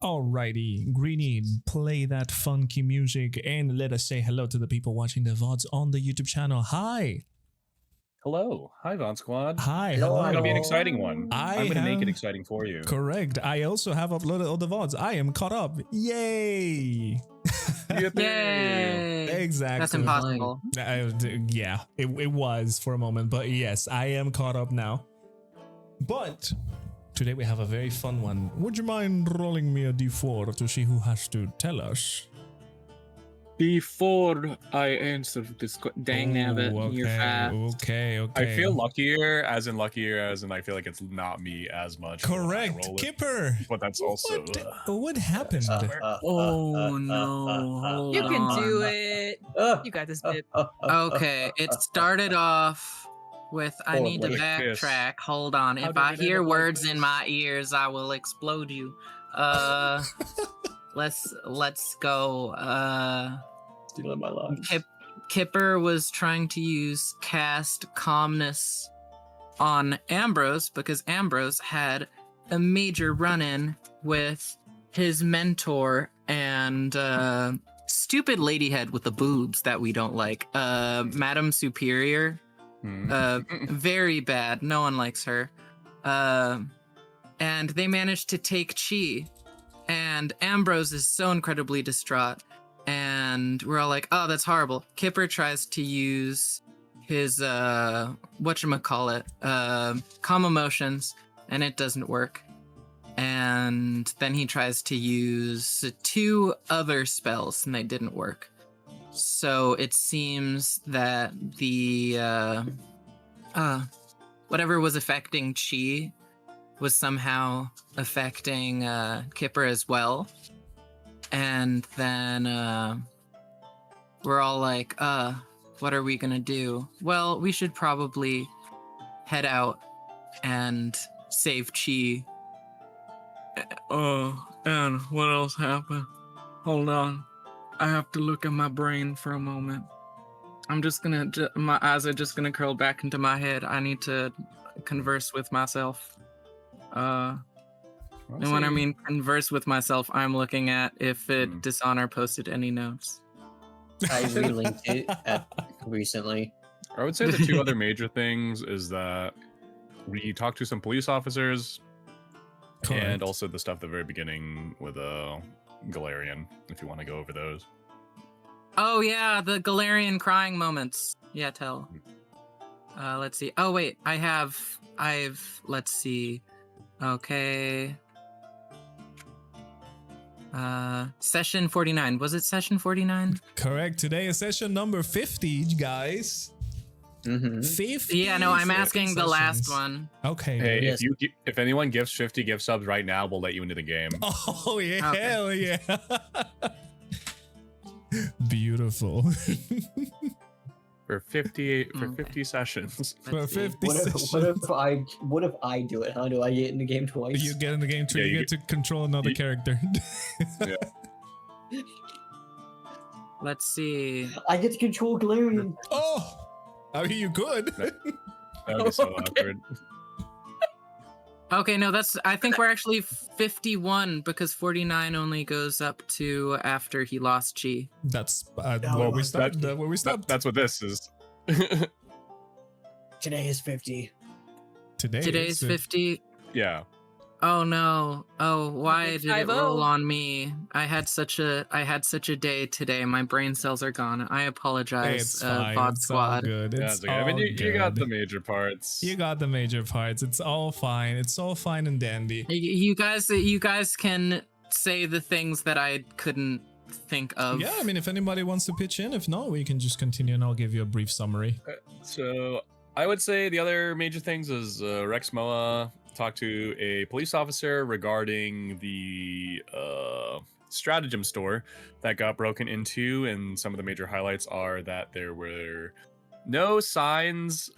Alrighty, Greenie, play that funky music and let us say hello to the people watching the VODs on the YouTube channel. Hi. Hello. Hi, Von Squad. Hi. It's Hello. going to be an exciting one. I'm going to make it exciting for you. Correct. I also have uploaded all the VODs. I am caught up. Yay. Yay! Exactly. That's impossible. Yeah, it was for a moment, but yes, I am caught up now. But today we have a very fun one. Would you mind rolling me a d4 to see who has to tell us? Before I answer this, dang nabbit, you're fast. Okay. I feel luckier, as in I feel like it's not me as much. Correct, Kipper. But that's also what happened? Oh no! You can do it. You got this, bit. Okay, it started off with I need to backtrack. Hold on. If I hear words in my ears, I will explode you. Let's go. Stealing my life. Kipper was trying to use cast calmness on Ambrose because Ambrose had a major run-in with his mentor and stupid ladyhead with the boobs that we don't like. Madam Superior. Very bad. No one likes her. And they managed to take Chi. And Ambrose is so incredibly distraught. And we're all like, oh, that's horrible. Kipper tries to use his, whatchamacallit, calm emotions, and it doesn't work. And then he tries to use 2 other spells, and they didn't work. So it seems that the, whatever was affecting Chi was somehow affecting Kipper as well. And then we're all like, what are we gonna do? Well, we should probably head out and save Chi. Oh, and what else happened? Hold on. I have to look at my brain for a moment. I'm just gonna, my eyes are just gonna curl back into my head. I need to converse with myself. And when I mean converse with myself, I'm looking at if Dishonor posted any notes. I relinked it recently. I would say the 2 other major things is that we talked to some police officers. Correct. And also the stuff at the very beginning with Galarian, if you want to go over those. Oh yeah, the Galarian crying moments. Yeah, tell. Let's see. Oh wait, let's see. Okay. Session 49. Was it session 49? Correct. Today is session number 50, guys. 50. Yeah, no, I'm asking the last one. Okay. Hey, yes. if anyone gives 50 gift subs right now, we'll let you into the game. Oh yeah, okay. Hell yeah. Beautiful. For 50 sessions. For 50 sessions. What if I do it? How do I get in the game twice? You get in the game too. Yeah, you get to control another character. Yeah. Let's see. I get to control Galarian. Oh, I mean, you could. That would be so awkward. Okay, no, I think we're actually 51 because 49 only goes up to after he lost Chi. That's where we stopped. That's what this is. Today is 50. Today's 50. Yeah. Oh no. Oh, why did it roll on me? I had such a day today. My brain cells are gone. I apologize, it's fine. VOD it's Squad. All good. It's all I mean, you got the good. major parts. You got the major parts. It's all fine. It's all fine and dandy. You guys can say the things that I couldn't think of. Yeah, I mean, if anybody wants to pitch in, if not, we can just continue and I'll give you a brief summary. So I would say the other major things is Rexmoa talked to a police officer regarding the stratagem store that got broken into, and some of the major highlights are that there were no signs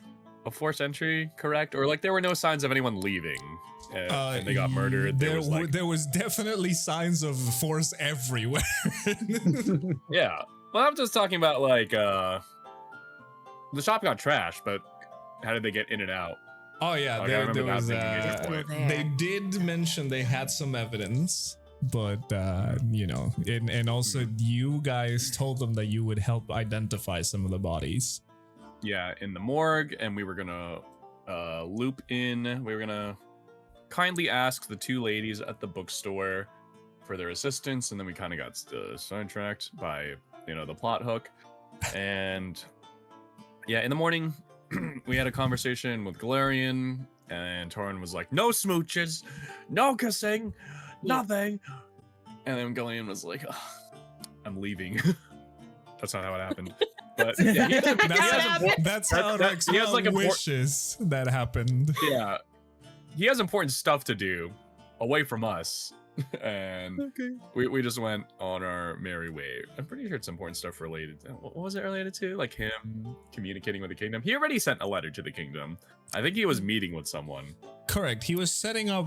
of forced entry, correct? Or like there were no signs of anyone leaving and they got murdered. There was definitely signs of force everywhere. Yeah. Well, I'm just talking about like the shop got trashed, but how did they get in and out? Oh yeah, Okay, there was. that They did mention they had some evidence but and also you guys told them that you would help identify some of the bodies. Yeah, in the morgue, and we were gonna loop in. We were gonna kindly ask the two ladies at the bookstore for their assistance, and then we kind of got sidetracked by the plot hook. And yeah, in the morning we had a conversation with Galarian, and Taurin was like, "No smooches, no kissing, nothing." And then Galarian was like, "I'm leaving." That's not how it happened. But yeah, that's how Rexmoa wishes that happened. Yeah, he has important stuff to do away from us, and we just went on our merry way. I'm pretty sure it's important stuff related to, what was it related to? Like him communicating with the kingdom. He already sent a letter to the kingdom. I think he was meeting with someone. Correct. He was setting up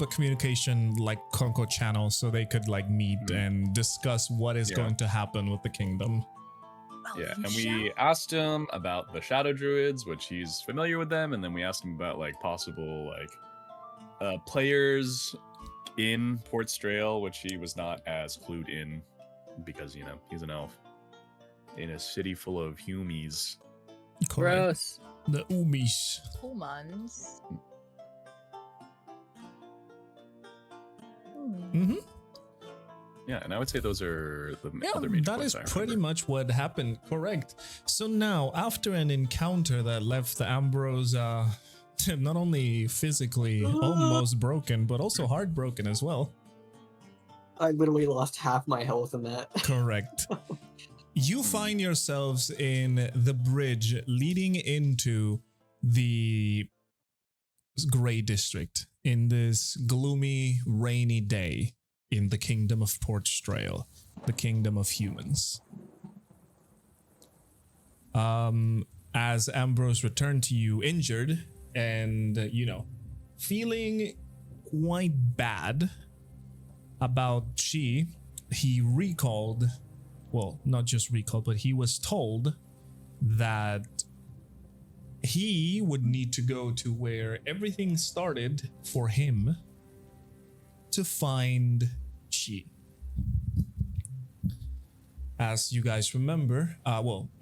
a communication like Conco channel so they could like meet and discuss what is going to happen with the kingdom. Yeah, and we asked him about the Shadow Druids, which he's familiar with them, and then we asked him about like possible players in Port Strail, which he was not as clued in because he's an elf in a city full of humies. Gross. The Umis. Humans. Mm-hmm. Yeah, and I would say those are the other major that points is I pretty remember. much what happened. Correct. So now, after an encounter that left the Ambrose not only physically almost broken, but also heartbroken as well. I literally lost half my health in that. Correct. You find yourselves in the bridge leading into the Grey District in this gloomy, rainy day in the kingdom of Port Strail, the kingdom of humans. As Ambrose returned to you injured and, feeling quite bad about he recalled, well, not just recalled, but he was told that he would need to go to where everything started for him to find Chi. As you guys remember,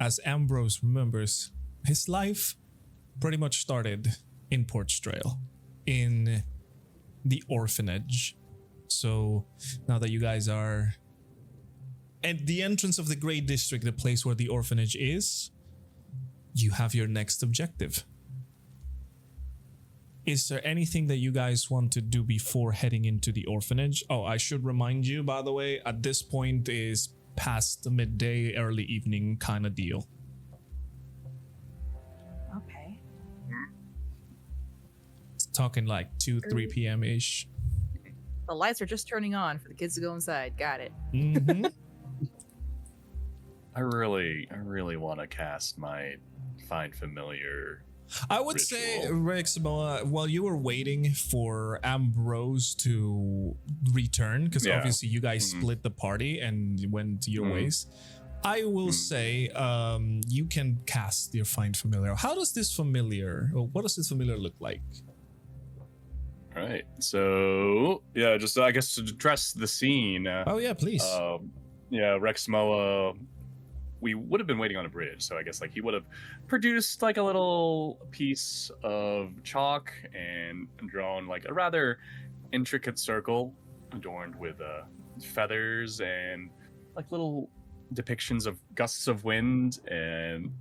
as Ambrose remembers, his life pretty much started in Port Strail, in the orphanage. So now that you guys are at the entrance of the Grey District, the place where the orphanage is, you have your next objective. Is there anything that you guys want to do before heading into the orphanage? Oh, I should remind you, by the way, at this point is past the midday, early evening kind of deal. Okay. It's talking like 2-3 p.m.-ish. The lights are just turning on for the kids to go inside. Got it. Mm-hmm. I really want to cast my Find Familiar. I would say, Rexmoa, while you were waiting for Ambrose to return, because obviously you guys split the party and went your ways, I will say you can cast your Find Familiar. What does this familiar look like? All right, so yeah, just I guess to address the scene. Oh yeah, please. Rexmoa, we would have been waiting on a bridge, so I guess he would have produced a little piece of chalk and drawn a rather intricate circle adorned with feathers and little depictions of gusts of wind, and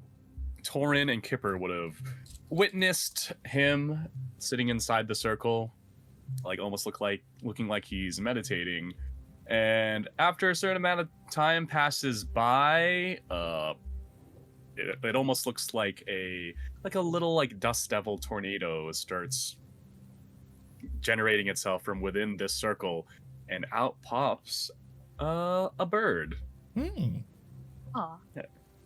Taurin and Kipper would have witnessed him sitting inside the circle, almost looking like he's meditating. And after a certain amount of time passes by, it almost looks like a little dust devil tornado starts generating itself from within this circle, and out pops a bird. Aw. Yeah.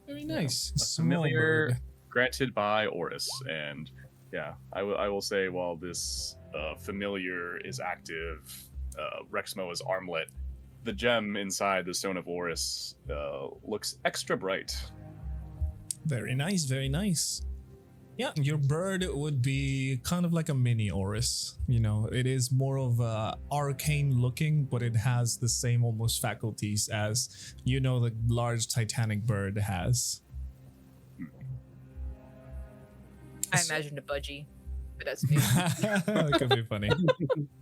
Very nice. A familiar bird. granted by Oris, and yeah, I will say while this familiar is active, Rexmoa's armlet, the gem inside the Stone of Oris, looks extra bright. Very nice, very nice. Yeah, your bird would be kind of like a mini Oris. You know, it is more of arcane looking, but it has the same almost faculties as, you know, the large titanic bird has. I imagined a budgie, but that's me. That could be funny.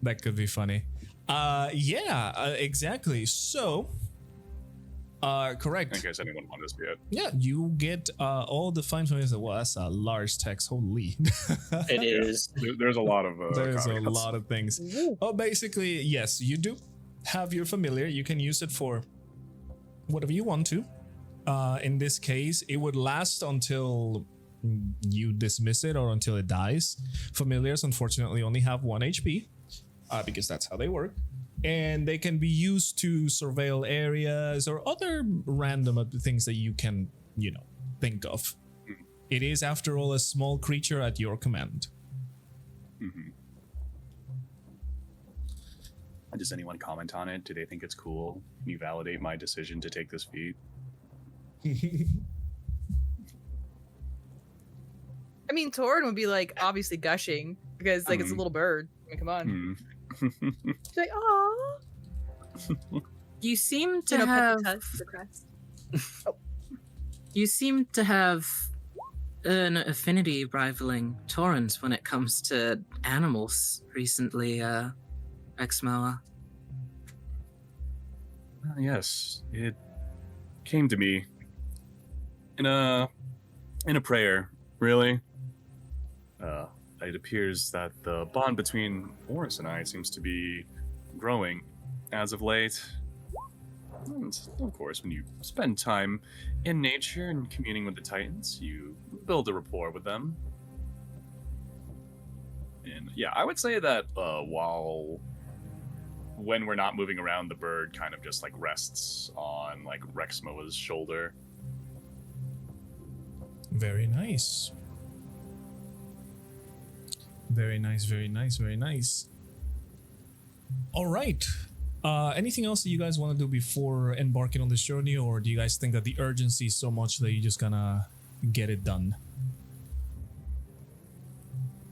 That could be funny. Exactly. So, correct. In case anyone wanted to see it. Yeah, you get all the fine familiars. Well, that's a large text. Holy. It is. There's a lot of There's a caveats. lot of things. Oh, basically, yes, you do have your familiar. You can use it for whatever you want to. In this case, it would last until you dismiss it or until it dies. Familiars, unfortunately, only have 1 HP because that's how they work. And they can be used to surveil areas or other random things that you can, you know, think of. It is, after all, a small creature at your command. Mm-hmm. Does anyone comment on it? Do they think it's cool? Can you validate my decision to take this feat? I mean, Taurin would be like obviously gushing because like it's a little bird. I mean, come on. She's like, "Aw." You seem to You know, have. pet the crest. You seem to have an affinity rivaling Taurin's when it comes to animals recently, Rexmoa. Yes, it came to me in a prayer, really. It appears that the bond between Oris and I seems to be growing as of late. And of course, when you spend time in nature and communing with the Titans, you build a rapport with them. And yeah, I would say that when we're not moving around, the bird kind of just like rests on like Rexmoa's shoulder. Very nice. Very nice, very nice, very nice. All right. Anything else that you guys want to do before embarking on this journey, or do you guys think that the urgency is so much that you're just gonna get it done?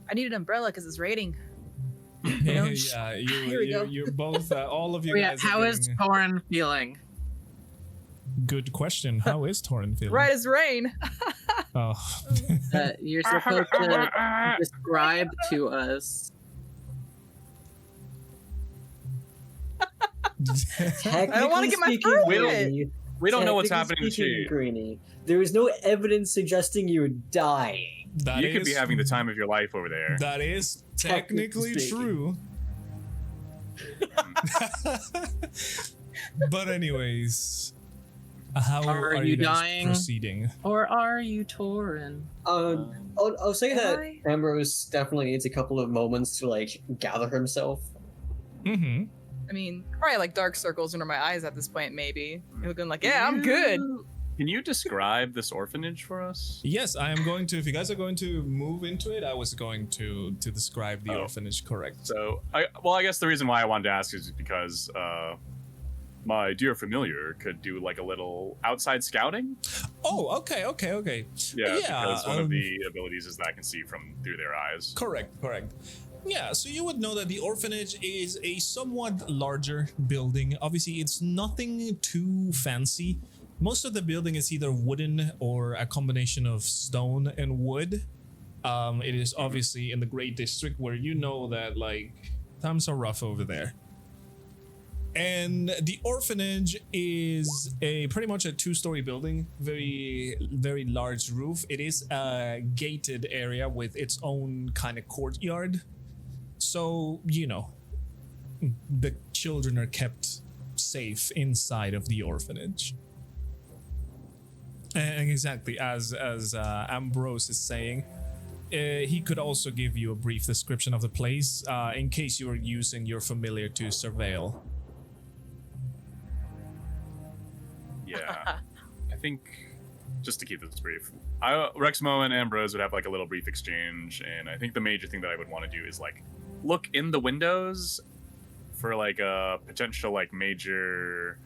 I need an umbrella because it's raining. Yeah, Here we go. you're both, all of you Yeah, guys. are how is getting- Taurin feeling? Good question. How is Taurin feeling? Right as rain. Oh. You're supposed to describe to us. I don't want to get my fur wet. We don't know what's happening to you. Greenie, there is no evidence suggesting you're dying. That You could be is- having the time of your life over there. That is technically Technically true. But anyways, how Are are you you guys dying? proceeding? Or are you Taurin? I'll say Am that I? Ambrose definitely needs a couple of moments to like gather himself. Mm-hmm. I mean, probably like dark circles under my eyes at this point, maybe. Looking like, yeah, I'm good. Can you describe this orphanage for us? Yes, I am going to. If you guys are going to move into it, I was going to describe the Oh. orphanage. Correct. So, I guess the reason why I wanted to ask is because my dear familiar could do like a little outside scouting. Oh, okay. Yeah, because one um, of the abilities is that I can see from through their eyes. Correct. Yeah, so you would know that the orphanage is a somewhat larger building. Obviously, it's nothing too fancy. Most of the building is either wooden or a combination of stone and wood. It is obviously in the Great District, where you know that like times are rough over there. And the orphanage is pretty much a 2-story building, very, very large roof. It is a gated area with its own kind of courtyard. So, you know, the children are kept safe inside of the orphanage. And exactly as Ambrose is saying, he could also give you a brief description of the place in case you are using your familiar to surveil. Yeah, I think just to keep this brief, Rexmoa and Ambrose would have like a little brief exchange, and I think the major thing that I would want to do is like look in the windows for like a potential like major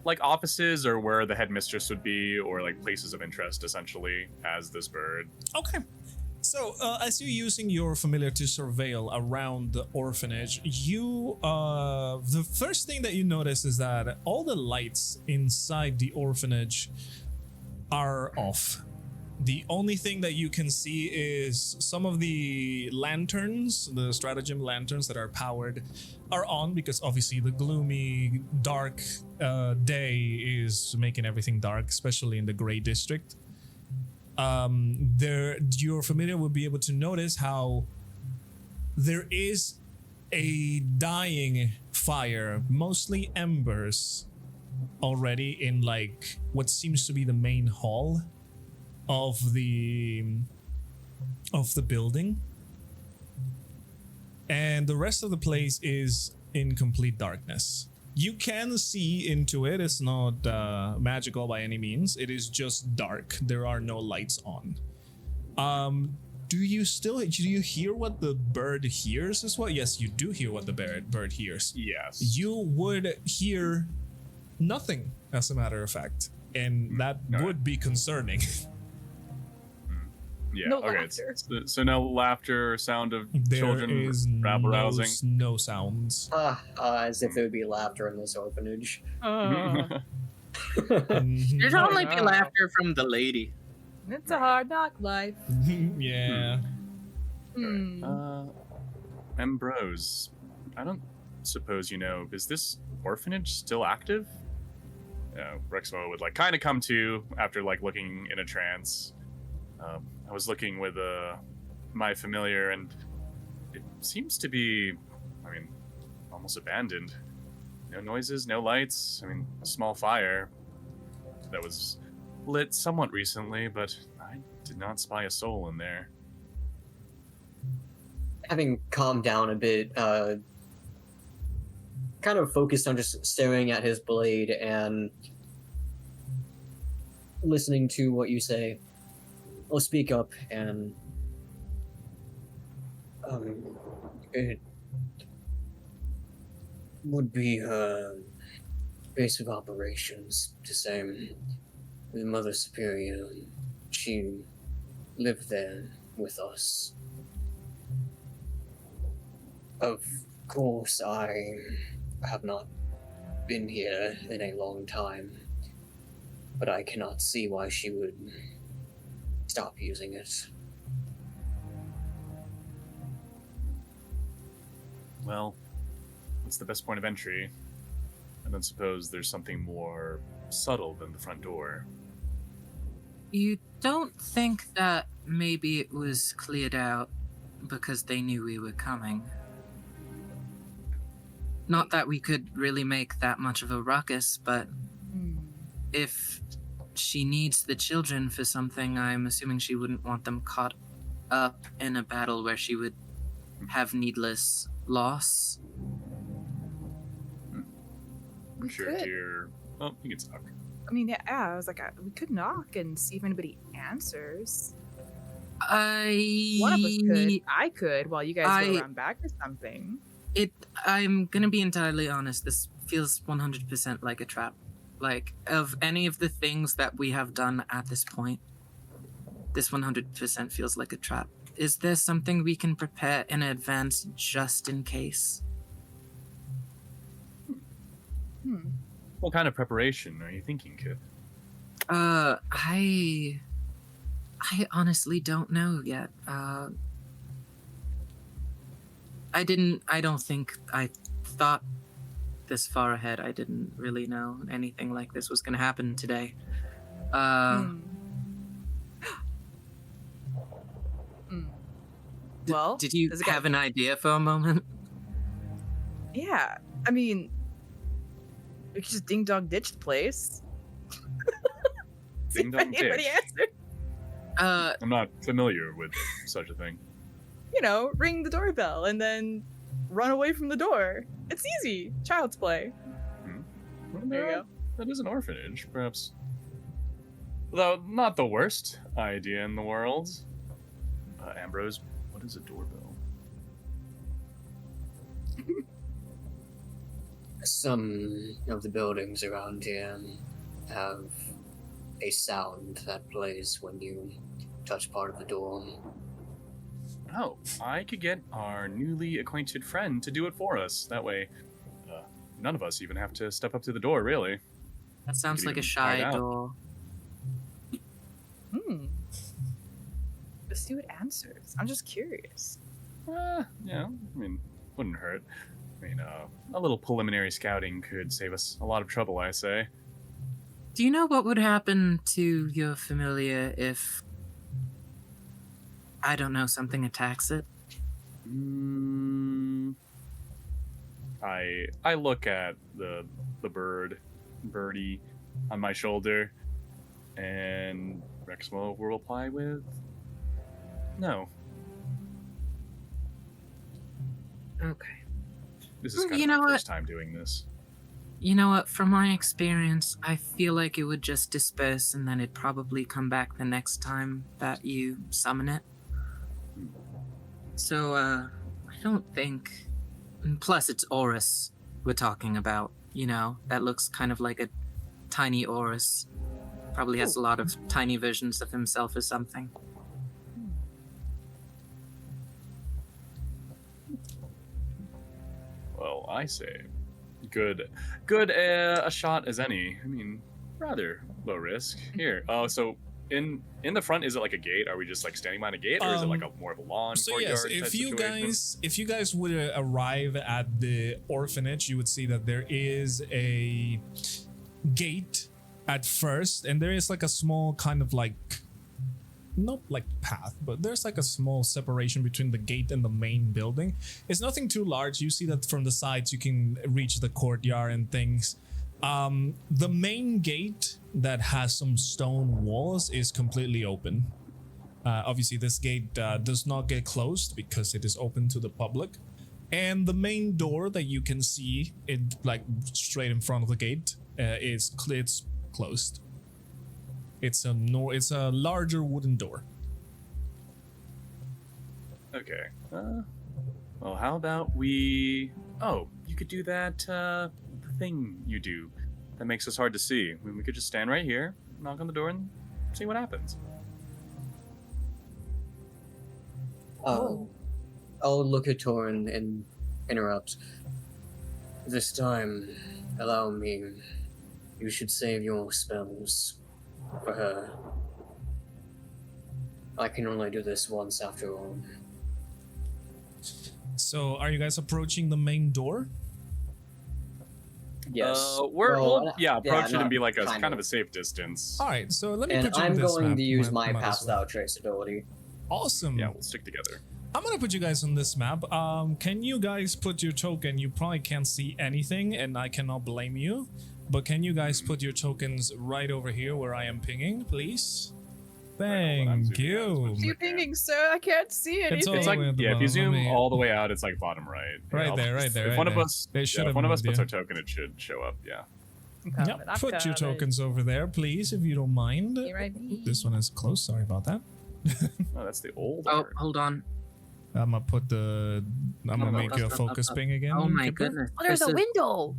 like offices or where the headmistress would be, or like places of interest essentially as this bird. Okay. So, as you're using your familiar to surveil around the orphanage, the first thing that you notice is that all the lights inside the orphanage are off. The only thing that you can see is some of the lanterns, the stratagem lanterns that are powered, are on because obviously the gloomy, dark day is making everything dark, especially in the Grey District. Your familiar will be able to notice how there is a dying fire, mostly embers, already in like what seems to be the main hall of the building, and the rest of the place is in complete darkness. You can see into it. It's not magical by any means. It is just dark. There are no lights on. Do you hear what the bird hears as well? Yes, you do hear what the bird hears. Yes. You would hear nothing, as a matter of fact, and that would be concerning. Yeah. No okay. laughter. So no laughter, sound of There children is rabble rousing. no sounds. As if there would be laughter in this orphanage. Mhm. There's only be Wow. laughter from the lady. It's a hard knock life. Yeah. Hmm. Ambrose, I don't suppose you know, is this orphanage still active? Rexmoa would like kind of come to after like looking in a trance. I was looking with my familiar, and it seems to be, almost abandoned. No noises, no lights. A small fire that was lit somewhat recently, but I did not spy a soul in there. Having calmed down a bit, kind of focused on just staring at his blade and listening to what you say, I'll speak up and it would be her base of operations to say the Mother Superior. She lived there with us. Of course, I have not been here in a long time, but I cannot see why she would stop using it. Well, what's the best point of entry? I don't suppose there's something more subtle than the front door. You don't think that maybe it was cleared out because they knew we were coming? Not that we could really make that much of a ruckus, but if she needs the children for something, I'm assuming she wouldn't want them caught up in a battle where she would have needless loss. I'm sure could. dear... Oh, you can talk. Yeah, I was like, we could knock and see if anybody answers. One of us could. I could, while you guys go around back or something. I'm gonna be entirely honest, this feels 100% like a trap. Like, of any of the things that we have done at this point, this 100% feels like a trap. Is there something we can prepare in advance just in case? What kind of preparation are you thinking, Kip? I honestly don't know yet. I thought this far ahead. I didn't really know anything like this was going to happen today. Well, did you have an idea for a moment? Yeah, we could just ding dong ditch the place. Ding dong Anybody ditch? answer? I'm not familiar with such a thing. Ring the doorbell and then run away from the door. It's easy. Child's play. Well, There you go. That is an orphanage, perhaps. Though not the worst idea in the world. Ambrose, what is a doorbell? Some of the buildings around here have a sound that plays when you touch part of the door. Oh, I could get our newly acquainted friend to do it for us. That way, none of us even have to step up to the door, really. That sounds Could like a even try it shy out. door. Let's see what answers. I'm just curious. Yeah, I mean, wouldn't hurt. I mean, a little preliminary scouting could save us a lot of trouble, I say. Do you know what would happen to your familiar if, I don't know, something attacks it? I look at the birdie on my shoulder, and Rexmoa will reply with, "No." Okay. This is kind You of know my what? first time doing this. You know what? From my experience, I feel like it would just disperse and then it'd probably come back the next time that you summon it. So, I don't think... and plus, it's Horus we're talking about, you know? That looks kind of like a tiny Horus. Probably has a lot of tiny versions of himself or something. Well, I say, good a shot as any. I mean, rather low risk. Here. Oh, so in the front, is it like a gate? Are we just like standing behind a gate, or is it like a more of a lawn So courtyard yes, type situation? if you guys would arrive at the orphanage, you would see that there is a gate at first, and there is like a small kind of like, not like path, but there's like a small separation between the gate and the main building. It's nothing too large. You see that from the sides you can reach the courtyard and things. The main gate that has some stone walls is completely open. Obviously this gate does not get closed because it is open to the public. And the main door that you can see, it like straight in front of the gate, it's closed. It's a larger wooden door. Okay. Well, how about we... Oh, you could do that thing you do that makes us hard to see. I mean, we could just stand right here, knock on the door, and see what happens. I'll look at Taurin and interrupt. This time, allow me. You should save your spells for her. I can only do this once after all. So are you guys approaching the main door? Yes. We'll approach it and be like a kind kind of a safe distance. All right, so let me And put you I'm in this going map. to use Might my as pass well. without trace ability. Awesome. Yeah, we'll stick together. I'm gonna put you guys on this map. Can you guys put your token? You probably can't see anything, and I cannot blame you. But can you guys put your tokens right over here where I am pinging, please? Thank you. You're pinging, sir. I can't see It's anything. all It's the like, way at the yeah, if you bottom. zoom Let me- all the way out, it's like bottom right. Right Yeah, there, right there, If right one of there. us, They should if have one of us moved puts you. our token, it should show up. Yeah. Yep, put your tokens over there, please, if you don't mind. Here I be. This one is close. Sorry about that. Oh, that's the old. Oh, art. hold on. I'm gonna put the. I'm gonna no, make you a up, focus up. ping again. Oh my Kipper. goodness. Oh, there's This a is window.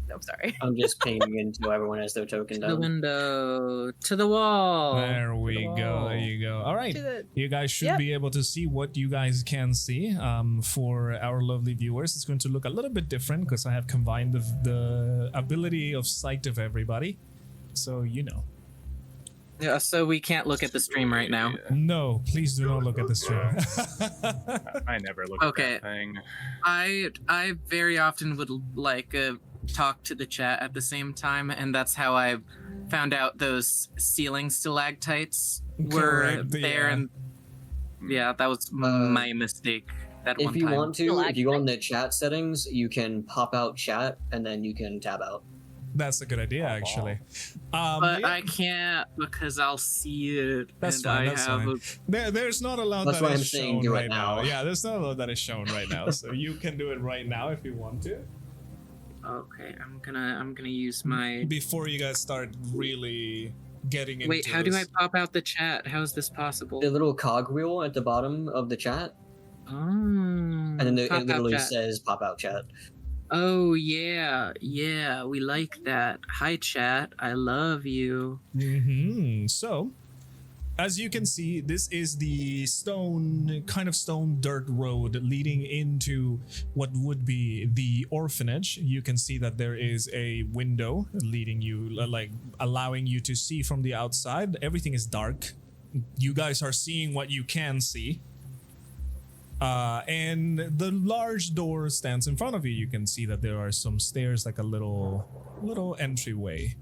No, sorry. I'm just pinging until everyone has their token to the down. window, to the wall. There we the go. wall. There you go. All right. To the- You guys should Yep. be able to see what you guys can see. For our lovely viewers, it's going to look a little bit different because I have combined the ability of sight of everybody. So, you know. Yeah, so we can't look at the stream right now. Yeah. No, please do not look at the stream. I never look Okay. at that thing. I very often would like talk to the chat at the same time, and that's how I found out those ceiling stalactites were Correct, there. yeah. And yeah, that was my mistake. That one If you time. want to, if you go in the chat settings, you can pop out chat and then you can tab out. That's a good idea, actually. But yeah, I can't because I'll see it. That's and fine, I that's have fine. there's not a lot That's that why is I'm saying shown do it right now. now. Yeah, there's not a lot that is shown right now, so you can do it right now if you want to. Okay, I'm gonna use my. Before you guys start really getting into Wait, how do I this. pop out the chat? How is this possible? The little cogwheel at the bottom of the chat, Oh, and then it pop out literally chat. says pop out chat. Oh yeah, we like that. Hi chat, I love you. So, as you can see, this is the stone dirt road leading into what would be the orphanage. You can see that there is a window leading you, like allowing you to see from the outside. Everything is dark. You guys are seeing what you can see. And the large door stands in front of you. You can see that there are some stairs, like a little entryway.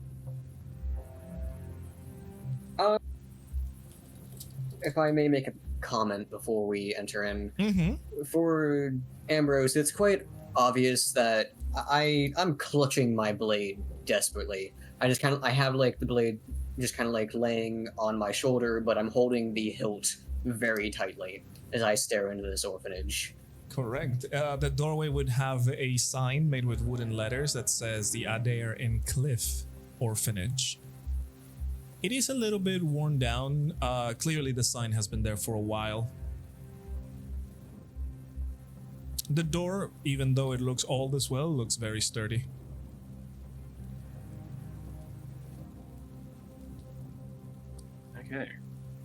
If I may make a comment before we enter in, for Ambrose, it's quite obvious that I'm clutching my blade desperately. I have like the blade just kind of like laying on my shoulder, but I'm holding the hilt very tightly as I stare into this orphanage. Correct. The doorway would have a sign made with wooden letters that says the Adair and Cliff Orphanage. It is a little bit worn down. Clearly the sign has been there for a while. The door, even though it looks old as well, looks very sturdy. Okay.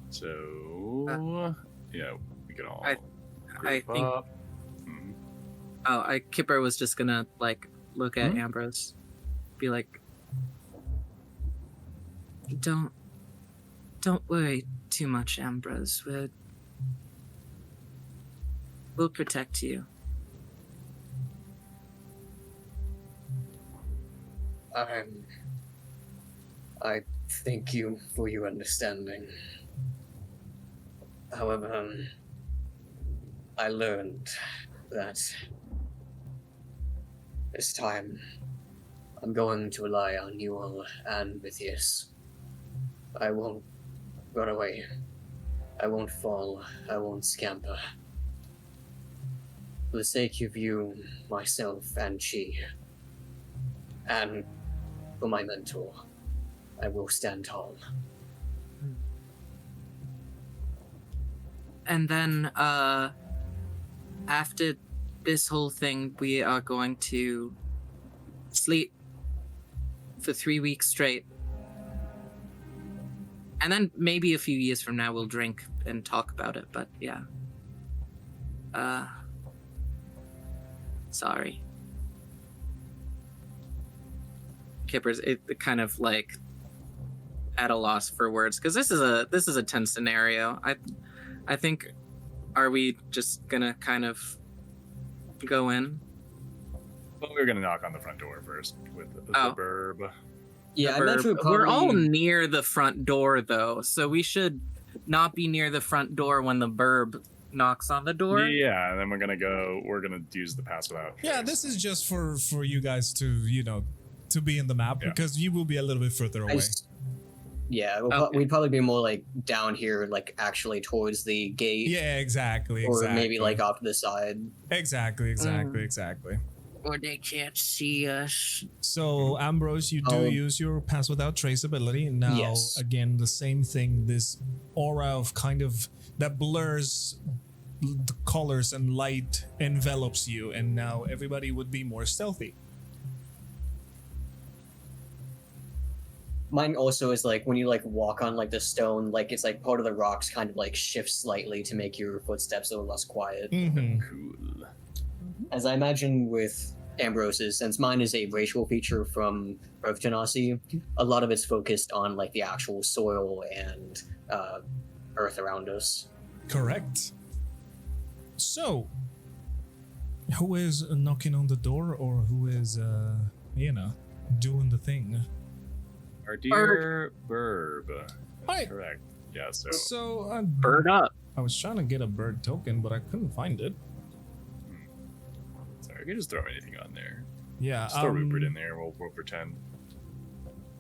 So, yeah, we can all I group think- up. Mhm. Kipper was just gonna like look at Ambrose, be like, "Don't worry too much, Ambrose. We'll protect you." I thank you for your understanding. However, I learned that this time I'm going to rely on you all and Matthias. I won't run away. I won't fall. I won't scamper. For the sake of you, myself, and Chi, and for my mentor, I will stand tall. And then, after this whole thing, we are going to sleep for 3 weeks straight. And then maybe a few years from now we'll drink and talk about it, but yeah. Sorry. Kipper's kind of like at a loss for words, because this is a tense scenario. I think, are we just gonna kind of go in? Well, we're gonna knock on the front door first with the burb. Yeah, I bet you We're all near the front door though, so we should not be near the front door when the burb knocks on the door. Yeah, and then we're gonna use the pass without. Yeah, this is just for you guys to, to be in the map, because you will be a little bit further away. We'd probably be more like down here, like actually towards the gate. Yeah, exactly. Or maybe like off to the side. Exactly. Or they can't see us. So, Ambrose, you do use your pass without trace ability. Now, Yes. again, the same thing, this aura of kind of that blurs the colors and light envelops you, and now everybody would be more stealthy. Mine also is like when you like walk on like the stone, like it's like part of the rocks kind of like shifts slightly to make your footsteps a little less quiet. Cool. As I imagine with Ambrose's, since mine is a racial feature from Earth Genasi, a lot of it's focused on like the actual soil and earth around us. Correct. So, who is knocking on the door, or who is, doing the thing? Our dear burb. Hi. Correct. Yeah. So, Bird up. I was trying to get a bird token, but I couldn't find it. Sorry, we can just throw anything on there. Yeah. Just throw Rupert in there. We'll pretend.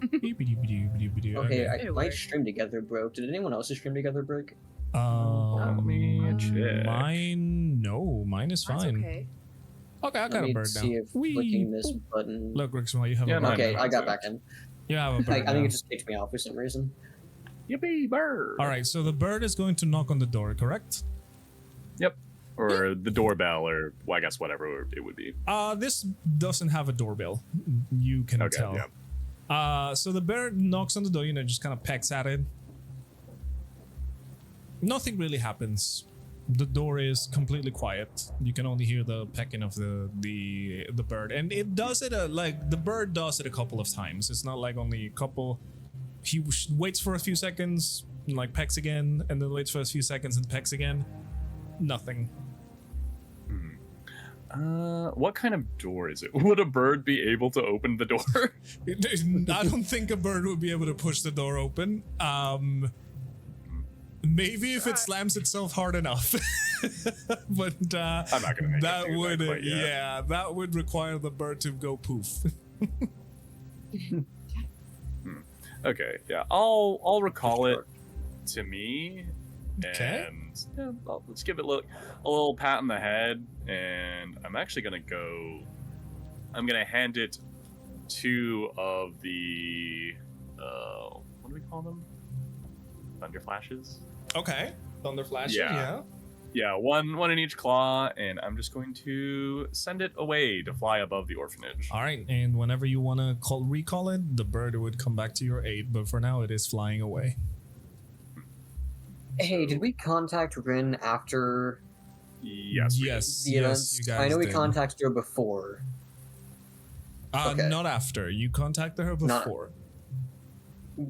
Okay, I might stream together, bro. Did anyone else's stream together break? Let me check. Mine is fine. Okay. Okay, I got a bird now. See if clicking this button. Look, Rexmoa, you have a bird. Okay, I got back in. You have a bird I think now. it just kicked me out for some reason. Yippee, bird. All right, so the bird is going to knock on the door, correct? Yep. Or the doorbell, or well, I guess whatever it would be. This doesn't have a doorbell. You can tell. Yeah. So the bird knocks on the door, just kind of pecks at it. Nothing really happens. The door is completely quiet. You can only hear the pecking of the bird, and it does it like the bird does it a couple of times. It's not like only a couple. He waits for a few seconds, and like pecks again, and then waits for a few seconds and pecks again. Nothing. What kind of door is it? Would a bird be able to open the door? I don't think a bird would be able to push the door open. Maybe if it slams itself hard enough. But I'm not gonna make that it do would that quite yet. yeah, that would require the bird to go poof. Okay, yeah, I'll recall it to me, Okay. and yeah, let's give it a little pat on the head, and I'm actually gonna go. I'm gonna hand it two of the what do we call them? Thunder flashes. Okay. Thunder flash. Yeah. Yeah, one in each claw, and I'm just going to send it away to fly above the orphanage. All right, and whenever you want to recall it, the bird would come back to your aid, but for now it is flying away. Hey, did we contact Rin after Yes. we did. Yes, the yes, events? you guys I know we did. contacted her before. Okay. Not after. You contacted her Not- before.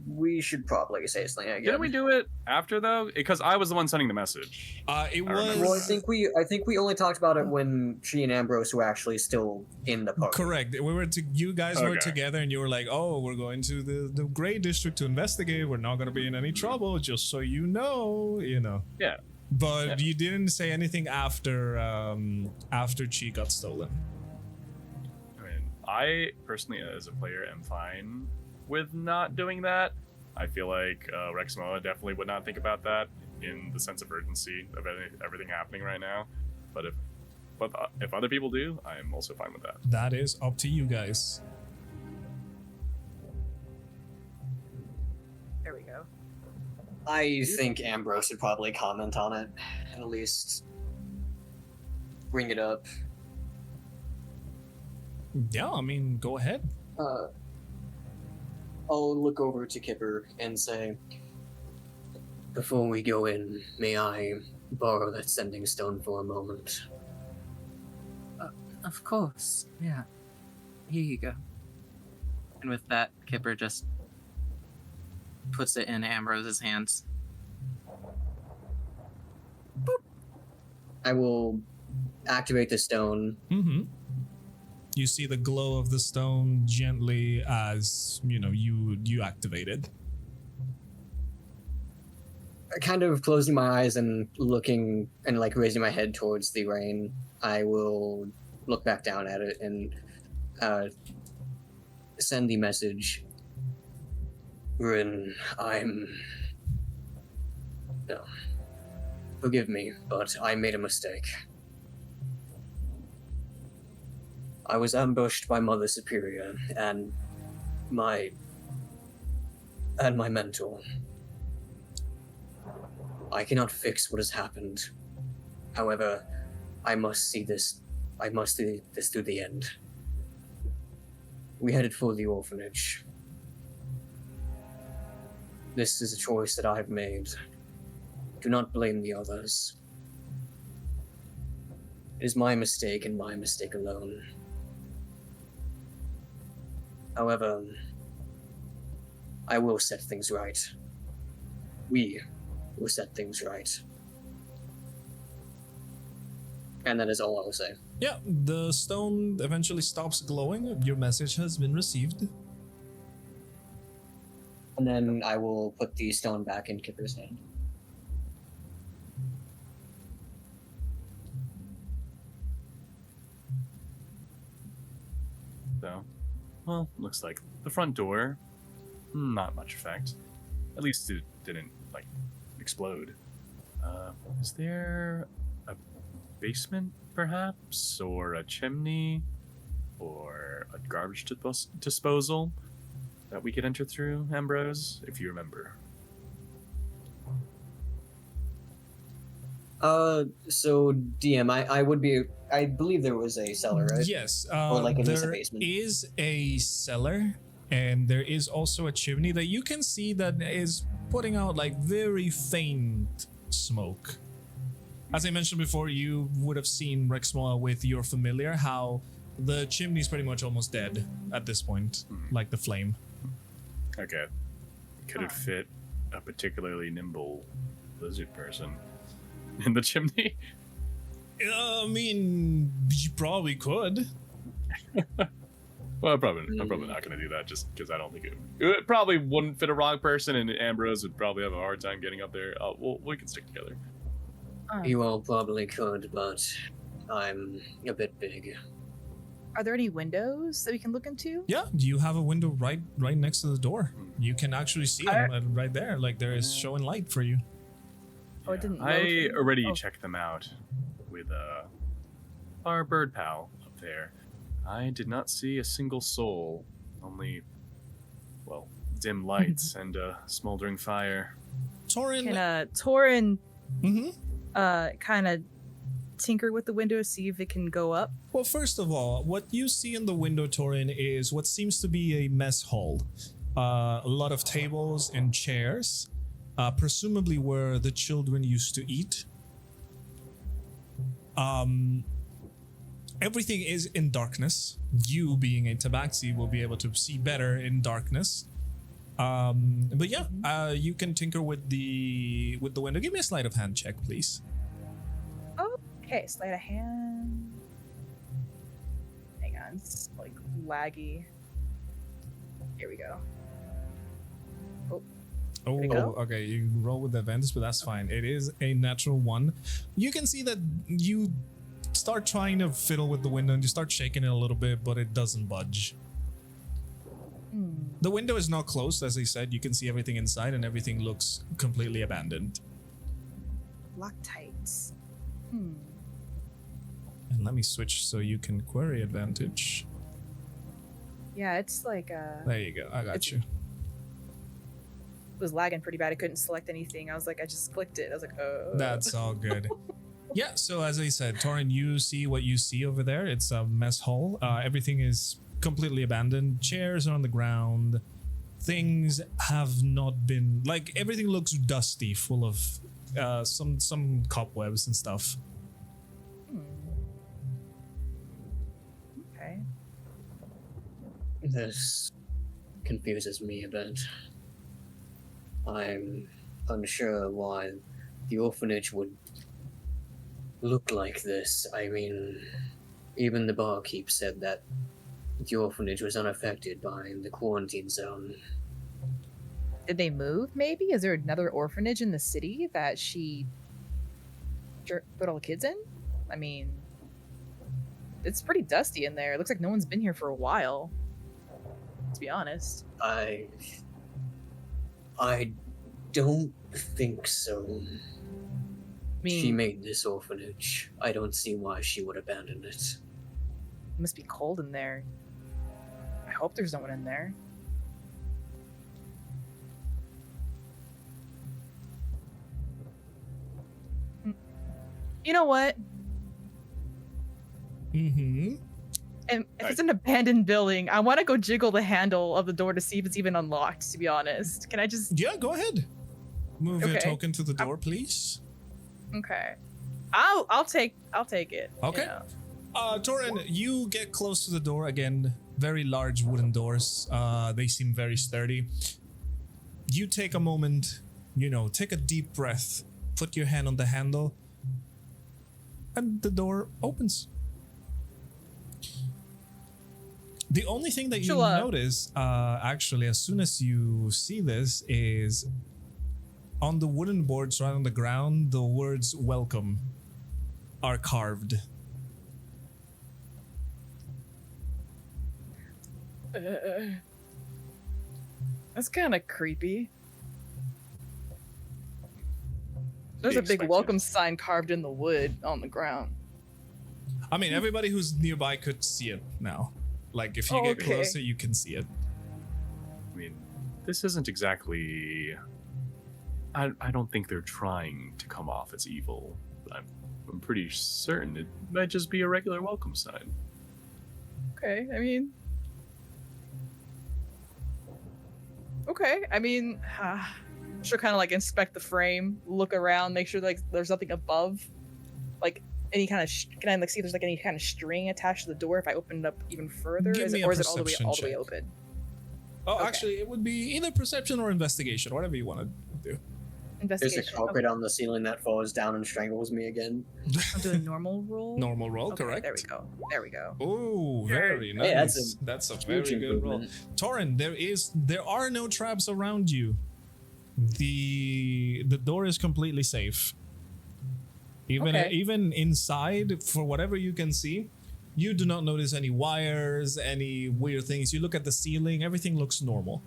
We should probably say something again. Didn't we do it after though? Because I was the one sending the message. It I remember was Well, I think we only talked about it when she and Ambrose were actually still in the park. correct. You guys were Okay. together, and you were like, "Oh, we're going to the Gray District to investigate. We're not going to be in any trouble, just so you know." Yeah. But Yeah. you didn't say anything after Chi got stolen. I mean, I personally, as a player, am fine with not doing that. I feel like Rexmoa definitely would not think about that in the sense of urgency of everything happening right now. But if other people do, I'm also fine with that. That is up to you guys. There we go. I think Ambrose would probably comment on it, at least bring it up. Yeah, I mean, go ahead. I'll look over to Kipper and say, before we go in, may I borrow that sending stone for a moment? Of course, yeah. Here you go. And with that, Kipper just puts it in Ambrose's hands. I will activate the stone. Mm-hmm. You see the glow of the stone gently as you activate it. Kind of closing my eyes and looking and like raising my head towards the rain. I will look back down at it and send the message. Rin, no. Forgive me, but I made a mistake. I was ambushed by Mother Superior and my mentor. I cannot fix what has happened. However, I must see this through the end. We headed for the orphanage. This is a choice that I have made. Do not blame the others. It is my mistake and my mistake alone. However, I will set things right. We will set things right. And that is all I will say. Yeah, the stone eventually stops glowing. Your message has been received. And then I will put the stone back in Kipper's hand. So, well, looks like the front door, not much effect. At least it didn't, explode. Is there a basement, perhaps? Or a chimney? Or a garbage disposal that we could enter through, Ambrose, if you remember? So DM, I believe there was a cellar, right? Yes, Or like at least a there basement. is a cellar, and there is also a chimney that you can see that is putting out very faint smoke. As I mentioned before, you would have seen Rexmoa with your familiar, how the chimney's pretty much almost dead at this point, like the flame. Okay. Could it fit a particularly nimble lizard person in the chimney? I mean, you probably could. Well, I'm probably not going to do that just because I don't think it probably wouldn't fit a wrong person, and Ambrose would probably have a hard time getting up there. We can stick together. You all probably could, but I'm a bit big. Are there any windows that we can look into? Yeah, you have a window right next to the door. You can actually see it right there. Like there is showing light for you. Oh, it didn't load I for me? already Oh. checked them out with our bird pal up there. I did not see a single soul, only, well, dim lights and a smoldering fire. Taurin. Can Taurin Mhm. kind of tinker with the window, see if it can go up? Well, first of all, what you see in the window, Taurin, is what seems to be a mess hall. A lot of tables and chairs, presumably where the children used to eat. Everything is in darkness. You, being a tabaxi, will be able to see better in darkness. But yeah, you can tinker with the window. Give me a sleight of hand check, please. Okay, sleight of hand. Hang on, it's like laggy. Here we go. Oh, we go. okay. You roll with advantage, but that's fine. It is a natural 1. You can see that you start trying to fiddle with the window and you start shaking it a little bit, but it doesn't budge. The window is not closed, as I said. You can see everything inside and everything looks completely abandoned. Loctites. And let me switch so you can query advantage. Yeah, it's like There you go. I got It's- you. it was lagging pretty bad. I couldn't select anything. I was like, I just clicked it. I was like, oh. That's all good. Yeah, so as I said, Taurin, you see what you see over there. It's a mess hall. Everything is completely abandoned. Chairs are on the ground. Things have not been... Like, everything looks dusty, full of some cobwebs and stuff. Okay. This confuses me a bit. I'm unsure why the orphanage would look like this. I mean, even the barkeep said that the orphanage was unaffected by the quarantine zone. Did they move, maybe? Is there another orphanage in the city that she put all the kids in? I mean, it's pretty dusty in there. It looks like no one's been here for a while, to be honest. I don't think so. I mean, She made this orphanage. I don't see why she would abandon it. it must be cold in there. I hope there's no one in there. You know what? Mm-hmm. And if it's an abandoned building, I want to go jiggle the handle of the door to see if it's even unlocked, to be honest. Can I just... Yeah, go ahead. Move your Okay. token to the door, please. Okay. I'll take it. you Okay. know. Taurin, you get close to the door again. Very large wooden doors. They seem very sturdy. You take a moment, take a deep breath, put your hand on the handle, and the door opens. The only thing that you She'll, notice, actually, as soon as you see this, is on the wooden boards right on the ground, the words "welcome" are carved. That's kind of creepy. There's a big expected. welcome sign carved in the wood on the ground. I mean, everybody who's nearby could see it now. Like, if you get Okay. closer, you can see it. I mean, this isn't exactly... I don't think they're trying to come off as evil. I'm pretty certain it might just be a regular welcome sign. Okay, I mean... Okay, I mean... She'll kind of like inspect the frame, look around, make sure like there's nothing above, like any kind of. Can I like see if there's like any kind of string attached to the door if I open it up even further? Give me a Or is it all the way perception check. open? Oh, Okay. actually, it would be either perception or investigation, whatever you want to do. There's a Investigation. carpet Okay. on the ceiling that falls down and strangles me again. I'm doing normal roll. Normal roll, Okay, correct? There we go. There we go. Oh, very nice. Hey, that's a Huge very good roll. improvement. Taurin, there are no traps around you. The door is completely safe. Even inside, for whatever you can see, you do not notice any wires, any weird things. You look at the ceiling, everything looks normal.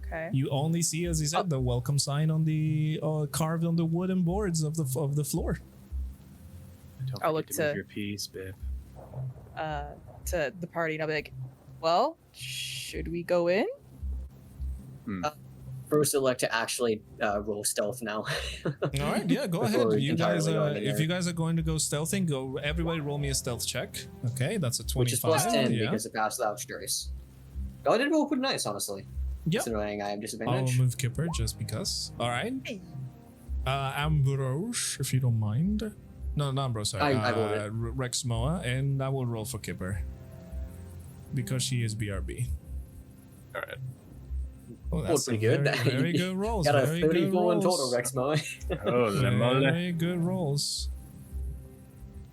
Okay. You only see, as he said, the welcome sign on the carved on the wooden boards of the floor. Don't I'll forget look to move to- your piece, Bip. To the party, and I'll be like, "Well, should we go in?" First, I'd like to actually roll stealth now. All right, yeah, go Before ahead. we You entirely guys, go into if there. you guys are going to go stealthing, go. Everybody, roll me a stealth check. Okay, that's a 25. Which is plus 10 yeah. because it passed without trace. Oh, I did roll pretty nice, honestly. Yep. It's annoying I have I'll disadvantage. move Kipper just because. All right. Hey. Ambrose, if you don't mind. No, not Ambrose. Sorry. I rolled it. Rexmoa, and I will roll for Kipper because she is BRB. All right. Oh, Rolled pretty good. Very, very good rolls. Got a very good 34 in total, rolls. Rexmoa. Oh, the mole. Very good rolls.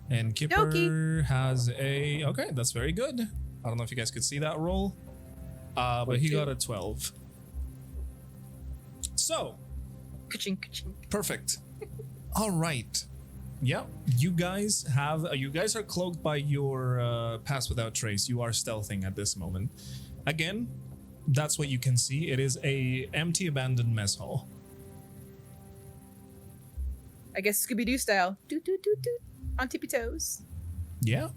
And Kipper has a. Okay, that's very good. I don't know if you guys could see that roll, but he got a 12. So, Ka-ching, ka-ching. perfect. All right. Yeah, you guys are cloaked by your pass without trace. You are stealthing at this moment. Again, that's what you can see. It is a empty, abandoned mess hall. I guess Scooby-Doo style. Doot doot doot doot. On tippy toes. Yeah,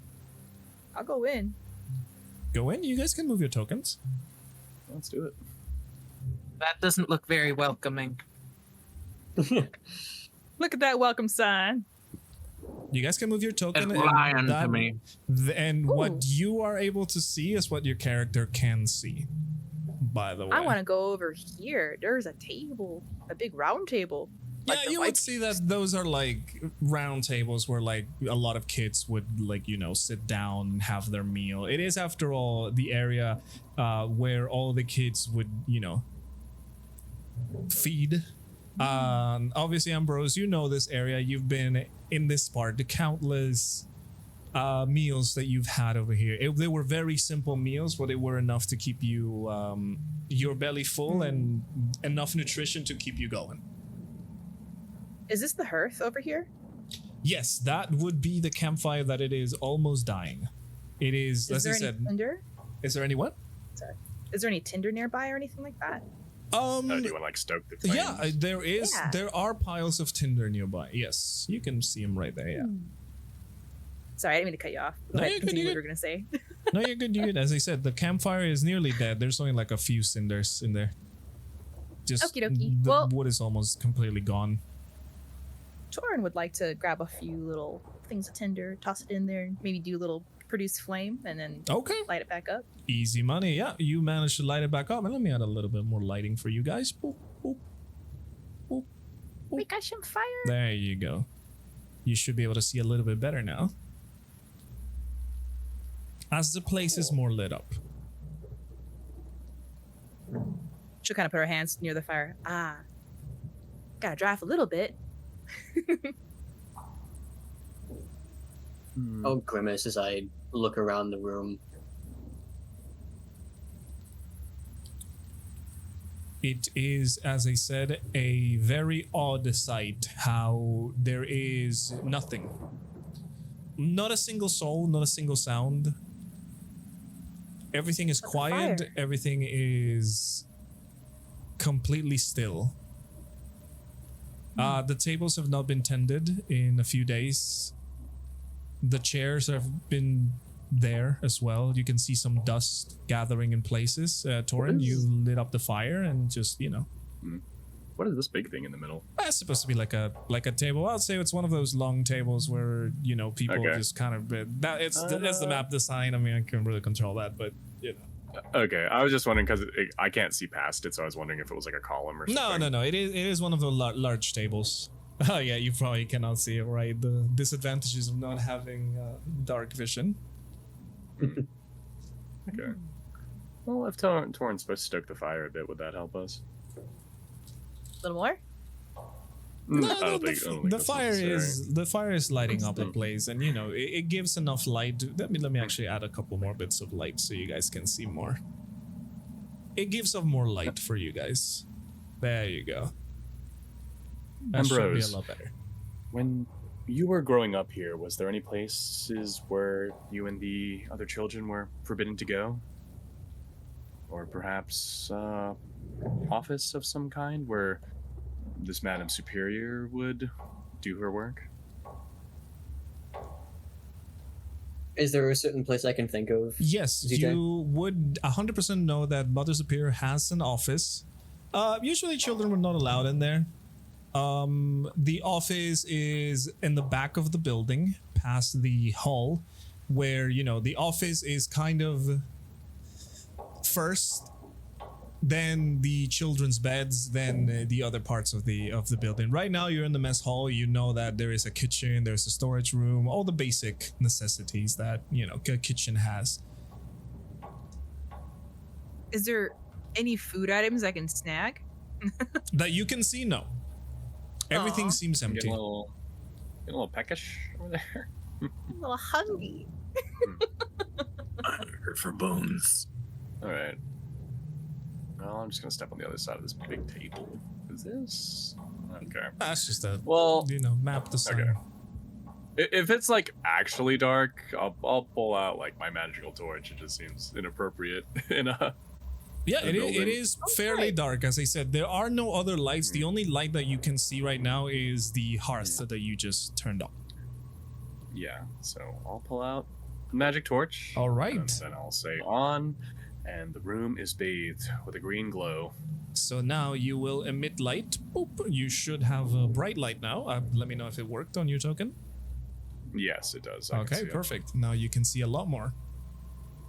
I'll go in. go in. You guys can move your tokens. Let's do it. That doesn't look very welcoming. Look at that welcome sign. You guys can move your token. It's lying to that- me. And Ooh. what you are able to see is what your character can see. By the way, I want to go over here. There's a table, a big round table. Yeah, like the you would white- see that those are like round tables where like a lot of kids would like, you know, sit down and have their meal. It is, after all, the area where all the kids would, you know, feed. Obviously, Ambrose, you know this area. You've been in this part. The countless meals that you've had over here. They were very simple meals, but they were enough to keep you your belly full and enough nutrition to keep you going. Is this the hearth over here? Yes, that would be the campfire that it is almost dying. It is, Is as there I any said. tinder? Is there any what? Is there any tinder nearby or anything like that? Oh, do you want to like stoke the flames? Yeah, there is. Yeah. There are piles of tinder nearby. Yes, you can see them right there. Yeah. Sorry, I didn't mean to cut you off. Go No, ahead, you're good, continue you're what you were gonna say. No, you're good. You're good. As I said, the campfire is nearly dead. There's only like a few cinders in there. Just Okie dokie. the Well- wood is almost completely gone. Taurin would like to grab a few little things of tinder, toss it in there, and maybe do a little produce flame, and then Okay. light it back up. Easy money. Yeah, you managed to light it back up. And let me add a little bit more lighting for you guys. Boop, boop, boop. We got some fire. There you go. You should be able to see a little bit better now. As the place is more lit up. She'll kind of put her hands near the fire. Gotta dry off a little bit. I'll grimace as I look around the room. It is, as I said, a very odd sight how there is nothing. Not a single soul, not a single sound. Everything is But the quiet, fire. everything is completely still. The tables have not been tended in a few days. The chairs have been there as well. You can see some dust gathering in places. Taurin, you lit up the fire and just, you know, What is this big thing in the middle? that's supposed to be like a table. I'd say it's one of those long tables where, you know, people Okay. just kind of it's the map design. I mean, I can't really control that, but you know. Okay, I was just wondering because I can't see past it, so I was wondering if it was like a column or something. No. It is one of the large tables. Oh yeah, you probably cannot see it, right? The disadvantages of not having dark vision. Okay. Well, if Taurin's supposed to stoke the fire a bit, would that help us? A little more? No, the the fire is lighting up the place, and you know it gives enough light. Let me actually add a couple more bits of light so you guys can see more. It gives off more light for you guys. There you go. That should be a Ambrose, lot better. when you were growing up here, was there any places where you and the other children were forbidden to go? Or perhaps office of some kind where this Madam Superior would do her work? Is there a certain place I can think of? Yes, DJ? you would 100% know that Mother Superior has an office. Usually children were not allowed in there. The office is in the back of the building, past the hall, where, you know, the office is kind of first, then the children's beds, then the other parts of the building. Right now you're in the mess hall. You know that there is a kitchen, there's a storage room, all the basic necessities that, you know, a kitchen has. Is there any food items I can snag? That you can see, no. Everything Aw. seems Getting empty. a little peckish over there. I'm a little hungry. Hunger for bones. All right. Well, I'm just gonna step on the other side of this big table. Is this? Okay. That's just a, Well, you know, map the sun. okay. If it's like actually dark, I'll pull out like my magical torch. It just seems inappropriate in a. Yeah, it building. is fairly dark. As I said, there are no other lights. The only light that you can see right now is the hearth that you just turned on. Yeah. So I'll pull out the magic torch. All right. And then I'll say on, and the room is bathed with a green glow. So now you will emit light. Boop. You should have a bright light now. Let me know if it worked on your token. Yes, it does. I can Okay, see it. perfect. Now you can see a lot more.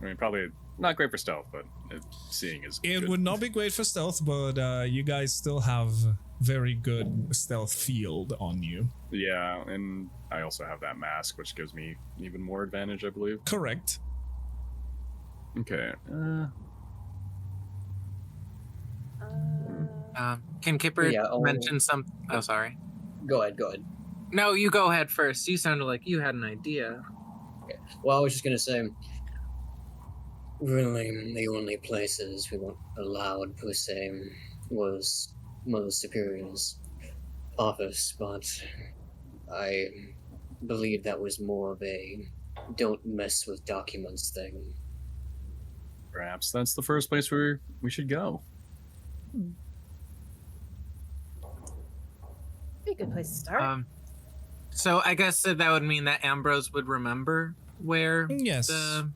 I mean, probably not great for stealth, but seeing is It good. would not be great for stealth, but you guys still have very good stealth field on you. Yeah, and I also have that mask, which gives me even more advantage, I believe. Correct. Okay. Can Kipper Yeah, mention some? Oh, sorry. Go ahead. No, you go ahead first. You sounded like you had an idea. Well, I was just gonna say, really, the only places we weren't allowed per se was Mother Superior's office, but I believe that was more of a don't mess with documents thing. Perhaps that's the first place where we should go. Be a good place to start. So I guess that would mean that Ambrose would remember where Yes. the.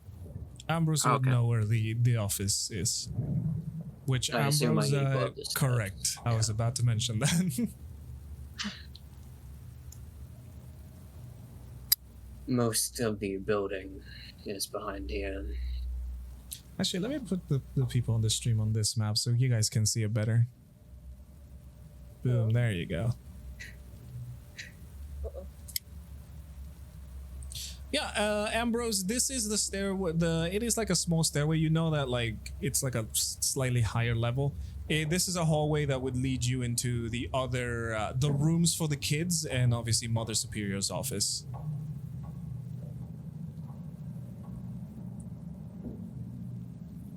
Ambrose would Okay. know where the office is. Which I assume I Ambrose, need to go up this correct. I was about to mention that. Most of the building is behind here. Actually, let me put the people on the stream on this map so you guys can see it better. Boom, there you go. Uh-oh. Yeah, Ambrose, this is the stairway. It is like a small stairway. You know that like it's like a slightly higher level. This is a hallway that would lead you into the other the rooms for the kids and obviously Mother Superior's office.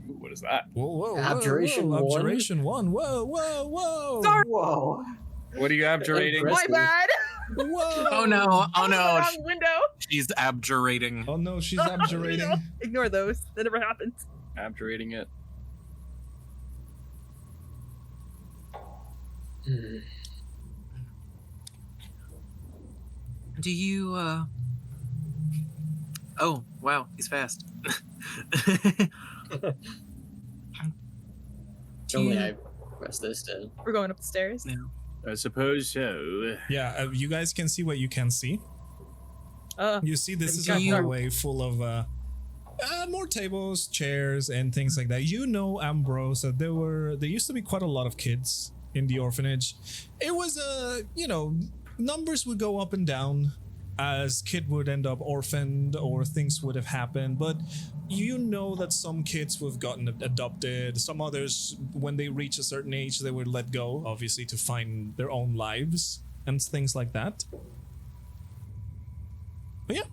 Ooh, what is that? Whoa, Abjuration whoa, one? Abjuration 1. Whoa. Sorry. Whoa! What are you abjurating? Impressive. My bad. Whoa. Oh no! Oh I was in the no! wrong window. She's abjurating. Oh no, she's You abjurating. know, ignore those. That never happens. Abjurating it. Hmm. Do you? Oh wow, he's fast. If only I pressed this down. We're going up the stairs. Yeah. I suppose so. Yeah, you guys can see what you can see. You see, this is a You- hallway full of More tables, chairs, and things like that. You know, Ambrose, that there used to be quite a lot of kids in the orphanage. It was numbers would go up and down as kid would end up orphaned or things would have happened, but you know that some kids would have gotten adopted, some others, when they reach a certain age, they were let go, obviously, to find their own lives and things like that. But yeah,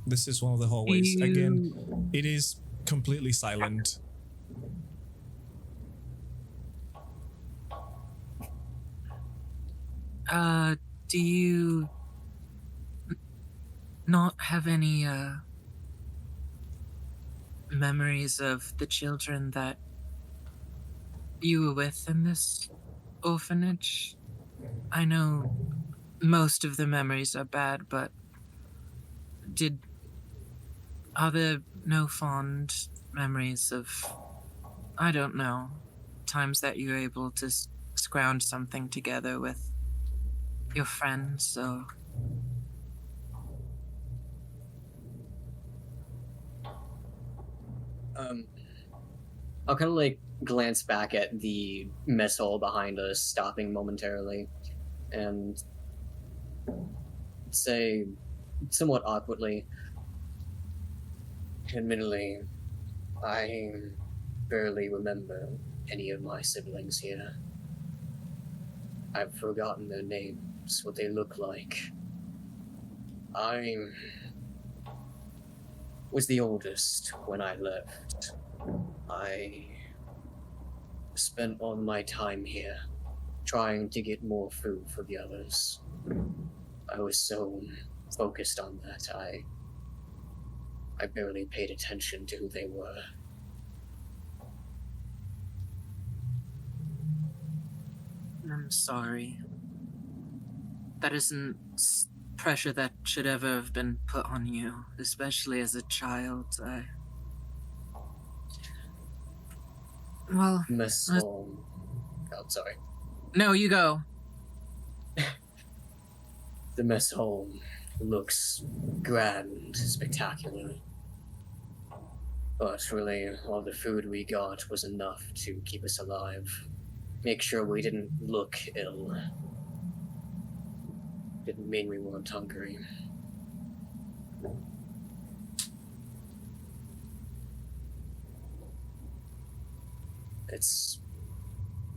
this is one of the hallways. Again, it is completely silent. Do you not have any memories of the children that you were with in this orphanage? I know most of the memories are bad, but are there no fond memories of, I don't know, times that you were able to scrounge something together with your friends, or... I'll kind of like glance back at the mess hall behind us, stopping momentarily, and say, somewhat awkwardly, admittedly, I barely remember any of my siblings here. I've forgotten their names, what they look like. I was the oldest when I left. I spent all my time here trying to get more food for the others. I was so focused on that, I barely paid attention to who they were. I'm sorry. That isn't pressure that should ever have been put on you, especially as a child. Well... Miss Hall... Oh, sorry. No, you go. The mess hall looks grand, spectacular. But really, all the food we got was enough to keep us alive. Make sure we didn't look ill. Didn't mean we weren't hungry. It's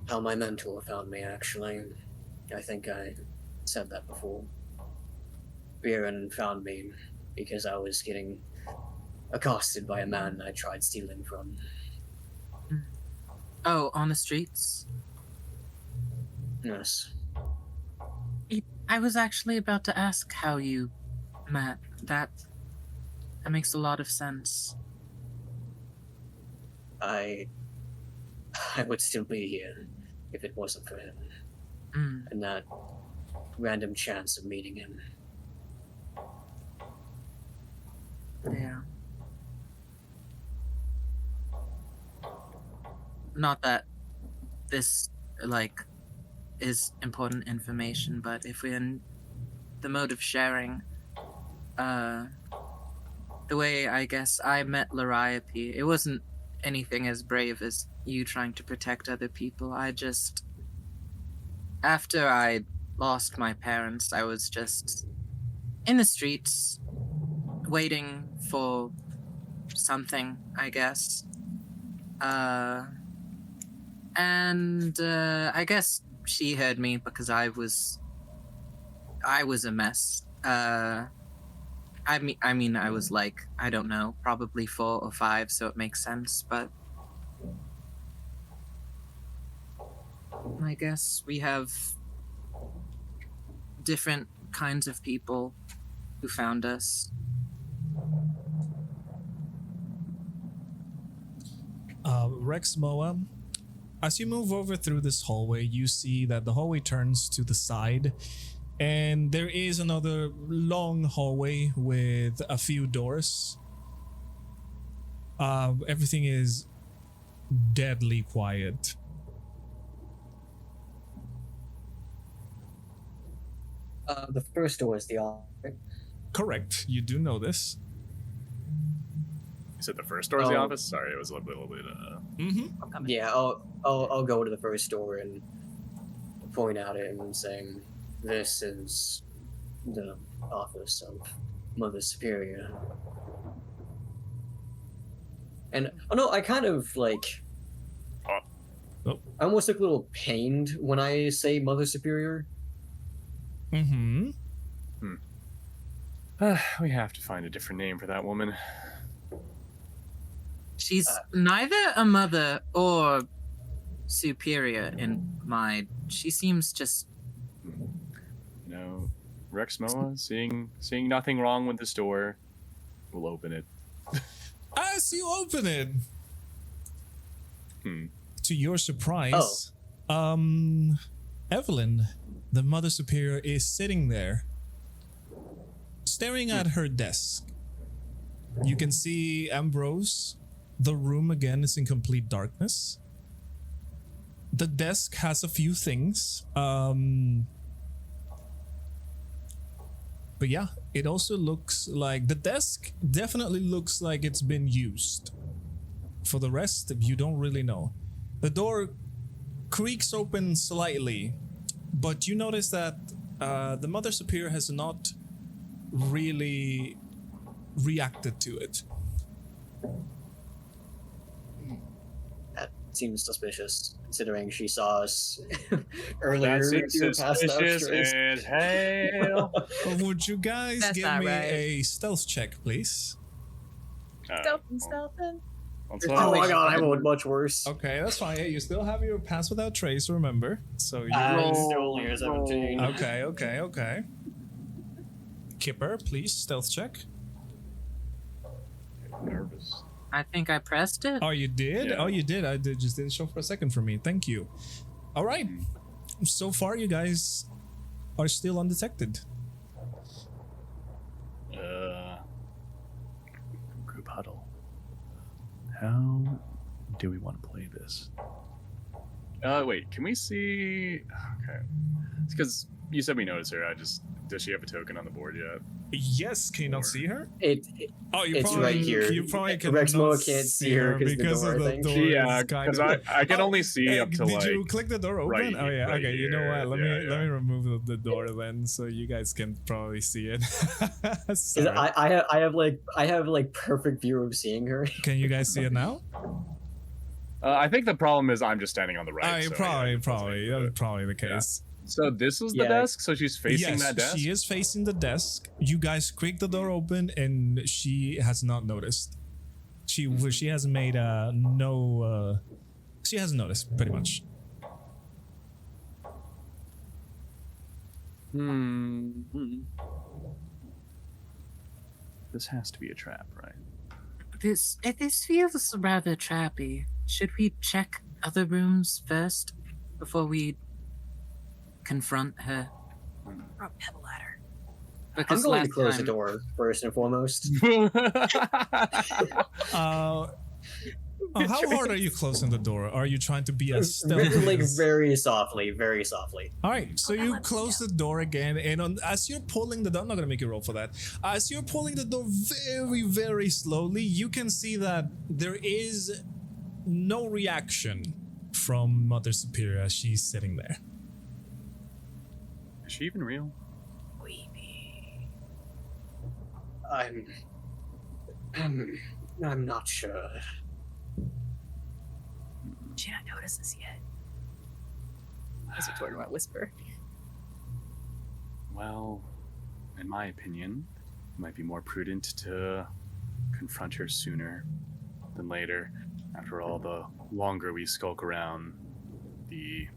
how my mentor found me, actually. I think I said that before. Viren found me because I was getting accosted by a man I tried stealing from. Oh, on the streets? Yes. I was actually about to ask how you met. That makes a lot of sense. I would still be here if it wasn't for him. And that random chance of meeting him. Yeah. Not that this, is important information, but if we're in the mode of sharing, the way I guess I met Lariape, it wasn't anything as brave as you trying to protect other people. After I lost my parents, I was just in the streets, waiting for something, I guess. And I guess she heard me because I was a mess. I mean, I was I don't know, probably 4 or 5, so it makes sense, but I guess we have different kinds of people who found us. Rexmoa, as you move over through this hallway, you see that the hallway turns to the side, and there is another long hallway with a few doors. Everything is deadly quiet. The first door is the office. Correct, you do know this. said the first door is the Oh. office? Sorry, it was a little bit. Mm-hmm. I'm coming. Yeah, I'll go to the first door and point at it and saying, "This is the office of Mother Superior." And oh no, I kind of like. Oh. I almost look a little pained when I say Mother Superior. Mm-hmm. We have to find a different name for that woman. She's neither a mother or superior in my. She seems just. You know, Rexmoa, seeing nothing wrong with this door, we'll open it. As you open it, Hmm. to your surprise, Evelyn, the Mother Superior, is sitting there, staring at her desk. You can see Ambrose. The room again is in complete darkness. The desk has a few things. But yeah, it also looks like the desk definitely looks like it's been used. For the rest, you don't really know. The door creaks open slightly, but you notice that the Mother Superior has not really reacted to it. That seems suspicious, considering she saw us earlier. That seems here past the suspicious upstairs. as hell. Would you guys That's give not me right. a stealth check, please? Stealthing. Oh my god, I rolled much worse. Okay, that's fine. Hey, you still have your pass without trace, remember? So you Still only a 17. Okay. Kipper, please, stealth check. Nervous. I think I pressed it. Oh, you did? Yeah. Oh, you did. I did, just didn't show for a second for me. Thank you. All right. So far, you guys are still undetected. Group huddle. How do we want to play this? Wait, can we see? Okay, it's because you said we noticed her. Does she have a token on the board yet? Yes, can you not see her? Oh, you It's probably, right here. You probably can Rexmoa not can't see her because the of door, I the think. door. Yeah, is kind because of- I can only see up to did like. you click the door open? right Oh yeah. right Okay. You know here. what? Let Yeah. me remove the door then, so you guys can probably see it. 'Cause Sorry. I have like perfect view of seeing her. Can you guys see it now? I think the problem is I'm just standing on the right. So, yeah, Probably that's probably the Yeah. case. So this was the Yeah. desk. So she's facing Yes, that desk. she is facing the desk. You guys creak the door open, and she has not noticed. She hasn't made no. She hasn't noticed, pretty much. This has to be a trap, right? This feels rather trappy. Should we check other rooms first before we confront her? Or a pebble ladder. I'm Because going to last close the time- door first and foremost. How hard are you closing the door? Are you trying to be as stealthy? like as- very softly, very softly. All right, so you close the door again, and as you're pulling the door, I'm not gonna make you roll for that. As you're pulling the door very, very slowly, you can see that there is no reaction from Mother Superior as she's sitting there. Is she even real? I'm not sure. She not noticed this yet. As Victoria might whisper. Well, in my opinion, it might be more prudent to confront her sooner than later. After all, the longer we skulk around, the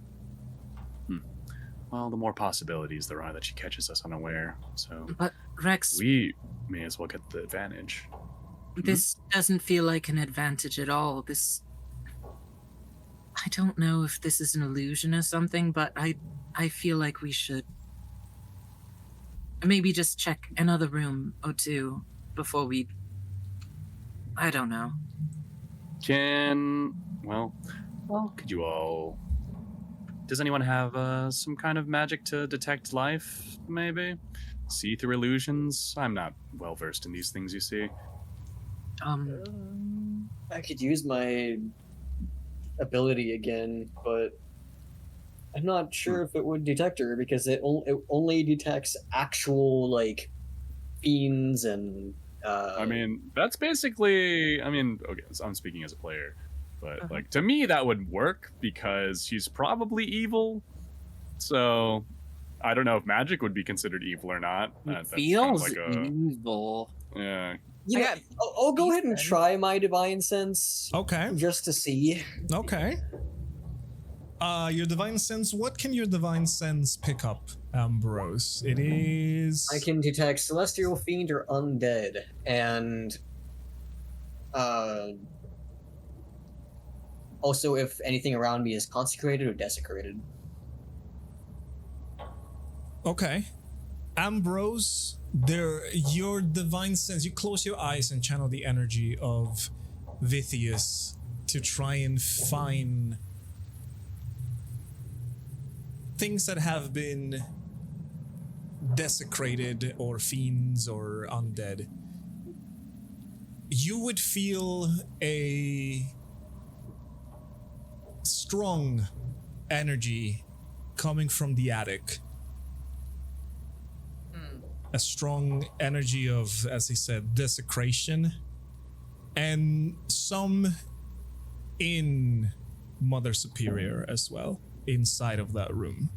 the more possibilities there are that she catches us unaware. So But Rex, we may as well get the advantage. this doesn't feel like an advantage at all. I don't know if this is an illusion or something, but I feel like we should maybe just check another room or two before we. I don't know. Could you all? Does anyone have some kind of magic to detect life? Maybe see through illusions. I'm not well versed in these things, you see. I could use my ability again, but I'm not sure if it would detect her because it only detects actual like fiends and. I mean, that's basically. I mean, okay, so I'm speaking as a player, but like to me that would work because she's probably evil. So I don't know if magic would be considered evil or not. It feels evil. Yeah. You know, I'll go ahead and try my divine sense. Okay. Just to see. Okay. Your divine sense. What can your divine sense pick up, Ambrose? It is. I can detect celestial, fiend, or undead, and also if anything around me is consecrated or desecrated. Okay. Ambrose, your divine sense, you close your eyes and channel the energy of Vithius to try and find things that have been desecrated or fiends or undead. You would feel a strong energy coming from the attic. A strong energy of, as he said, desecration, and some in Mother Superior as well, inside of that room.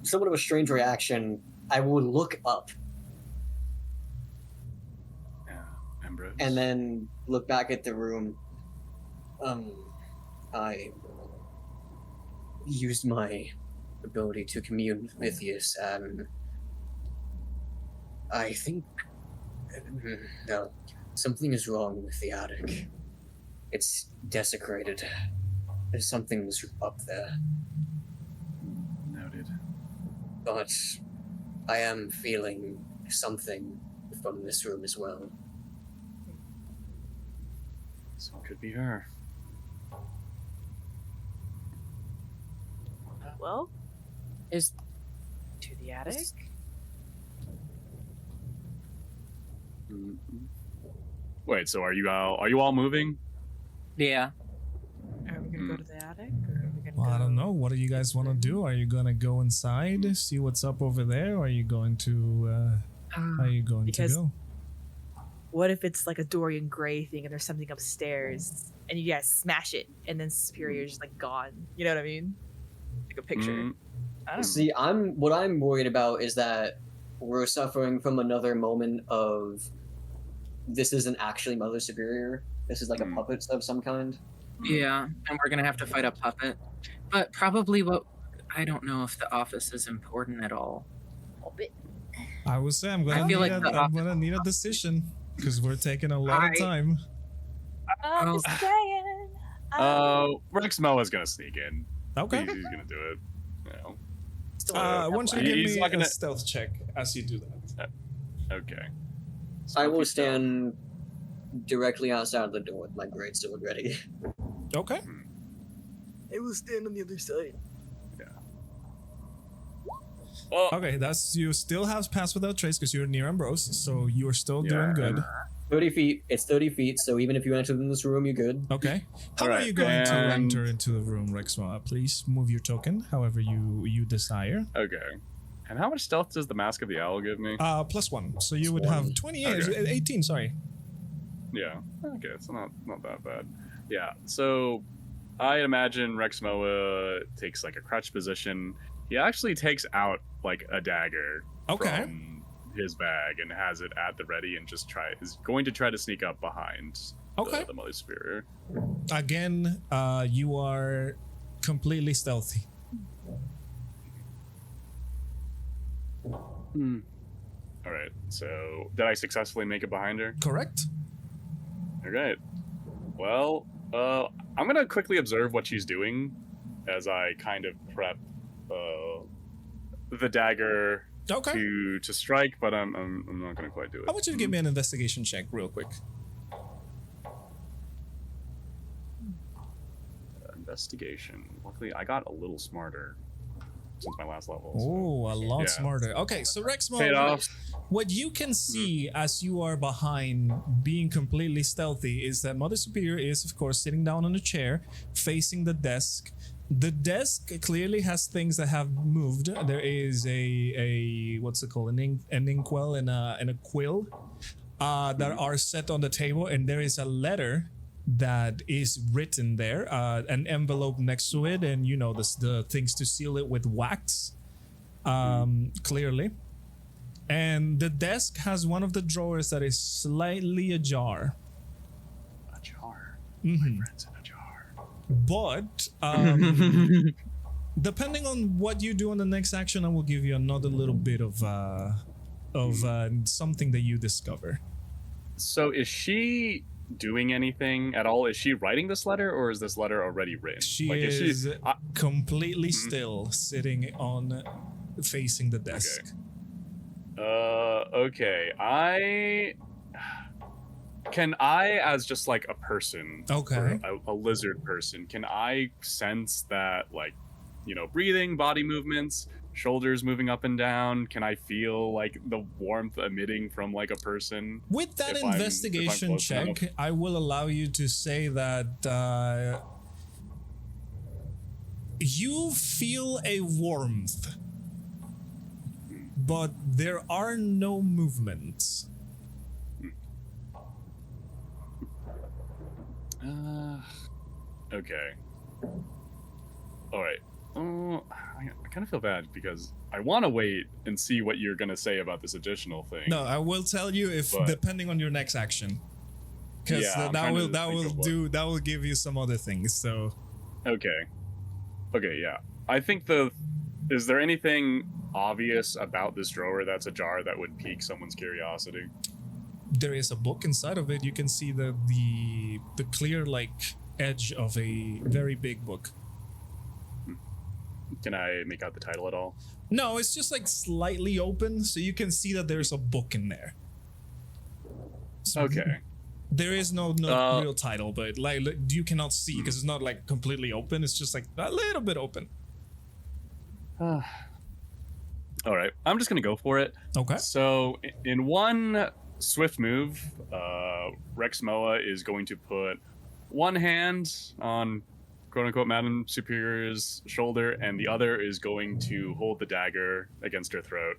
Somewhat of a strange reaction. I will look up Ambrose. and then look back at the room. I used my ability to commune with Vithius, and I think no, something is wrong with the attic. It's desecrated. There's something's up there. Noted. But I am feeling something from this room as well. So it could be her. Well, Is to the attic. Mm-mm. Wait, so are you all moving? yeah. Are we gonna go to the attic, or are we gonna Well, go? I don't know. What do you guys want to do? Are you gonna go inside, see what's up over there? Or are you going to? How are you going Because- to go? What if it's like a Dorian Gray thing, and there's something upstairs, and you guys smash it, and then Superior's just like gone? You know what I mean? Like a picture. Mm, I don't know. See, what I'm worried about is that we're suffering from another moment of this isn't actually Mother Superior. This is like a puppet of some kind. Yeah, and we're gonna have to fight a puppet. But probably I don't know if the office is important at all. I would say I'm I gonna feel need like I'm gonna need a decision because we're taking a lot of time. I'm just saying. Rexmoa is gonna sneak in. Okay. He's gonna do it. You know. I want you to give He's me not gonna- a stealth check as you do that. Okay. I will Spooky stand directly outside of the door with my greatsword ready. Okay. I will stand on the other side. Oh, Okay, that's you still have pass without trace because you're near Ambrose, so you're still doing Yeah. good. 30 feet. It's 30 feet, so even if you enter in this room, you're good. Okay. How are Alright, you going to and- enter into the room, Rexmoa? Please move your token however you desire. okay. And how much stealth does the Mask of the Owl give me? +1. So you would Plus have one. 28, Okay. 18, sorry. Yeah. Okay, it's not that bad. Yeah. So I imagine Rexmoa takes like a crouch position. He actually takes out like a dagger Okay. from his bag and has it at the ready and is going to try to sneak up behind Okay. the Mother Superior. Again, you are completely stealthy. All right. So did I successfully make it behind her? Correct? All right. Well, I'm gonna quickly observe what she's doing as I kind of prep the dagger Okay. to strike, but I'm not gonna quite do it. I want you to give me an investigation check real quick. Investigation. Luckily, I got a little smarter since my last level. Oh, a lot Yeah. smarter. Okay, so Paid Rexmoa, off. What you can see as you are behind, being completely stealthy, is that Mother Superior is, of course, sitting down on a chair, facing the desk. The desk clearly has things that have moved. There is a what's it called, an inkwell and a quill that are set on the table, and there is a letter that is written there, an envelope next to it, and the things to seal it with wax, clearly. And the desk has one of the drawers that is slightly ajar. A jar. Mhm. My friend's in a jar. But depending on what you do on the next action, I will give you another little bit of something that you discover. So is she doing anything at all? Is she writing this letter, or is this letter already written? She is completely still, sitting on, facing the desk. Okay. Can I, as just like a person, Okay. or a lizard person, can I sense that, like, breathing, body movements, shoulders moving up and down? Can I feel like the warmth emitting from like a person? With that if I'm investigation close check, enough? I will allow you to say that you feel a warmth, but there are no movements. Okay. All right. I kind of feel bad because I want to wait and see what you're gonna say about this additional thing. No, I will tell you But- depending on your next action, because Yeah, I'm that trying will to that think will of what- do that will give you some other things. So Okay, yeah. I think is there anything obvious about this drawer that's ajar that would pique someone's curiosity? there is a book inside of it. You can see the clear edge of a very big book. Can I make out the title at all? No, it's just slightly open, so you can see that there's a book in there. So Okay. There is no real title, but you cannot see because it's not completely open. It's just a little bit open. All right, I'm just gonna go for it. Okay. So in one swift move, Rexmoa is going to put one hand on quote-unquote Madam Superior's shoulder, and the other is going to hold the dagger against her throat.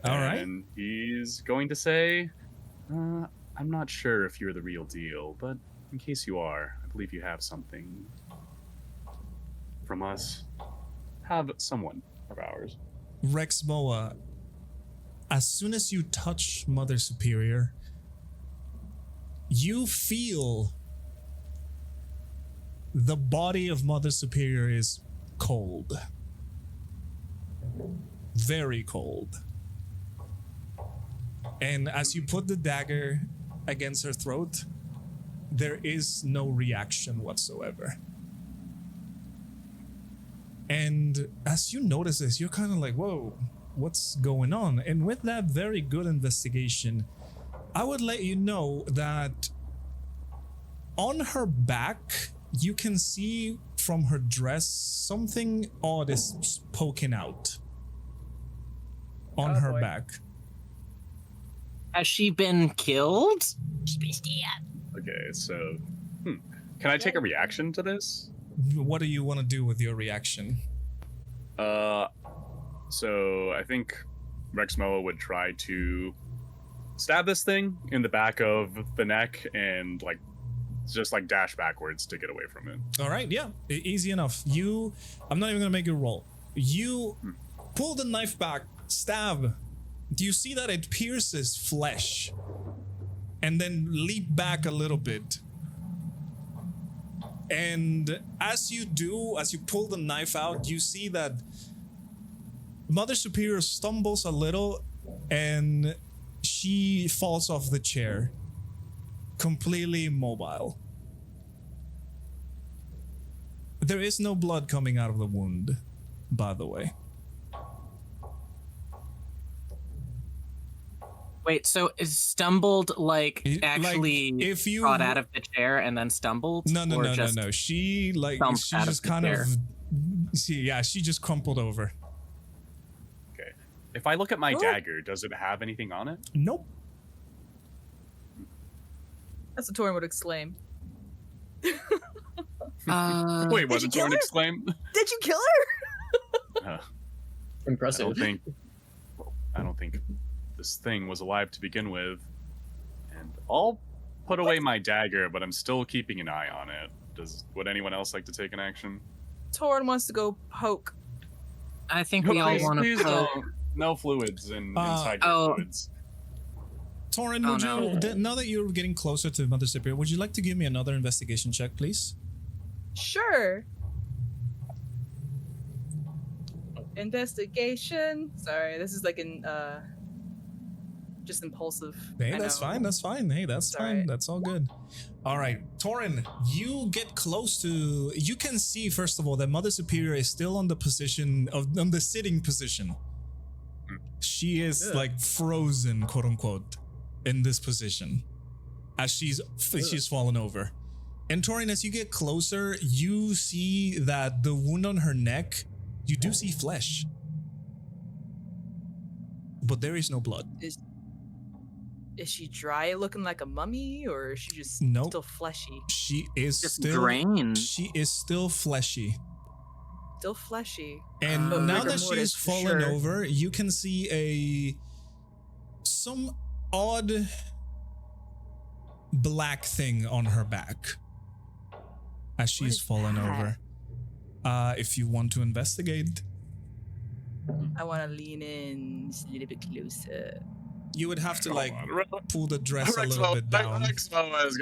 All right. And he's going to say, I'm not sure if you're the real deal, but in case you are, I believe you have something from us. Have someone of ours. Rexmoa, as soon as you touch Mother Superior, you feel the body of Mother Superior is cold. Very cold. And as you put the dagger against her throat, there is no reaction whatsoever. And as you notice this, you're kind of like, whoa, what's going on? And with that very good investigation, I would let you know that on her back, you can see from her dress something odd is poking out on Oh, her boy. back. Has she been killed? Okay, so can I take a reaction to this? What do you want to do with your reaction? So I think Rexmoa would try to stab this thing in the back of the neck and just dash backwards to get away from it. All right, yeah, easy enough. I'm not even gonna make you roll. You pull the knife back, stab. Do you see that it pierces flesh and then leap back a little bit? And as you pull the knife out, you see that Mother Superior stumbles a little and she falls off the chair, completely immobile. There is no blood coming out of the wound, by the way. Wait, so is stumbled actually if you got out of the chair and then stumbled? No. Or just She thumped she out of just the kind chair? of she just crumpled over. If I look at my Oh. dagger, does it have anything on it? Nope. That's what Taurin would exclaim. Wait, Did what you did kill Taurin her? exclaim? Did you kill her? I Impressive. don't think. Well, I don't think this thing was alive to begin with. And I'll put away my dagger, but I'm still keeping an eye on it. Would anyone else like to take an action? Taurin wants to go poke. I think we all Please- want please to poke. don't. No fluids inside oh. your fluids. Taurin, Oh, would no. you, now that you're getting closer to Mother Superior, would you like to give me another investigation check, please? Sure. Investigation. Sorry, this is like an just impulsive. Hey, I that's know. fine. That's fine. Hey, that's It's fine. alright. That's all good. All right, Taurin, you get close to. You can see first of all that Mother Superior is still on the position on the sitting position. She is Ugh. like frozen, quote unquote, in this position as she's fallen over. And Taurin, as you get closer, you see that the wound on her neck, you do see flesh, but there is no blood. Is she dry, looking like a mummy, or is she just Nope. still fleshy? She is Just still drained. She is still fleshy. Still fleshy. And But now rigor that mortis she's for fallen sure. over, you can see some odd black thing on her back as she's is fallen that? over. If you want to investigate, I want to lean in just a little bit closer. you would have to Come like on, pull the dress a little bit down. Rexmoa is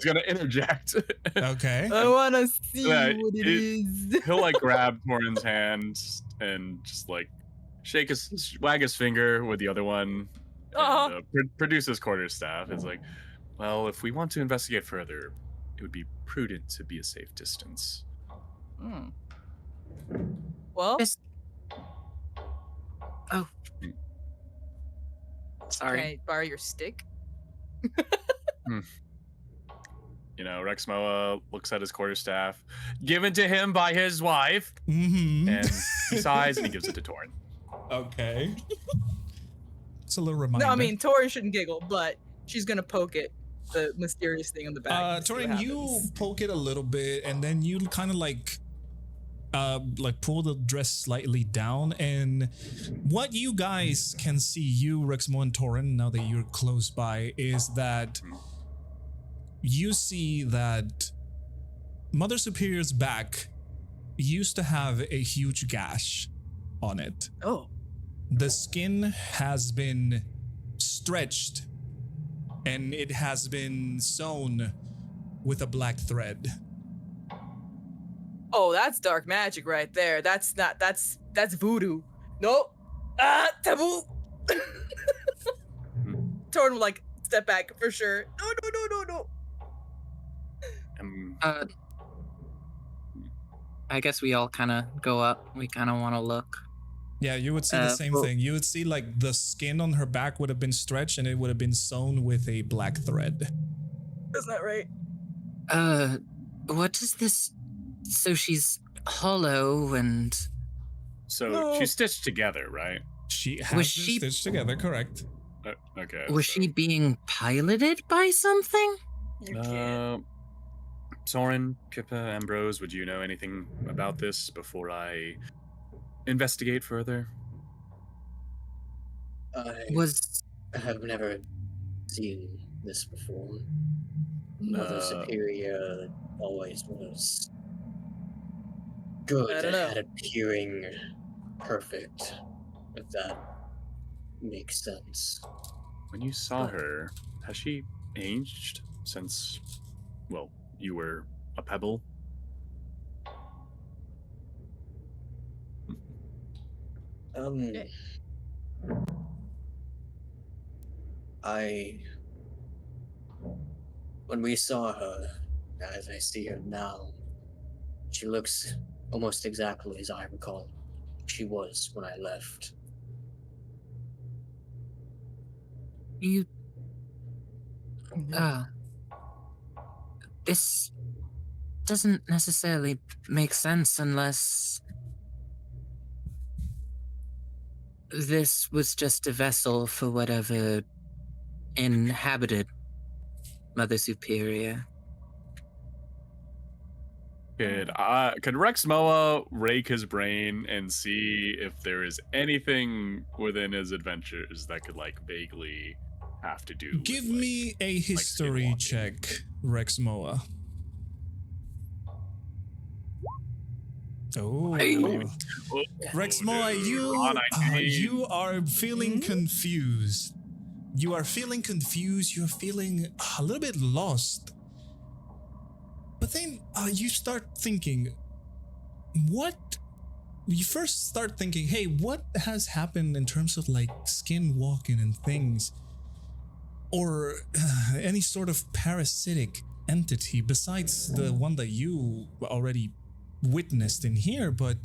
gonna interject. Okay. I want to see Yeah, what it is. He'll like grab Taurin's hand and just like wag his finger with the other one, and Uh-huh. produce his quarterstaff. It's like, well, if we want to investigate further, it would be prudent to be a safe distance. Hmm. Well, Just- Oh. can Sorry. I borrow your stick? You know, Rexmoa looks at his quarterstaff, given to him by his wife, Mm-hmm. and he sighs and he gives it to Taurin. Okay. It's a little reminder. No, I mean Tori shouldn't giggle, but she's gonna poke it. The mysterious thing on the back. and see what Taurin, you happens. poke it a little bit, and then you kind of like pull the dress slightly down, and what you guys can see, you, Rexmoa, and Taurin, now that you're close by, is that you see that Mother Superior's back used to have a huge gash on it. Oh, The skin has been stretched and it has been sewn with a black thread. oh, that's dark magic right there. That's voodoo. Nope. Ah, taboo. Torn would like step back for sure. No. I guess we all kind of go up. We kind of want to look. Yeah, you would see the same well- thing. You would see like the skin on her back would have been stretched and it would have been sewn with a black thread. That's not right. What is this? So she's hollow and So No. she's stitched together, right? She has Was been she- stitched together, correct? Okay. was so, she being piloted by something? You can't. Taurin, Kipper, Ambrose, would you know anything about this before I investigate further? I Was have never seen this before. Mother Uh, Superior always was I good don't know. at appearing perfect, if that makes sense. When you saw her, has she aged since, well, you were a pebble? Yeah. When we saw her, as I see her now, she looks almost exactly as I recall she was when I left. you? This doesn't necessarily make sense unless This was just a vessel for whatever inhabited Mother Superior. Could Rexmoa rake his brain and see if there is anything within his adventures that could like vaguely have to do? Give with, like, me a history skinwalking? check, Rexmoa. Oh, Rexmoa, you are feeling confused. You are feeling confused. You're feeling a little bit lost. But then you start thinking, what? You first start thinking, hey, what has happened in terms of like skinwalking and things? Or any sort of parasitic entity besides the one that you already witnessed in here, but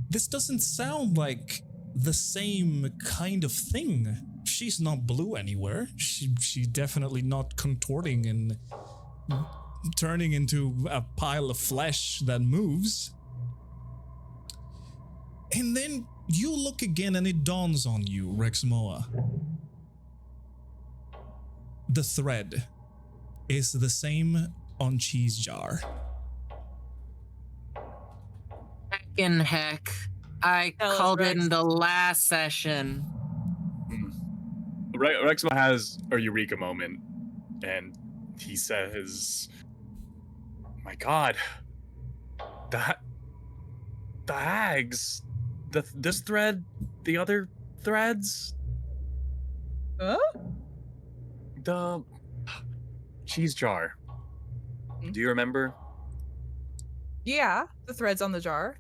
this doesn't sound like the same kind of thing. She's not blue anywhere. She definitely not contorting and turning into a pile of flesh that moves. And then you look again and it dawns on you, Rexmoa. The thread is the same on Cheese Jar. In heck, I Tell us, called it Rex. in the last session. Rexmoa has a eureka moment, and he says, "My God, the hags, this thread, the other threads, Huh? the cheese jar. Do you remember? Yeah, the threads on the jar.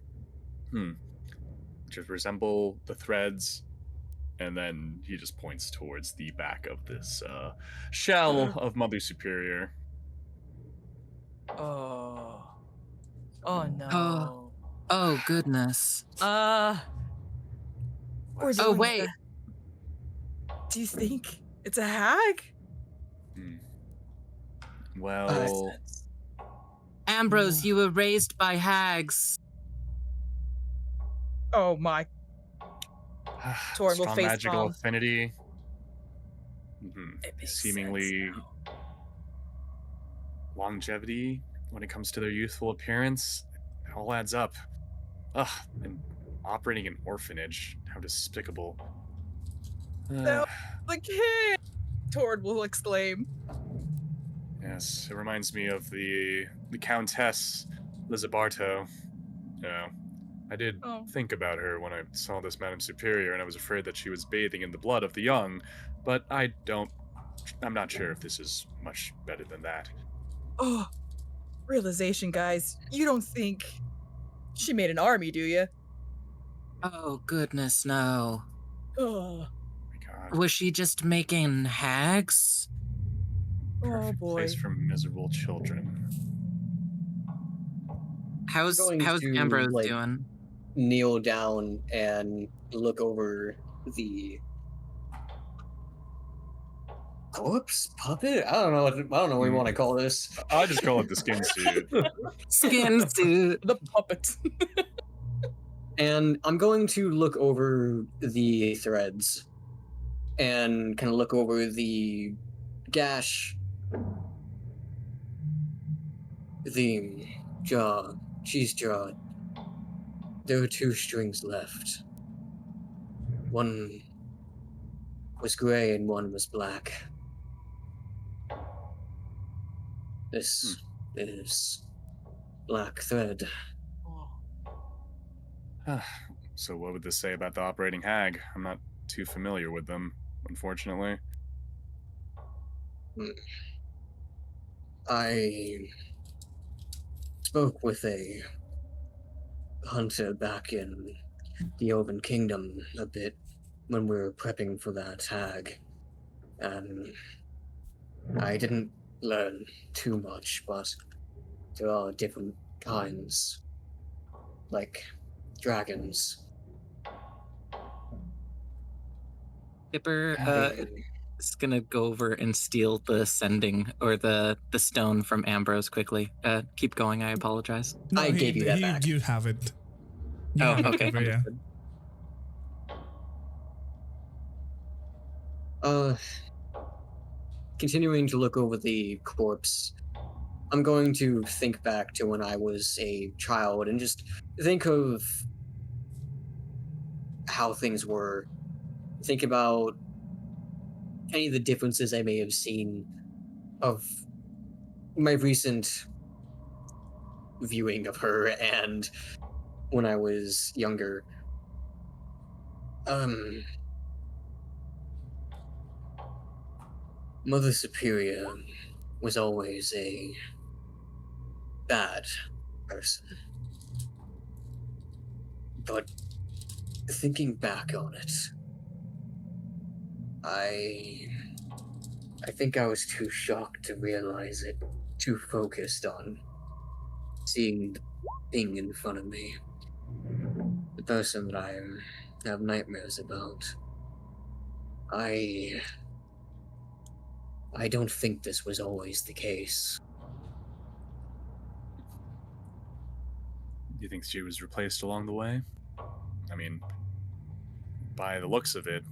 Just resemble the threads." And then he just points towards the back of this shell of Mother Superior. Oh. Oh no. Oh, goodness. We're Oh, dealing with wait. Do you think it's a hag? Well, Ambrose, you were raised by hags. Oh my. Taurin will strong face magical palm. affinity. It makes Seemingly sense longevity when it comes to their youthful appearance. It all adds up. Ugh, and operating an orphanage. How despicable. No. The kid! Taurin will exclaim. Yes, it reminds me of the Countess Lizabarto. I did think about her when I saw this Madame Superior, and I was afraid that she was bathing in the blood of the young, but I'm not sure if this is much better than that. Oh, realization, guys. You don't think she made an army, do you? Oh, goodness, no. Oh, My God. Was she just making hags? Perfect boy. place for miserable children. How's Going to, Ambrose like, doing? Kneel down and look over the corpse puppet. I don't know what we want to call this. I just call it the skin suit. Skin suit. The puppet. And I'm going to look over the threads and kind of look over the gash, the jaw, cheese jaw. There are 2 strings left. One was gray and one was black. This is black thread. So what would this say about the operating hag? I'm not too familiar with them, unfortunately. I spoke with a hunter back in the Elven Kingdom a bit when we were prepping for that hag, and I didn't learn too much, but there are different kinds, like dragons. Kipper is gonna go over and steal the sending or the stone from Ambrose quickly. Keep going. I apologize. No, I gave you that back. You have it. You Oh, have it, okay. Kipper, yeah. Understood. Continuing to look over the corpse, I'm going to think back to when I was a child and just think of how things were. Think about any of the differences I may have seen of my recent viewing of her and when I was younger. Mother Superior was always a bad person. But thinking back on it, I think I was too shocked to realize it, too focused on seeing the thing in front of me. The person that I have nightmares about. I don't think this was always the case. Do you think she was replaced along the way? I mean, by the looks of it,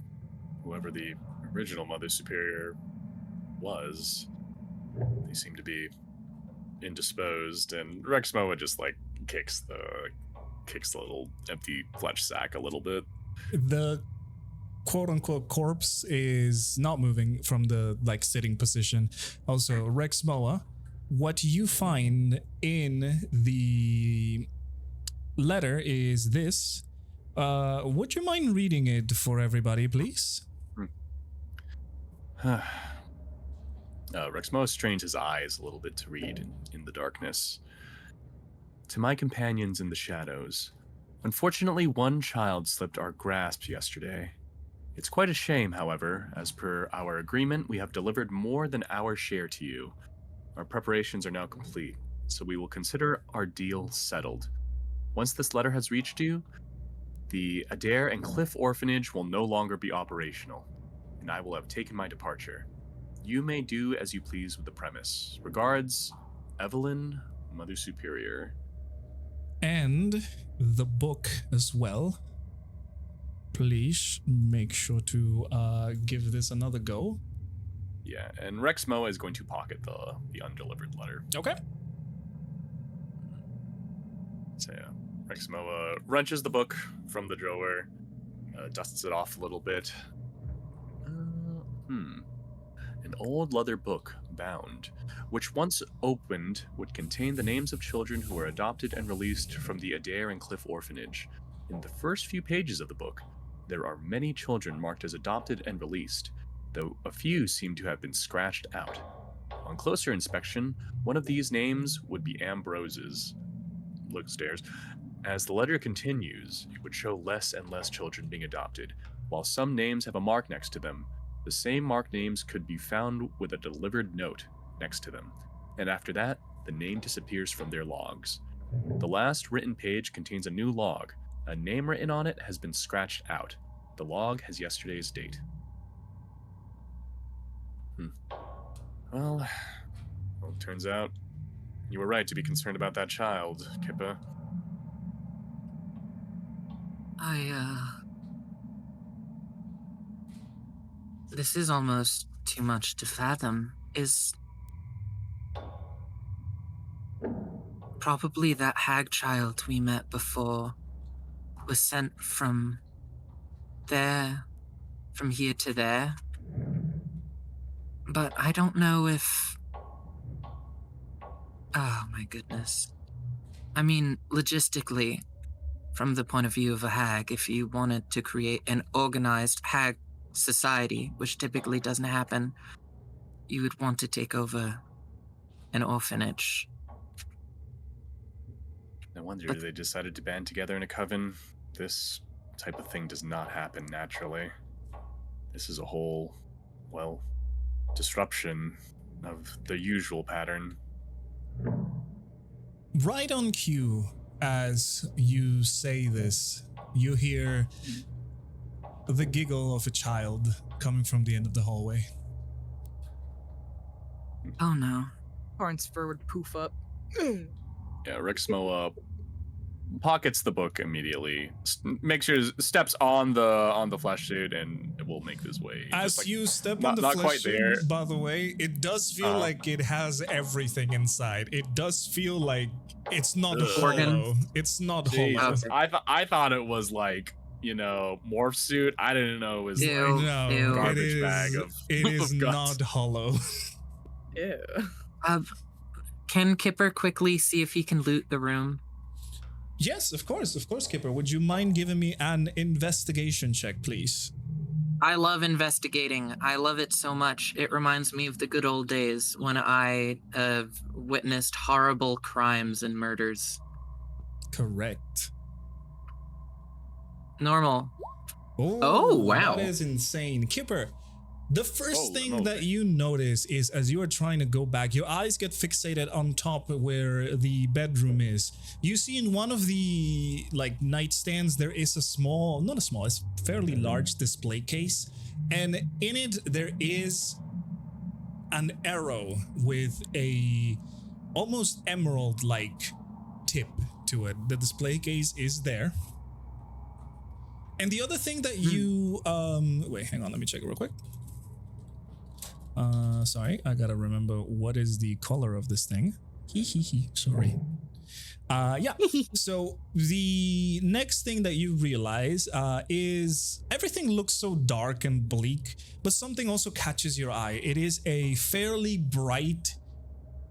whoever the original Mother Superior was, they seem to be indisposed, and Rexmoa just like kicks the little empty flesh sack a little bit. The quote-unquote corpse is not moving from the like sitting position. Also, Rexmoa, what you find in the letter is this. Would you mind reading it for everybody, please? Rexmoa strains his eyes a little bit to read in the darkness. To my companions in the shadows, unfortunately one child slipped our grasp yesterday. It's quite a shame, however. As per our agreement, we have delivered more than our share to you. Our preparations are now complete, so we will consider our deal settled. Once this letter has reached you, the Adair and Cliff Orphanage will no longer be operational, and I will have taken my departure. You may do as you please with the premise. Regards, Evelyn, Mother Superior. And the book as well. Please make sure to give this another go. Yeah, and Rexmoa is going to pocket the undelivered letter. Okay. So yeah, Rexmoa wrenches the book from the drawer, dusts it off a little bit. An old leather book, bound, which once opened would contain the names of children who were adopted and released from the Adair and Cliff Orphanage. In the first few pages of the book, there are many children marked as adopted and released, though a few seem to have been scratched out. On closer inspection, one of these names would be Ambrose's. Look stares. As the letter continues, it would show less and less children being adopted. While some names have a mark next to them, the same marked names could be found with a delivered note next to them, and after that, the name disappears from their logs. The last written page contains a new log. A name written on it has been scratched out. The log has yesterday's date. Well, it turns out you were right to be concerned about that child, Kipper. This is almost too much to fathom. Is probably that hag child we met before was sent from here to there. But I don't know if... Oh my goodness. I mean, logistically, from the point of view of a hag, if you wanted to create an organized hag society, which typically doesn't happen, you would want to take over an orphanage. No wonder they decided to band together in a coven. This type of thing does not happen naturally. This is a whole, well, disruption of the usual pattern. Right on cue, as you say this, you hear the giggle of a child coming from the end of the hallway. Oh no. Horns forward, poof up. Yeah, Rexmoa pockets the book immediately, makes sure steps on the flesh suit and will make his way. As Just like, you step not- on the not flesh quite there. suit, by the way, it does feel like it has everything inside. It does feel like it's not Ugh. hollow. It's not hollow. Jesus, Okay. I thought it was like, morph suit. I didn't know it was Ew. like No, Ew. it garbage is. bag of It is of guts. not hollow. Ew. Can Kipper quickly see if he can loot the room? Yes, of course, Kipper. Would you mind giving me an investigation check, please? I love investigating. I love it so much. It reminds me of the good old days when I witnessed horrible crimes and murders. Correct. Normal. Oh, wow. That is insane. Kipper, the first Holy thing moly. that you notice is as you are trying to go back, your eyes get fixated on top where the bedroom is. You see in one of the nightstands, there is it's fairly large display case. And in it, there is an arrow with a almost emerald-like tip to it. The display case is there. And the other thing that you wait, hang on, let me check it real quick. Sorry, I gotta remember what is the color of this thing. Sorry. Yeah. So the next thing that you realize is everything looks so dark and bleak, but something also catches your eye. It is a fairly bright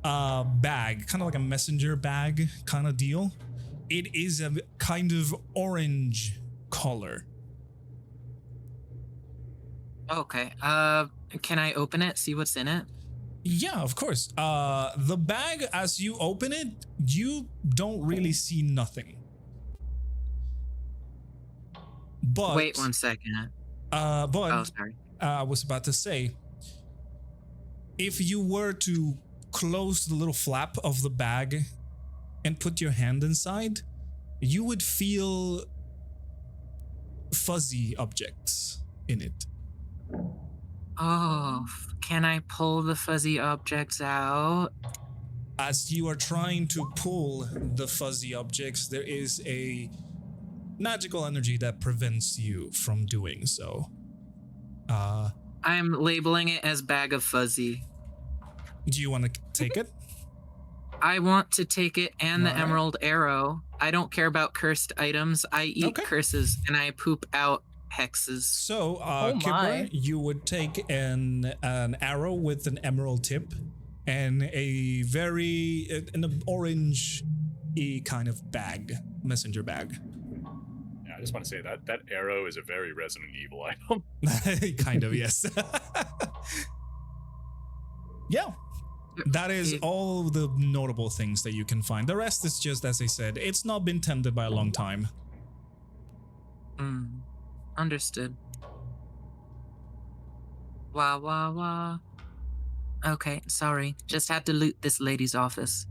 bag, kind of like a messenger bag kind of deal. It is a kind of orange color. Okay. Can I open it? See what's in it? Yeah, of course. The bag, as you open it, you don't really see nothing. But Wait 1 second. but Oh, sorry. I was about to say, if you were to close the little flap of the bag and put your hand inside, you would feel fuzzy objects in it. Oh, can I pull the fuzzy objects out? As you are trying to pull the fuzzy objects, there is a magical energy that prevents you from doing so. I'm labeling it as bag of fuzzy. Do you want to take it? I want to take it and the Alright. emerald arrow. I don't care about cursed items. I eat Okay. curses and I poop out hexes. So, Oh Kipper, my. you would take an arrow with an emerald tip and an orange kind of bag, messenger bag. Yeah, I just want to say that arrow is a very Resident Evil item. Kind of, yes. Yeah. That is all the notable things that you can find. The rest is just, as I said, it's not been tended by a long time. Understood. Wah, wah, wah. Okay, sorry. Just had to loot this lady's office.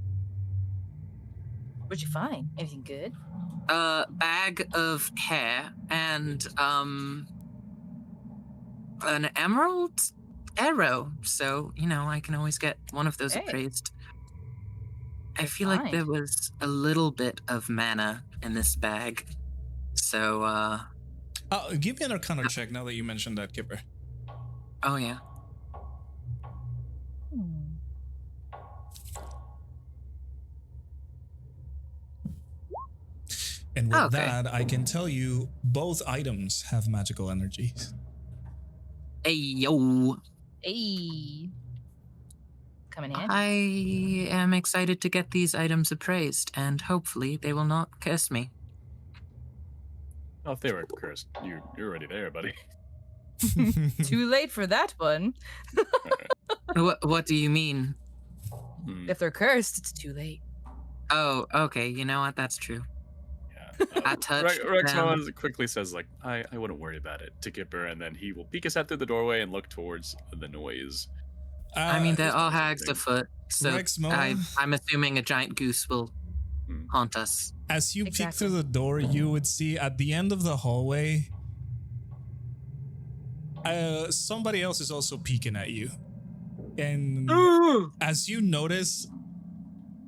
What'd you find? Anything good? Bag of hair and, an emerald arrow. So, I can always get one of those Hey. appraised. I Good feel like find. there was a little bit of mana in this bag. So, Give me an Arcana check now that you mentioned that, Kipper. oh yeah. And with Okay. that, I can tell you both items have magical energies. Hey, yo. Hey. Come in handy. I am excited to get these items appraised, and hopefully they will not curse me. Oh, if they were cursed, you're already there, buddy. Too late for that one. What do you mean? Hmm, If they're cursed, it's too late. Oh, okay. You know what? That's true. yeah. I touched Rexmoa quickly says, like, I wouldn't worry about it to Kipper, and then he will peek his head through the doorway and look towards the noise. I mean, they're all something. hags afoot, so Rexmoa? I'm assuming a giant goose will Hmm. haunt us. As you peek Exactly. through the door, you would see at the end of the hallway, somebody else is also peeking at you. And as you notice,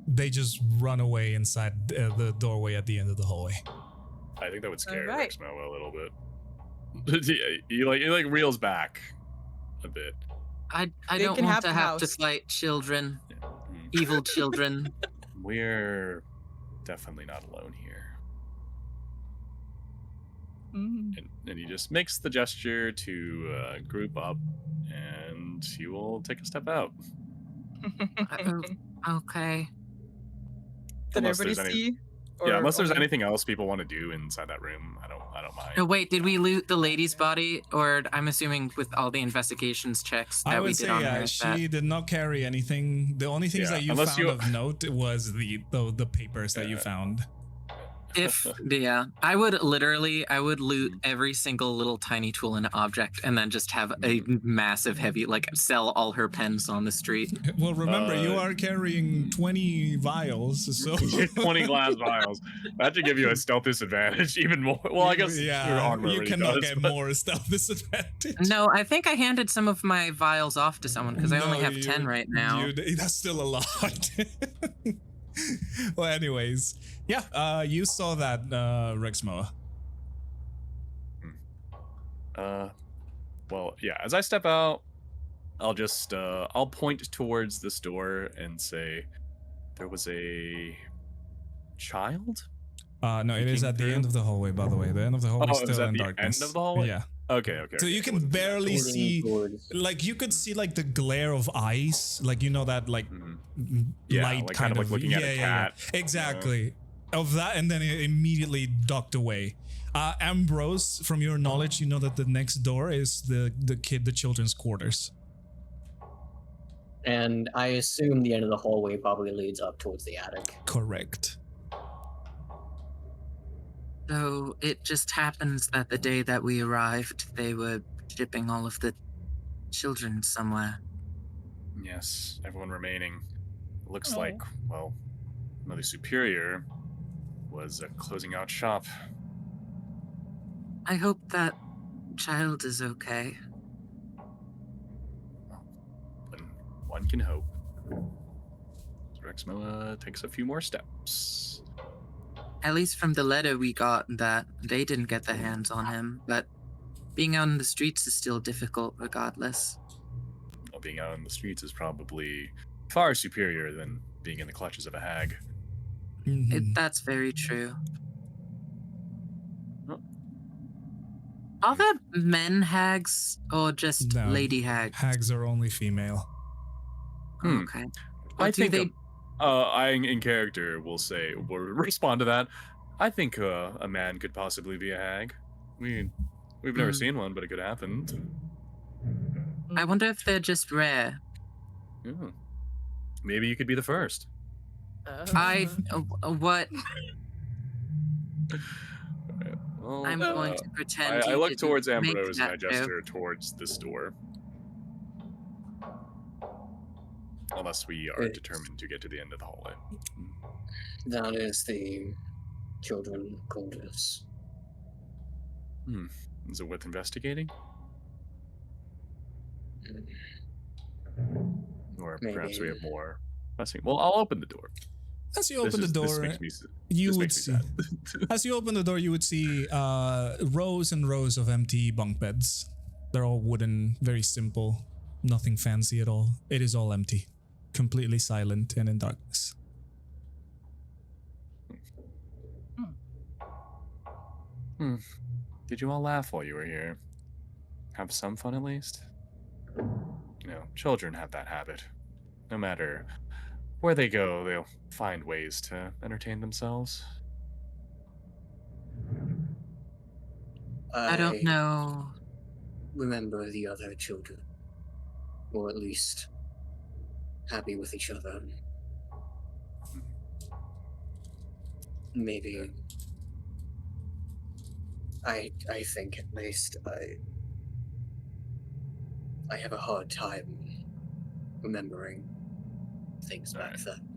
they just run away inside the doorway at the end of the hallway. I think that would scare Alright. Rexmoa a little bit. he like reels back a bit. I They don't can want have to the have to house. fight children, Mm. evil children. We're definitely not alone here. And he just makes the gesture to group up, and he will take a step out. Okay. Did Unless everybody there's any- see? Yeah, Or unless there's only- anything else people want to do inside that room, I don't mind. Oh wait, did we loot the lady's body? Or I'm assuming with all the investigations checks that I we would did say on her, yeah, that- she did not carry anything. The only things Yeah, that you unless found you- of note was the papers that you Yeah. found. If yeah, I would loot every single little tiny tool and object, and then just have a massive heavy, like sell all her pens on the street. Well, remember you Uh, are carrying 20 vials, so 20 glass vials. That should give you a stealth disadvantage even more. Well, I guess your yeah, armor you already cannot does, get but- more stealth disadvantage. No, I think I handed some of my vials off to someone because I only No, have 10 you- right now. That's still a lot. Well, anyways, yeah, you saw that, Rexmoa. Well, yeah, as I step out, I'll just I'll point towards this door and say there was a child? No, it is Peeking at the through? end of the hallway, by the way. The end of the hallway is Oh, it was still at in the darkness. end of the hallway? Yeah. Okay. So you can wasn't too bad. barely Pointing see, towards- like, you could see, like, the glare of eyes, like, you know, that, like, Mhm. Yeah, light like kind kind of like looking at a cat. Exactly. Of that, and then it immediately ducked away. Ambrose, from your knowledge, you know that the next door is the children's quarters. And I assume the end of the hallway probably leads up towards the attic. Correct. So it just happens that the day that we arrived, they were shipping all of the children somewhere. Yes, everyone remaining. Looks Oh. like, well, Mother Superior was closing out shop. I hope that child is okay. When one can hope. Rexmoa takes a few more steps. At least from the letter we got, that they didn't get their hands on him, but being out in the streets is still difficult regardless. Well, being out on the streets is probably far superior than being in the clutches of a hag. Mhm. That's very true. Oh. Are there men hags or just No. lady hags? Hags are only female. Hmm. Okay. I Or do think they? I in character will respond to that. I think a man could possibly be a hag. We've never Hmm. seen one, but it could happen. I wonder if they're just rare. Yeah. Maybe you could be the first. What? Well, I'm going to pretend. I you look didn't towards make Ambrose and I that joke. gesture towards this door. Unless we are Good. determined to get to the end of the hallway. That is the children quarters. Is it worth investigating? Or perhaps we have Maybe. more pressing. Well, I'll open the door. As you open the This door, makes me, you this would makes see. me sad. As you open the door, you would see rows and rows of empty bunk beds. They're all wooden, very simple, nothing fancy at all. It is all empty, completely silent and in darkness. Did you all laugh while you were here? Have some fun at least? You know, children have that habit. No matter where they go, they'll find ways to entertain themselves. I don't know. Remember the other children, or at least happy with each other. Maybe. I think at least I have a hard time remembering things back Alright. then.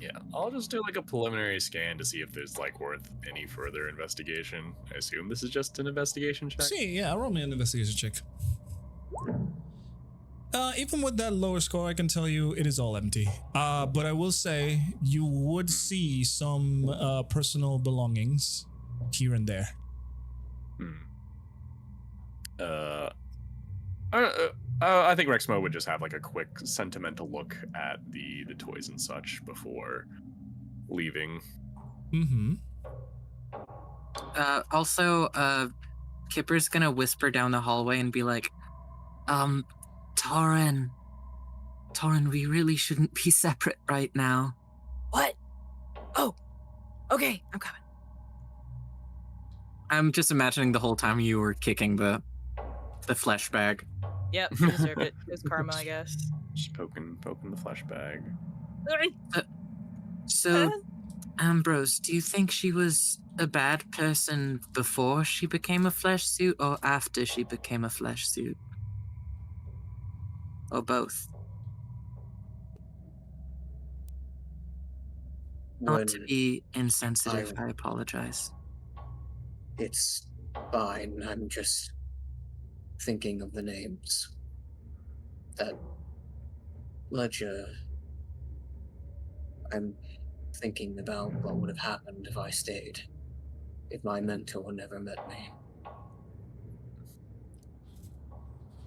Yeah, I'll just do like a preliminary scan to see if there's like worth any further investigation. I assume this is just an investigation check. See, yeah, roll me an investigation check. Even with that lower score, I can tell you it is all empty. But I will say you would see some personal belongings here and there. I think Rexmoa would just have like a quick sentimental look at the toys and such before leaving. Mm-hmm. Also, Kipper's gonna whisper down the hallway and be like, Taurin, we really shouldn't be separate right now. What? Oh, okay, I'm coming. I'm just imagining the whole time you were kicking the flesh bag. Yep, she deserved it. It was karma, I guess. Just poking the flesh bag. So, Ambrose, do you think she was a bad person before she became a flesh suit or after she became a flesh suit? Or both? Not to When be insensitive, I apologize. it's fine, I'm just thinking of the names. That ledger. I'm thinking about what would have happened if I stayed. If my mentor never met me.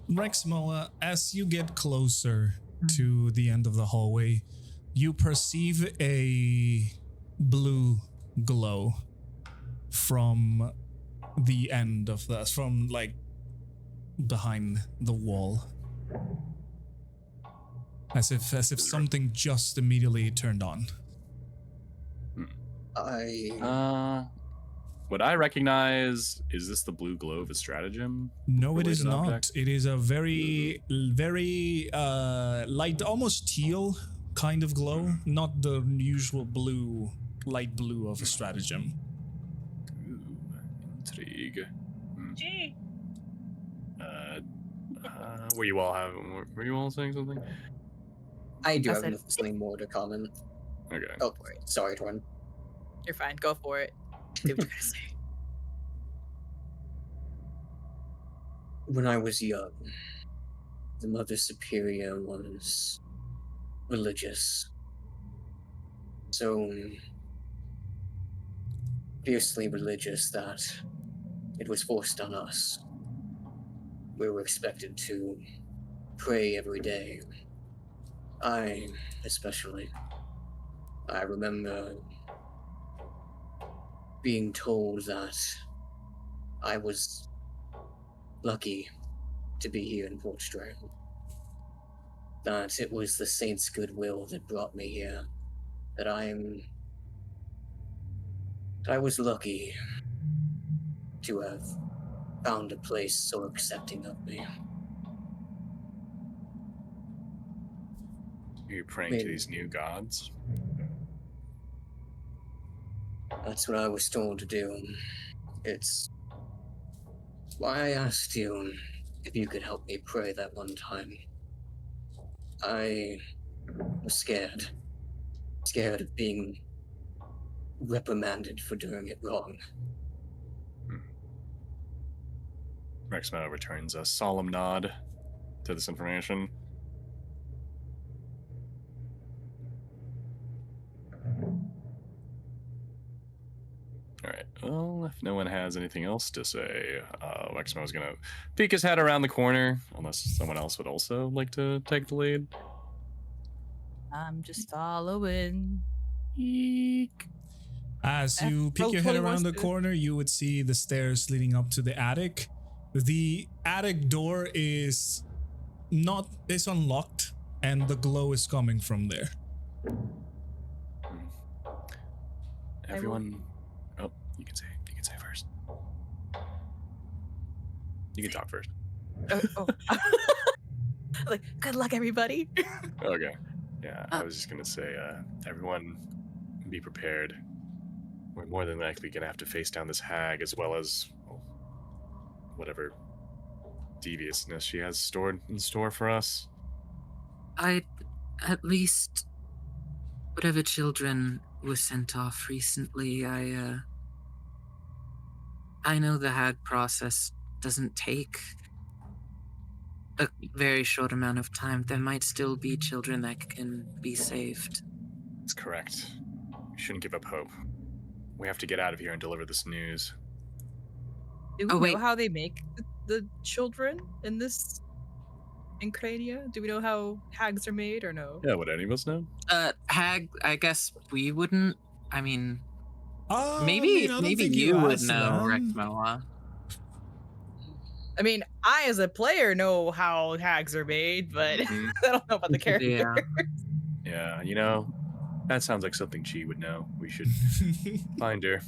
Rexmoa, as you get closer to the end of the hallway, you perceive a blue glow from the end of from like behind the wall. As if something just immediately turned on. Would I recognize, is this the blue glow of a stratagem? No, it is related not. object? It is a very light, almost teal kind of glow, not the usual blue, light blue of a stratagem. Ooh, intrigue. Gee. Were you all saying something? I do I have said- something more to comment. Okay. Oh, sorry, Torn. You're fine. Go for it. Do what you gotta say. When I was young, the Mother Superior was religious. So fiercely religious that it was forced on us. We were expected to pray every day. I, especially. I remember being told that I was lucky to be here in Portstray. That it was the Saints' goodwill that brought me here. That I was lucky to have found a place so accepting of me. Are you praying to these new gods? That's what I was told to do. It's why I asked you if you could help me pray that one time. I was scared. Scared of being reprimanded for doing it wrong. Rexmoa returns a solemn nod to this information. Alright, well, if no one has anything else to say, Rexmoa's gonna peek his head around the corner, unless someone else would also like to take the lead. I'm just following. Eek. As you peek your head totally around wants the to. corner, you would see the stairs leading up to the attic. The attic door is unlocked, and the glow is coming from there. Everyone, oh, you can say first. You can talk first. Oh. Like, good luck, everybody. Okay. Yeah, I was just gonna say, everyone be prepared. We're more than likely gonna have to face down this hag as well as whatever deviousness she has stored in store for us. At least whatever children were sent off recently, I know the hag process doesn't take a very short amount of time. There might still be children that can be saved. That's correct. We shouldn't give up hope. We have to get out of here and deliver this news. Do we Oh, wait. know how they make the children in Crenia? Do we know how hags are made or no? Yeah, would any of us know? Hag, I guess we wouldn't. I mean, I maybe mean, I don't maybe think you would asked know, them. Rexmoa. I mean, I as a player know how hags are made, but Mhm. I don't know about the character. Yeah. Yeah, that sounds like something she would know. We should find her.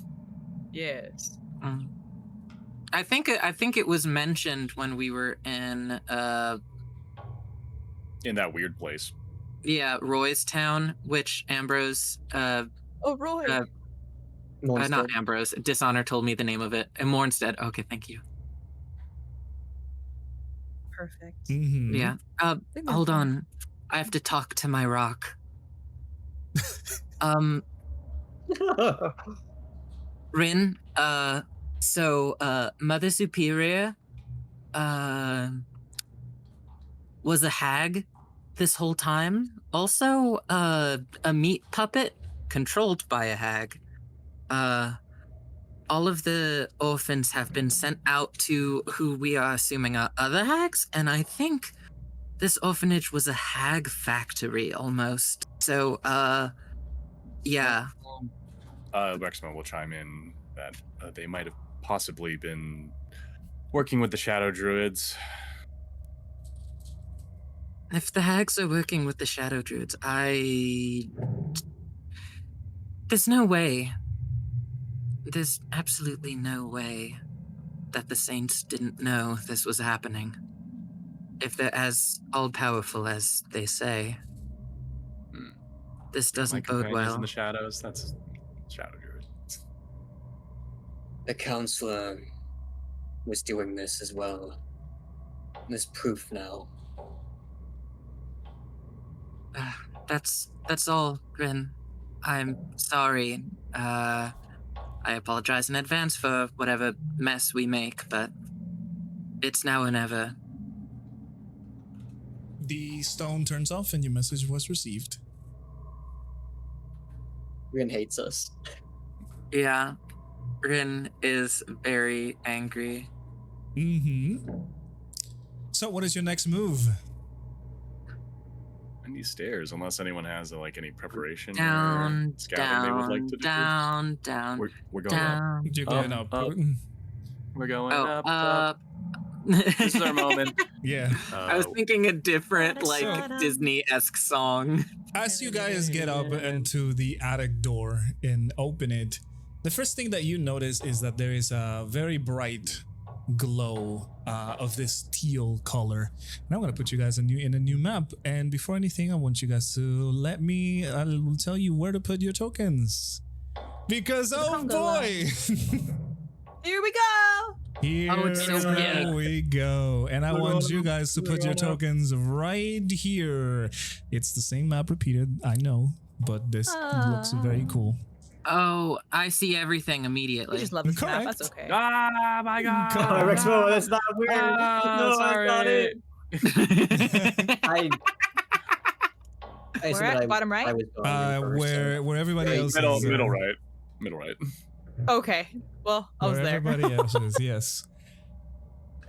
Yes. Mm. I think it was mentioned when we were in In that weird place. Roy's town, which Ambrose Oh, Roy. Mornstead. not Ambrose, Dishonor told me the name of it. And Mornstead. Okay, thank you. Perfect. Mhm. Yeah. Hold on. I have to talk to my rock. Rin, Mother Superior was a hag this whole time. Also, a meat puppet controlled by a hag. All of the orphans have been sent out to who we are assuming are other hags, and I think this orphanage was a hag factory almost. So, yeah. Rexmoa will chime in that they might have possibly been working with the Shadow Druids. If the hags are working with the Shadow Druids, there's no way. There's absolutely no way that the Saints didn't know this was happening. If they're as all-powerful as they say. This My doesn't bode companions well. in the shadows. That's Shadow Druid. The counselor was doing this as well. There's proof now. That's all, Rin. I'm sorry. I apologize in advance for whatever mess we make, but it's now or never. The stone turns off and your message was received. Rin hates us. Yeah, Rin is very angry. Mm-hmm. So what is your next move? And these stairs, unless anyone has any preparation Down, or scouting they would like to do. down. We're going up. Down. You're going up. We're going Oh, up. This is our moment. Yeah. I was thinking a different, Disney-esque song. As you guys get up into the attic door and open it, the first thing that you notice is that there is a very bright glow of this teal color. And I'm going to put you guys in a new map. And before anything, I want you guys to I will tell you where to put your tokens. Because, oh boy! Here we go. Here it's so big. we go. And I want you guys to put your tokens right here. It's the same map repeated, I know, but this looks very cool. Oh, I see everything We immediately. just love this map. Correct. That's okay. Ah, my God. Correct. Rexmoa, that's not weird. No, sorry. that's not it. I Where said at? I- Bottom right? I was going first, so- Where everybody Yeah, else Middle is. right. Middle right. Okay. Well, I was Where there. everybody else is, yes.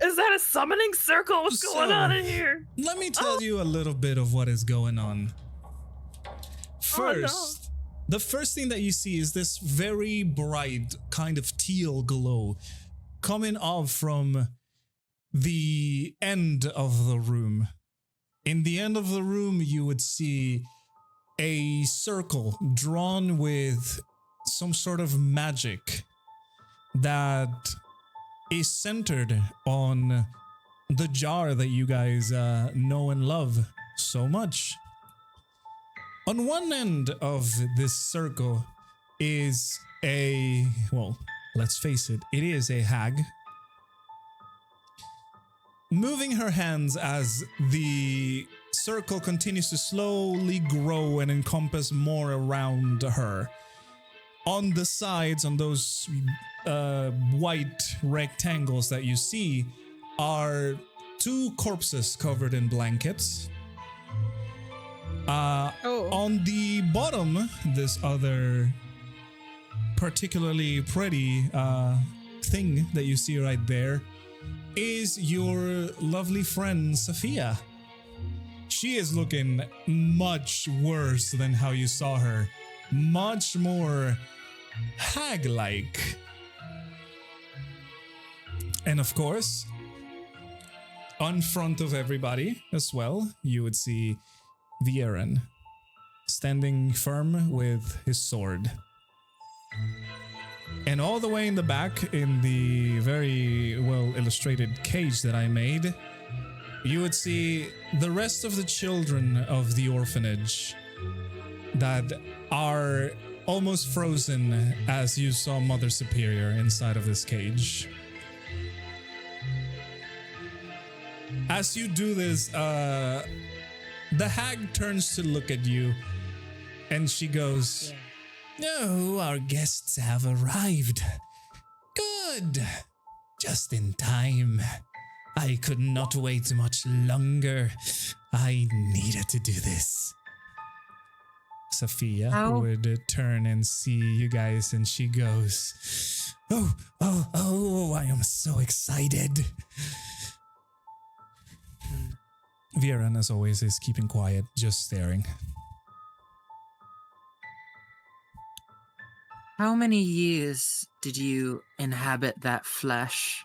Is that a summoning circle? What's going on in here? Let me tell you a little bit of what is going on. First, the first thing that you see is this very bright kind of teal glow coming off from the end of the room. In the end of the room, you would see a circle drawn with some sort of magic that is centered on the jar that you guys know and love so much. On one end of this circle is let's face it, it is a hag. Moving her hands as the circle continues to slowly grow and encompass more around her. On the sides, on those white rectangles that you see, are two corpses covered in blankets. On the bottom, this other particularly pretty thing that you see right there is your lovely friend Sophia. She is looking much worse than how you saw her. Much more hag-like. And of course, on front of everybody as well, you would see Vieran standing firm with his sword. And all the way in the back, in the very well illustrated cage that I made, you would see the rest of the children of the orphanage that are almost frozen as you saw Mother Superior inside of this cage. As you do this, the hag turns to look at you and she goes, "No, our guests have arrived. Good. Just in time. I could not wait much longer. I needed to do this." Sophia would turn and see you guys and she goes, Oh, I am so excited. Vieran, as always, is keeping quiet, just staring. How many years did you inhabit that flesh?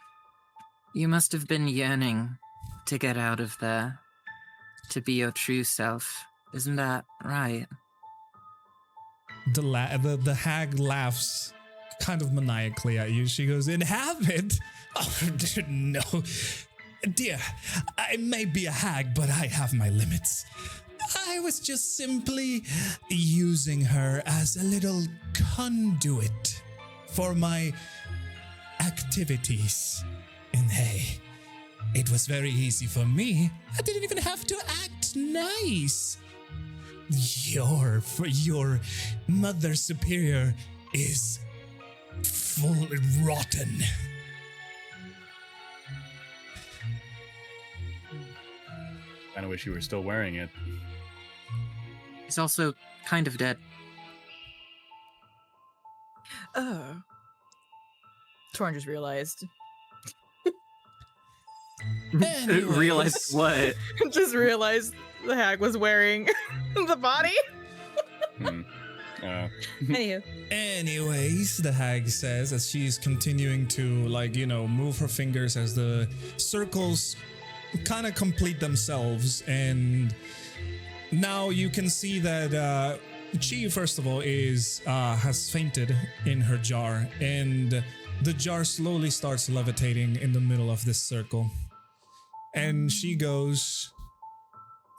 You must have been yearning to get out of there, to be your true self. Isn't that right? The hag laughs kind of maniacally at you. She goes, "Inhabit? Oh, no. Dear, I may be a hag, but I have my limits. I was just simply using her as a little conduit for my activities. And hey, it was very easy for me. I didn't even have to act nice. Your Mother Superior is full rotten." Kind of wish you were still wearing it. He's also kind of dead. Oh. Taurin just realized. Anyways. Realized what? Just realized the hag was wearing the body. Anywho. Anyways, the hag says as she's continuing to, move her fingers as the circles kind of complete themselves. And now you can see that Chi, first of all, has fainted in her jar. And the jar slowly starts levitating in the middle of this circle. And she goes,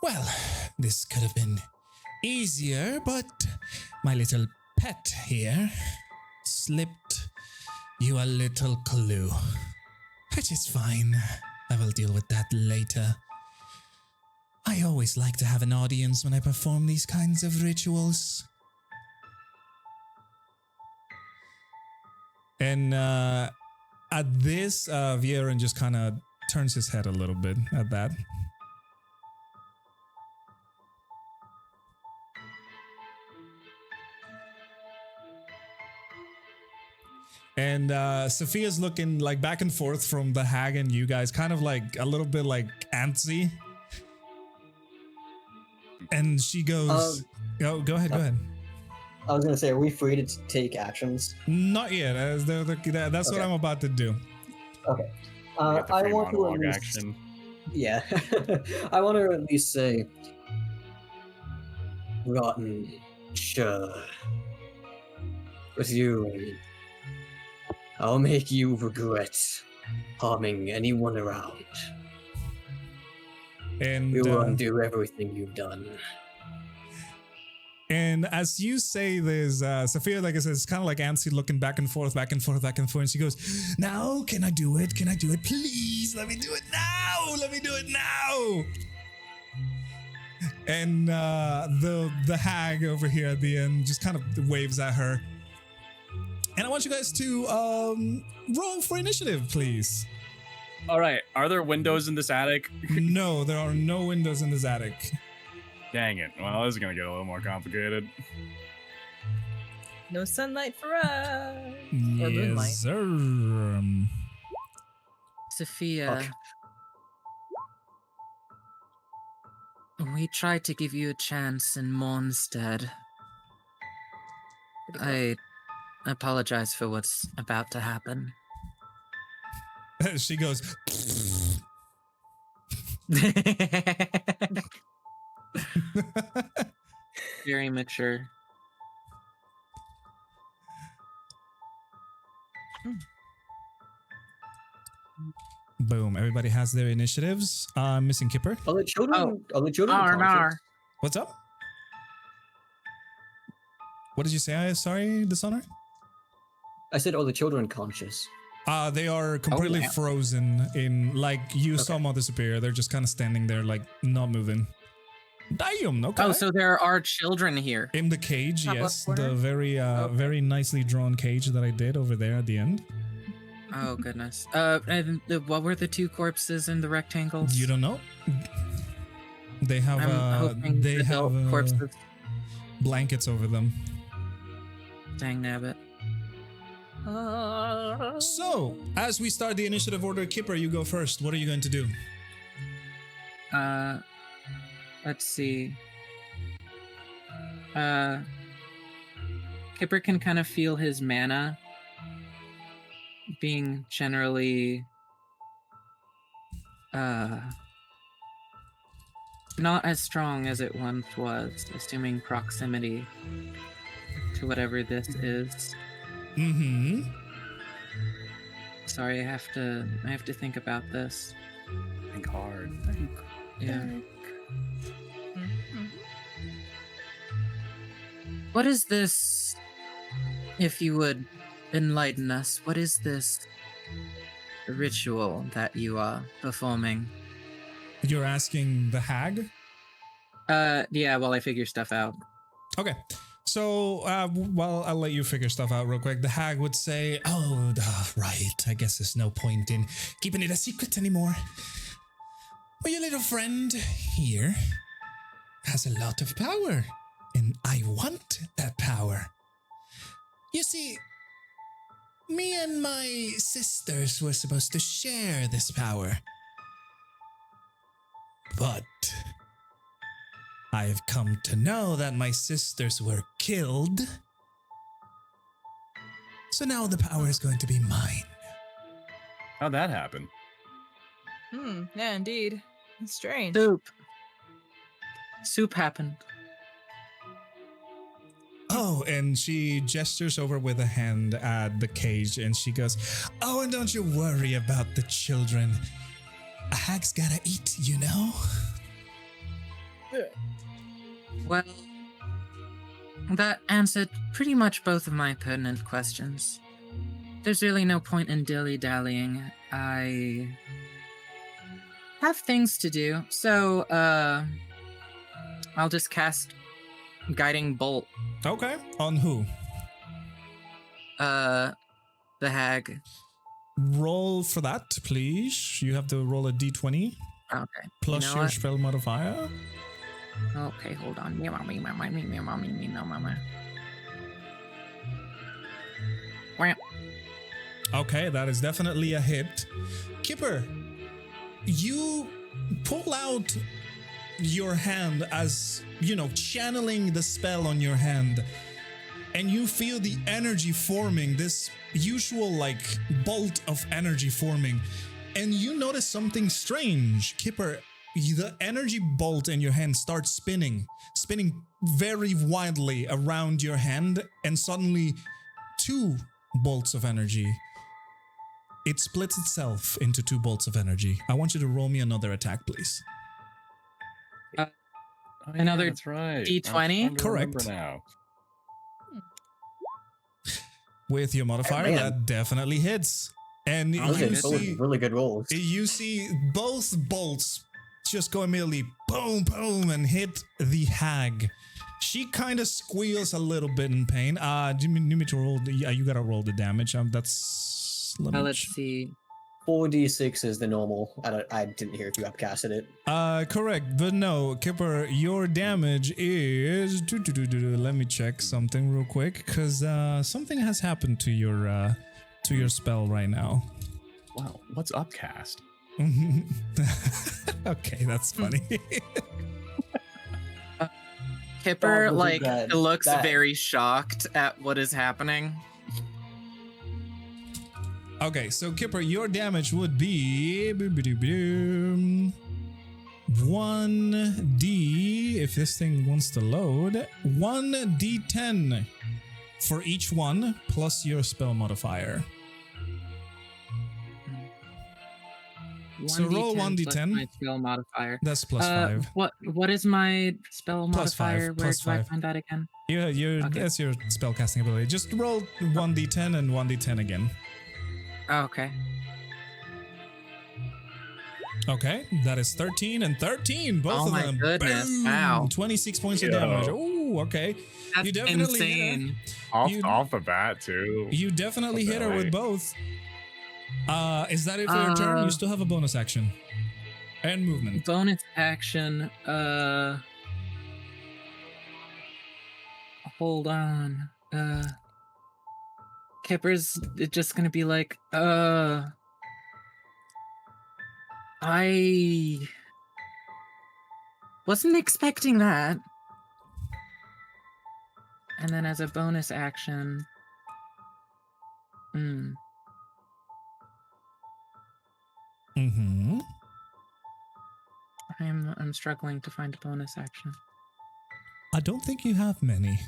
"Well, this could have been easier, but my little pet here slipped you a little clue. Which is fine. I will deal with that later. I always like to have an audience when I perform these kinds of rituals." And at this, Vieran just kind of turns his head a little bit at that. And Sophia's looking back and forth from the hag and you guys, kind of a little bit antsy. And she goes, "Oh, go ahead, go ahead." I was gonna say, are we free to take actions? Not yet. That's what I'm about to do. Okay. Get the I free want to monologue at least, action. Yeah. I want to at least say, rotten, sure. With you, I'll make you regret harming anyone around. And We will undo everything you've done. And as you say this, Sophia, like I said, is kind of antsy, looking back and forth, back and forth, back and forth. And she goes, "Now, can I do it? Can I do it? Please, let me do it now! Let me do it now!" And the hag over here at the end just kind of waves at her. And I want you guys to roll for initiative, please. All right. Are there windows in this attic? No, there are no windows in this attic. Dang it. Well, this is going to get a little more complicated. No sunlight for us. Or Yes, moonlight. sir. Sophia, Okay. we tried to give you a chance in Mornstead. I apologize for what's about to happen. She goes, Very mature. boom. Everybody has their initiatives. Missing Kipper. Are the children? Are the children R&R. conscious? What's up? What did you say? Sorry, Dishonor? I said, are the children conscious? They are completely yeah. frozen in, like, you saw Okay. Mother Superior. They're just kind of standing there, like, not moving. Damn, okay. Oh, so there are children here. In the cage, Top left yes. corner? The very, very nicely drawn cage that I did over there at the end. Oh goodness. And what were the two corpses in the rectangles? You don't know? They have, I'm hoping they adult have corpses. blankets over them. Dang nabbit. So, as we start the initiative order, Kipper, you go first. What are you going to do? Let's see. Kipper can kind of feel his mana being generally not as strong as it once was, assuming proximity to whatever this is. Mm-hmm. Sorry, I have to think about this. Think hard. Yeah. What is this, if you would enlighten us, what is this ritual that you are performing? You're asking the hag? Yeah, while I figure stuff out. Okay. So, well, I'll let you figure stuff out real quick. The hag would say, oh, right. I guess there's no point in keeping it a secret anymore. Well, your little friend here has a lot of power, and I want that power. You see, me and my sisters were supposed to share this power. But I've come to know that my sisters were killed. So now the power is going to be mine. How'd that happen? Yeah, indeed. It's strange. Soup happened. Oh, and she gestures over with a hand at the cage and she goes, oh, and don't you worry about the children. A hag's gotta eat, you know? Well, that answered pretty much both of my pertinent questions. There's really no point in dilly-dallying. I have things to do, so, I'll just cast Guiding Bolt. Okay. On who? The hag. Roll for that, please. You have to roll a d20 Okay. plus You know your what? spell modifier. Okay, hold on. Okay, that is definitely a hit. Kipper, you pull out your hand as, you know, channeling the spell on your hand, and you feel the energy forming, this usual, like, bolt of energy forming, and you notice something strange. Kipper, the energy bolt in your hand starts spinning very wildly around your hand, and suddenly 2 bolts of energy. It splits itself into 2 bolts of energy. I want you to roll me another attack, please. Oh, Another that's right. D20? I'm starting to remember Correct. now. With your modifier, man. that definitely hits. And Those you are both see, really good rolls. you see both bolts just go immediately boom, boom, and hit the hag. She kind of squeals a little bit in pain. You need me to roll. You gotta roll the damage. That's. Let's see. 4d6 is the normal. I didn't hear if you upcasted it. Correct, but no, Kipper, your damage is. Let me check something real quick, because something has happened to your spell right now. Wow, what's upcast? Okay, that's funny. Kipper Oh, like that- looks that- very shocked at what is happening. Okay, so Kipper, your damage would be 1d, if this thing wants to load, 1d10 for each one, plus your spell modifier. So roll 1d10 plus 1d10. my spell modifier. That's plus 5. What is my spell Plus five, modifier? Where plus do I 5. find that again? Okay. That's your spell casting ability. Just roll 1d10 and 1d10 again. Oh, okay. Okay, that is 13 and 13, both Oh of my them. goodness, Boom! wow. 26 points of Yo. damage. Oh, okay. That's You definitely hit her. insane. You- Off the bat too. You definitely hit her with both. Is that it for your turn? You still have a bonus action. And movement. Bonus action. Hold on. Kipper's just gonna be like, I wasn't expecting that. And then as a bonus action, Mm-hmm. I'm struggling to find a bonus action. I don't think you have many.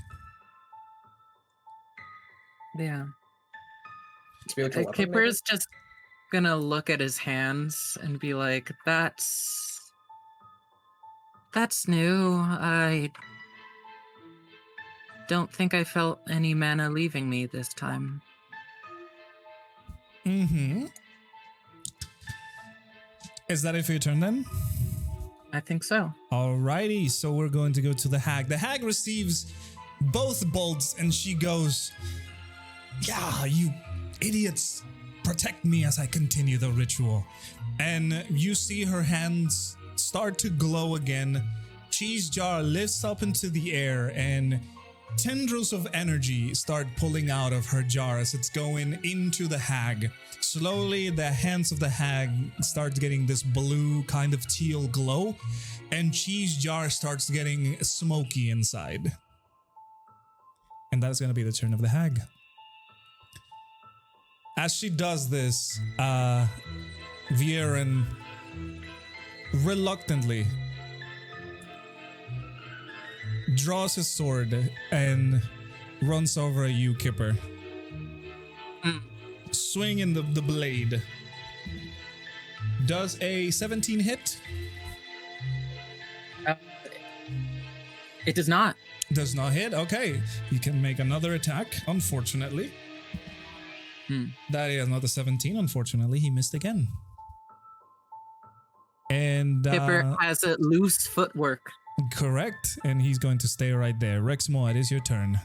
Yeah. Spiritual weapon, maybe? Kipper's just gonna look at his hands and be like, that's new. I don't think I felt any mana leaving me this time. Mm-hmm. Is that it for your turn then? I think so. Alrighty, so we're going to go to the hag. The hag receives both bolts and she goes, "Yeah, you idiots, protect me as I continue the ritual." And you see her hands start to glow again. Cheese jar lifts up into the air and tendrils of energy start pulling out of her jar as it's going into the hag. Slowly, the hands of the hag start getting this blue kind of teal glow, and cheese jar starts getting smoky inside. And that's going to be the turn of the hag. As she does this, Viren reluctantly draws his sword and runs over at you, Kipper. Swinging the blade. Does a 17 hit? It does not. Does not hit. Okay. You can make another attack, unfortunately. That is not a 17, unfortunately. He missed again. And Kipper has a loose footwork. correct. And he's going to stay right there. Rexmoa, it is your turn.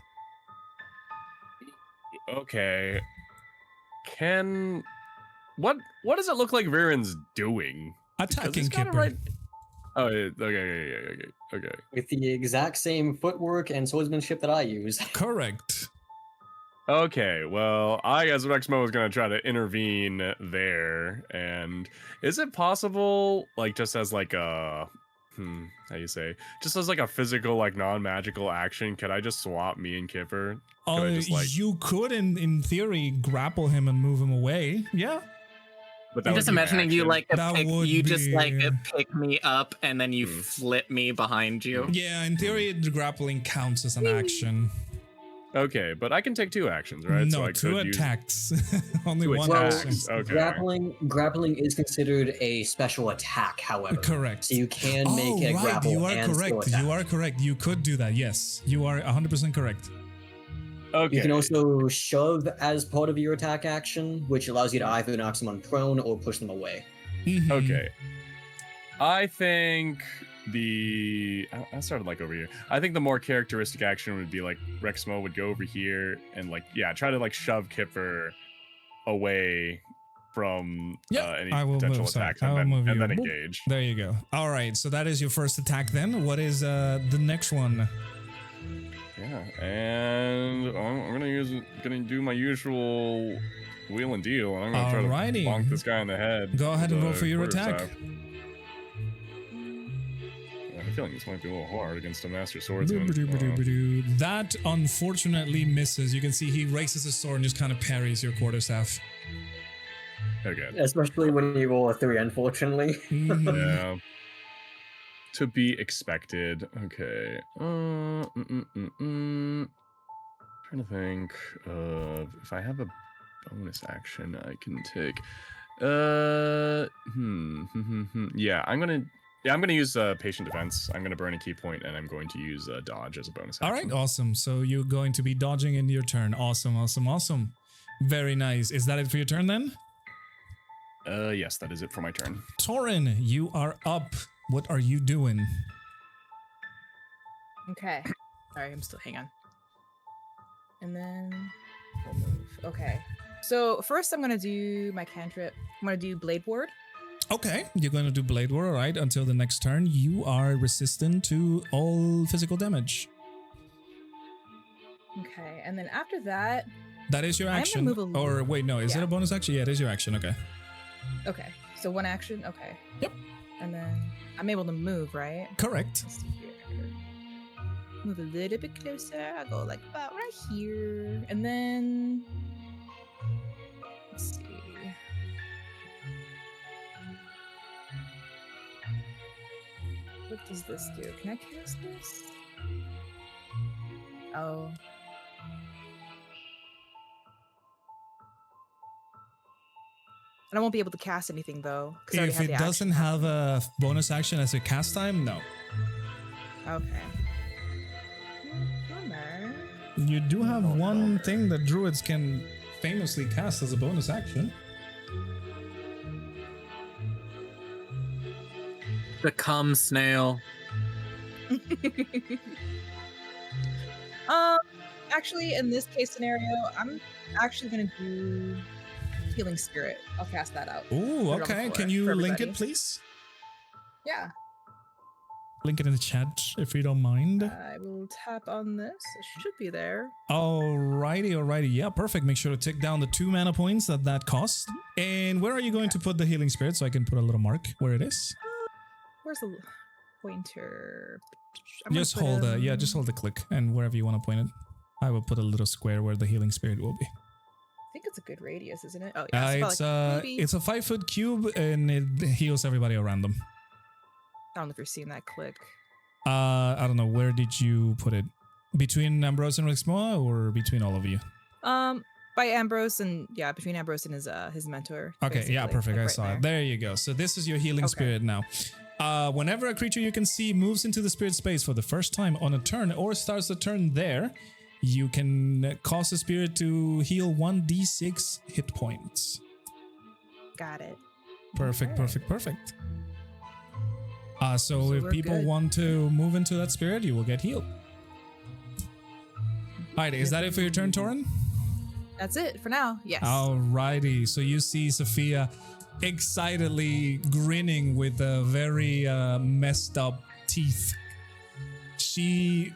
Okay. What does it look like Viren's doing? Because Attacking he's got it Kipper. right- Oh, okay. With the exact same footwork and swordsmanship that I use. Correct. Okay, well, I guess Rexmoa was gonna try to intervene there, and is it possible, like, just as like a, how you say, just as like a physical, like non-magical action, could I just swap me and Kipper? Could I just, like, You could, in theory, grapple him and move him away. Yeah. but I'm that just would be imagining you action. like That would you just like be- pick me up and then you flip me behind you. Yeah, in theory, the grappling counts as an action. Okay, but I can take 2 actions, right? No, I 2 could use- attacks. Only Two one attacks. action. Okay. Grappling is considered a special attack, however. Correct. So you can make it a grapple you are and still correct. attack. You are correct. You could do that. Yes, you are 100% correct. Okay. You can also shove as part of your attack action, which allows you to either knock someone prone or push them away. Mhm. Okay. I think I started like over here. I think the more characteristic action would be like Rexmoa would go over here and like try to like shove Kipper away from Yeah, any I will potential move, sorry. attacks I will move and you. then Boop. engage. There you go. All right, so that is your first attack then. What is the next one? Yeah, and I'm gonna do my usual wheel and deal, and I'm gonna try Alrighty. to bonk this guy in the head. Go ahead with and roll a for your quarter attack. staff. I have a feeling this might be a little hard against a master swordsman. That unfortunately misses. You can see he raises his sword and just kind of parries your quarterstaff. Okay. Especially when you roll a 3, unfortunately. Mhm. Yeah. To be expected. Okay. Trying to think of if I have a bonus action I can take. Yeah, I'm gonna use patient defense. I'm gonna burn a key point, and I'm going to use dodge as a bonus action. All right, awesome. So you're going to be dodging in your turn. Awesome, awesome, awesome. Very nice. Is that it for your turn then? Yes, that is it for my turn. Taurin, you are up. What are you doing? Okay. Sorry, I'm still hang on. And then we'll move. Okay. So first I'm gonna do my cantrip. I'm gonna do Blade Ward. Okay, you're going to do Blade War, all right? Until the next turn, you are resistant to all physical damage. Okay, and then after that, That is your I'm gonna action. move a little- Or wait, no, is Yeah. it a bonus action? Yeah, it is your action. Okay. okay. So one action, okay. Yep. And then I'm able to move, right? Correct. Let's see here. Move a little bit closer. I'll go like about right here. And then let's see. What does this do? Can I cast this? Oh. And I won't be able to cast anything though. 'cause I already If have it the doesn't action have happening. a bonus action as a cast time, no. Okay. Bummer. You do have one thing that druids can famously cast as a bonus action. Become snail. Actually, in this case scenario, I'm actually gonna do Healing Spirit. I'll cast that out. Ooh, Put it on the okay. floor Can you for link everybody. it, please? Yeah, Link it in the chat if you don't mind. I will tap on this. It should be there. Alrighty, alrighty. Yeah, perfect. Make sure to take down the 2 mana points that cost. And where are you going to put the healing spirit so I can put a little mark where it is? Where's the pointer? I'm gonna Just put hold him- just hold the click and wherever you want to point it. I will put a little square where the healing spirit will be. I think it's a good radius, isn't it? Oh yeah, It's it's a 5-foot cube and it heals everybody around them. I don't know if you're seeing that click. I don't know, where did you put it? Between Ambrose and Rexmoa or between all of you? By Ambrose and yeah, between Ambrose and his mentor. Okay, yeah, basically, perfect. like I right saw there. it. There you go. So this is your healing Okay. spirit now. Whenever a creature you can see moves into the spirit space for the first time on a turn or starts the turn there, you can cause the spirit to heal 1d6 hit points. Got it. Perfect, Okay. perfect, perfect. So So if we're people good. want to move into that spirit, you will get healed. Alright, is that it for your turn, Taurin? That's it for now. Yes. Alrighty, so you see Sophia excitedly grinning with very messed up teeth. She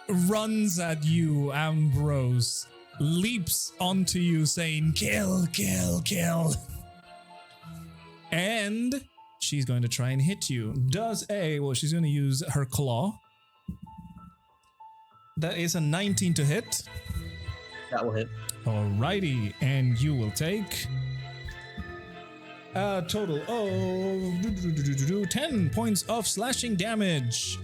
runs at you, Ambrose, leaps onto you saying, "Kill, kill, kill." And she's going to try and hit you. She's going to use her claw. That is a 19 to hit. That will hit. Alrighty, and you will take a total of 10 points of slashing damage.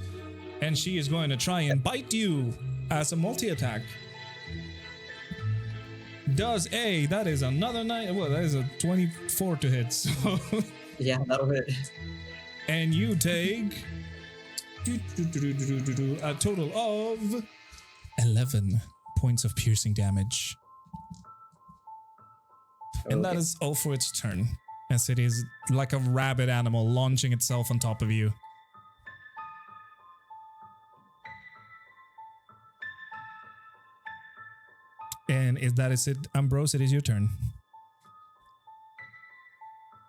And she is going to try and bite you as a multi-attack. That is another 9, well, that is a 24 to hit, so... Yeah, that'll hit. And you take a total of 11 points of piercing damage. And that Okay. is all for its turn, as it is like a rabid animal launching itself on top of you. And if that is it, Ambrose, it is your turn.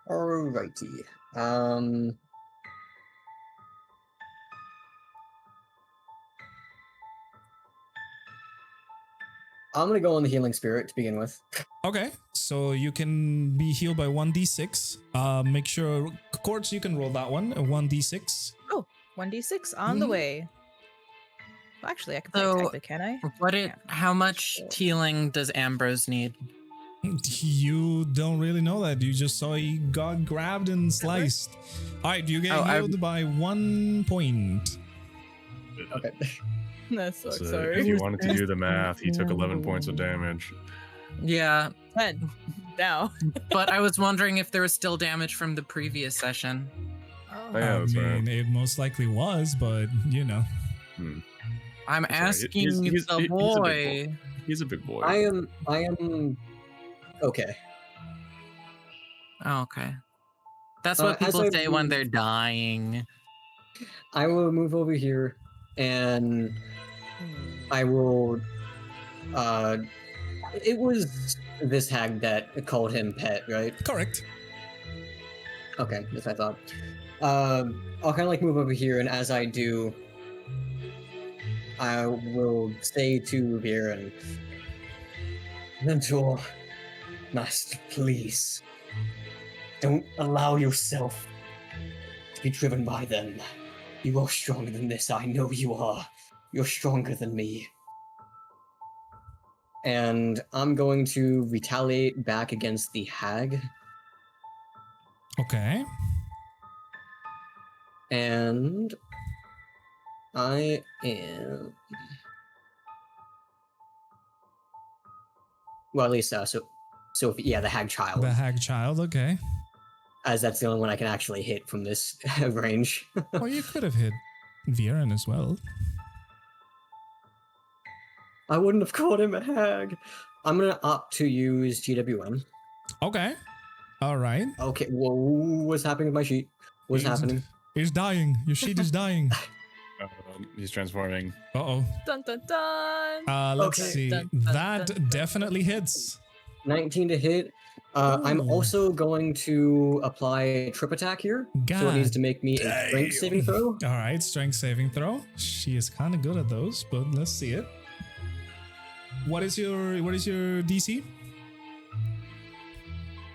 Alrighty. I'm gonna go on the healing spirit to begin with. Okay, so you can be healed by 1d6. Make sure, Quartz, you can roll that one, a 1d6. 1d6 on the Mhm. way. Well, actually, I can play So, type it, can I? Yeah. How much healing does Ambrose need? You don't really know that. You just saw he got grabbed and sliced. All right, you get Oh, healed by 1 point. Okay. That sucks. So Sorry. if you wanted to do the math, he took 11 points of damage. Yeah, 10 now. but I was wondering if there was still damage from the previous session. Oh, yeah, that's right. it most likely was, but you know. I'm That's all right. asking He's a the big boy. boy. He's a big boy. I am okay. Oh, okay. That's what As people I say when move- they're dying. I will move over here and I will it was this hag that called him pet, right? Correct. Okay, that's what I thought. I'll kind of like move over here, and as I do, I will say to Viren, Mentor, Master, please, don't allow yourself to be driven by them. You are stronger than this, I know you are. You're stronger than me. And I'm going to retaliate back against the hag. Okay. And I am. Well, at least so yeah, the hag child, The hag child, okay. as that's the only one I can actually hit from this range. Well, you could have hit Viren as well. I wouldn't have called him a hag. I'm gonna opt to use GWM. Okay. All right. Okay, whoa, what's happening with my sheet? What's He's- happening? He's dying. Your sheet is dying. He's transforming. Uh-oh. Dun dun dun. Let's Okay. see. Dun, dun, That dun, dun, definitely hits. 19 to hit. I'm Ooh. also going to apply a trip attack here. So it needs to make me a strength saving throw. All right, strength saving throw. She is kind of good at those, but let's see it. What is your DC?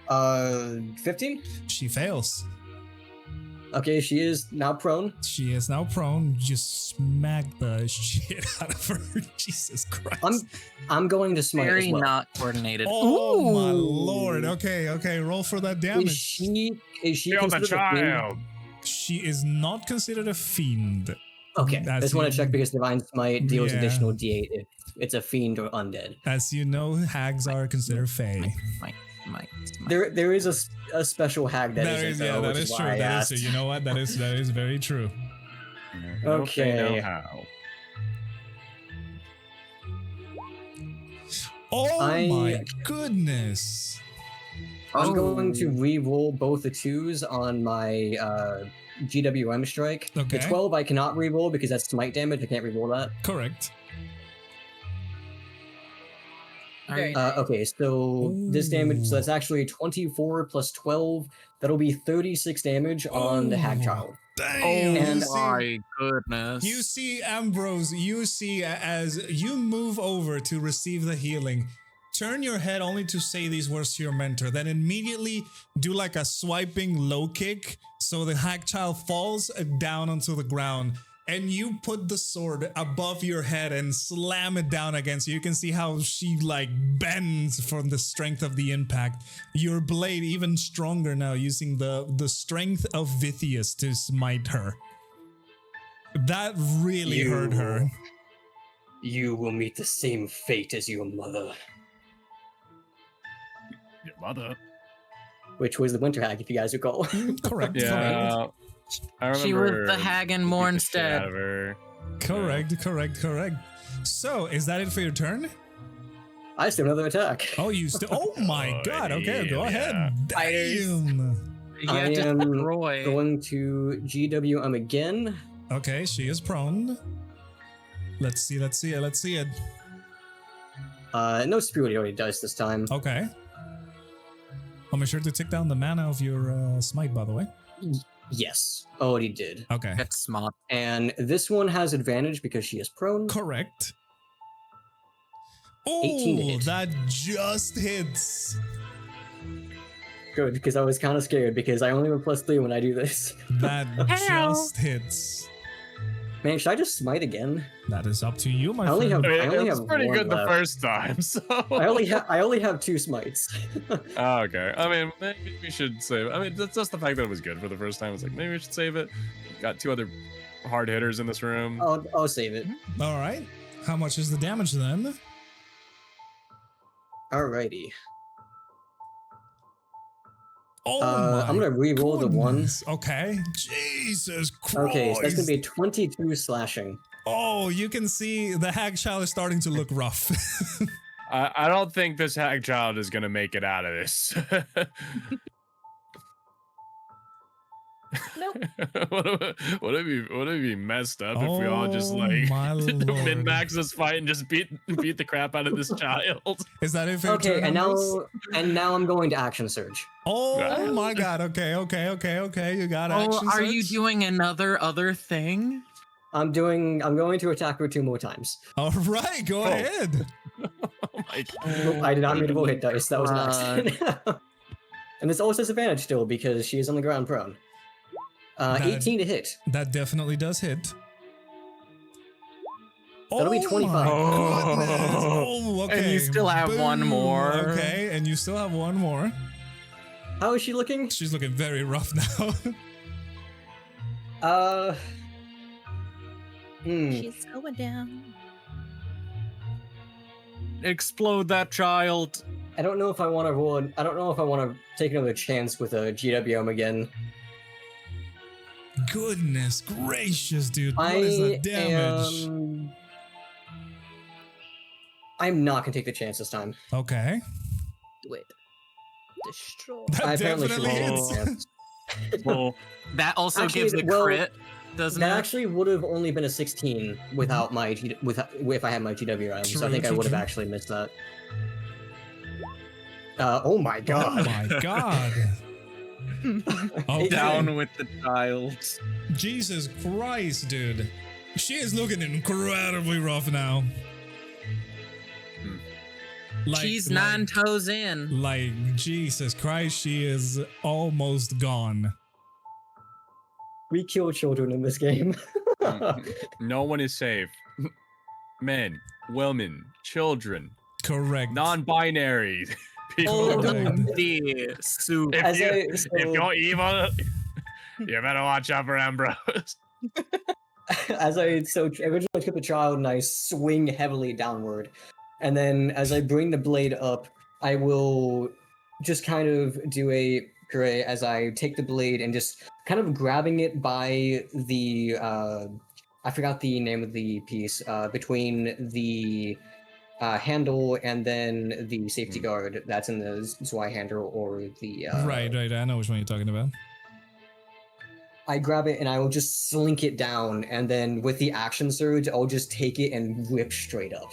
15? She fails. Okay, she is now prone. She is now prone. Just smack the shit out of her. Jesus Christ. I'm going to smite Very as well. not coordinated. Oh my Ooh. lord. Okay. Roll for that Is damage. she Kill the considered a fiend? child. She is not considered a fiend. Okay, I As just want you- to check because Divine Smite deals Yeah. additional D8 if it's a fiend or undead. As you know, hags are considered fae. Smite. There is a special hag that That isn't, is, though, that which is why true. I That asked. is true. You know what? That is very true. Okay. Okay. Know how. Oh I- my goodness. I'm Oh. going to re-roll both the 2s on my GWM strike. Okay. The 12 I cannot re-roll because that's smite damage. I can't re-roll that. Correct. Very Okay, so this damage, so that's actually 24 plus 12. That'll be 36 damage on the hag Oh. child. Damn. And- you see- my goodness. You see, Ambrose, you see as you move over to receive the healing, turn your head only to say these words to your mentor, then immediately do like a swiping low kick so the hack child falls down onto the ground. And you put the sword above your head and slam it down against you. You can see how she like bends from the strength of the impact. Your blade even stronger now, using the strength of Vithius to smite her. That really hurt her. You will meet the same fate as your mother, Your mother. which was the winter hag, if you guys recall. Correct. Yeah. I remember. She was the hag in beat the shit Mornstead. out of her. Correct. So, is that it for your turn? I still have another attack. Oh, you still. Oh my Oh, god. Okay, go yeah. ahead. Damn. Yeah, I am destroy. Going to GWM again. Okay, she is prone. Let's see it. No superiority dice this time. Okay. I'll make sure to take down the mana of your smite, by the way. Yes, already did. Okay. That's smart. And this one has advantage because she is prone. Correct. 18 to Oh, hit. that just hits. Good, because I was kind of scared because I only have a +3 when I do this. That just hits. Man, should I just smite again? That is up to you, my I only friend. have- I mean, only it was have pretty one good left. the first time, so. I only have 2 smites. Oh, okay. I mean, maybe we should save it. I mean, that's just the fact that it was good for the first time. It's like, maybe we should save it. Got 2 other hard hitters in this room. I'll save it. All right. How much is the damage then? Alrighty. Oh I'm gonna re-roll the 1. goodness. Okay. Jesus Christ. Okay, so that's gonna be 22 slashing. Oh, you can see the hag child is starting to look rough. I don't think this hag child is gonna make it out of this. Nope. Would it be messed up if we all just Oh, like my Lord. min-max this fight and just beat the crap out of this child? Is that it? For your Okay, turn, and Ambrose? now I'm going to action surge. Oh my God. Okay. You got action. Oh, are you surge? doing another other thing? I'm going to attack her 2 more times. All right. Go ahead. Oh my God. Nope, I did not mean to roll hit dice. That was an God. accident. And there's always disadvantage still because she is on the ground prone. That- 18 to hit. That definitely does hit. That'll be Oh 25. my Oh. goodness. Oh, okay. And you still have one Boom. more. Okay, and you still have one more. How is she looking? She's looking very rough now. She's going down. Explode that child. I don't know if I want to roll. I don't know if I want to take another chance with a GWM again. Goodness gracious, dude. What is the damage? I'm not gonna take the chance this time. Okay. Do it. Destroy. That I apparently should definitely roll hits. chance. Well, that also Actually, gives a well, crit, doesn't That it? actually would have only been a 16 without my if I had my GWM. So I think I True, would have true. actually missed that. Oh my god. Oh my God. Okay. Down with the child. Jesus Christ, dude. She is looking incredibly rough now. She's 9 toes in. Like, Jesus Christ, she is almost gone. We kill children in this game. No one is safe. Men, women, children, Correct. non-binary people. Oh, Correct. the soup. If, As you, I- if so- you're evil, you better watch out for Ambrose. As I originally took the child and I swing heavily downward, and then as I bring the blade up, I will just kind of do a puree as I take the blade and just kind of grabbing it by the I forgot the name of the piece between the handle and then the safety guard that's in the Zwei handle or the Right. I know which one you're talking about. I grab it and I will just slink it down, and then with the action surge, I'll just take it and whip straight up.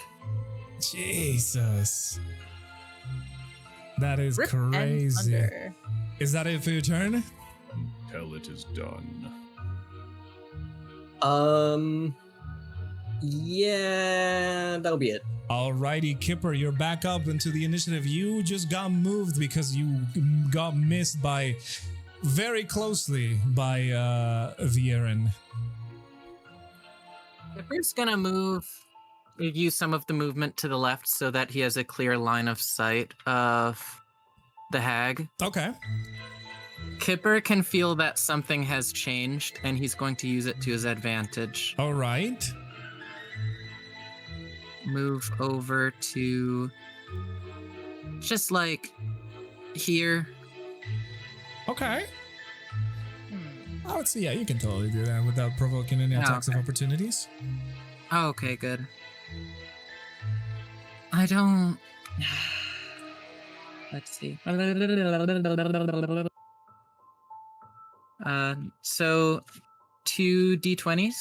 Jesus. That is Rip and crazy. thunder. Is that it for your turn? Till it is done. Yeah, that'll be it. Alrighty, Kipper, you're back up into the initiative. You just got moved because you got missed by very closely by Viren. Kipper's gonna use some of the movement to the left so that he has a clear line of sight of the hag. Okay. Kipper can feel that something has changed, and he's going to use it to his advantage. All right. Move over to just like here. Okay. Hmm. I would say, yeah, you can totally do that without provoking any Oh, attacks of okay. opportunities. Oh, okay, good. I don't. Let's see. So 2 d20s.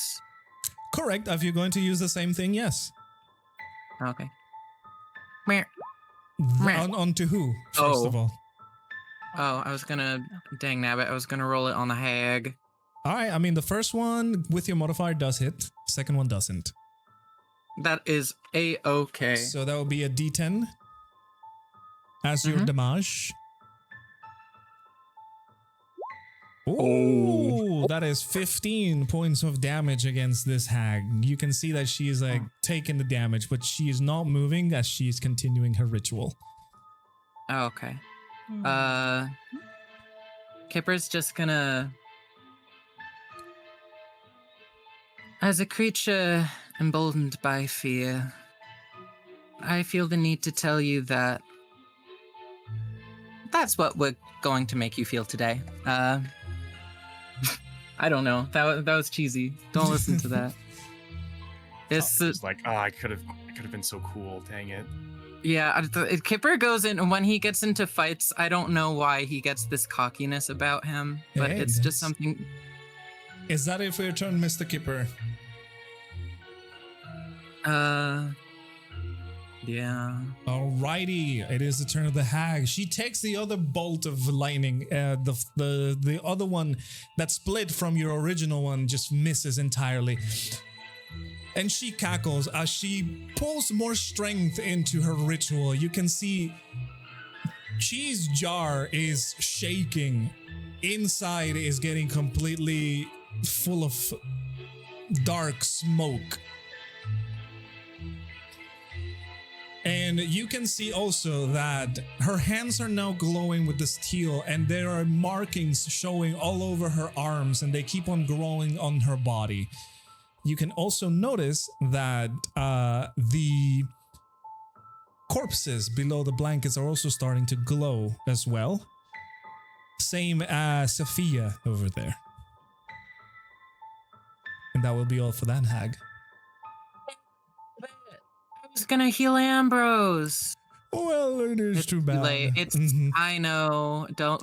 Correct. If you're going to use the same thing, yes. Okay. Meh. On to who, first of all? Oh, I was gonna. Dang nabbit. I was gonna roll it on the hag. All right. I mean, the first one with your modifier does hit. Second one doesn't. That is a-okay. So that will be a D10 as your damage. Ooh, that is 15 points of damage against this hag. You can see that she is like taking the damage, but she is not moving as she is continuing her ritual. Oh, okay. Kipper's just gonna... As a creature emboldened by fear, I feel the need to tell you that that's what we're going to make you feel today. I don't know. That was cheesy. Don't listen to that. It's like, I could have been so cool. Dang it. Yeah, Kipper goes in, and when he gets into fights, I don't know why he gets this cockiness about him, but Hey, it's just something. Is that it for your turn, Mr. Kipper? Yeah. Alrighty, it is the turn of the hag. She takes the other bolt of lightning. The other one that split from your original one just misses entirely. And she cackles as she pulls more strength into her ritual. You can see Cheese jar is shaking. Inside is getting completely full of dark smoke. And you can see also that her hands are now glowing with the steel, and there are markings showing all over her arms, and they keep on growing on her body. You can also notice that the corpses below the blankets are also starting to glow as well. Same as Sophia over there. And that will be all for that hag. I was gonna heal Ambrose. Well, it is too bad. Late. It's I know. Don't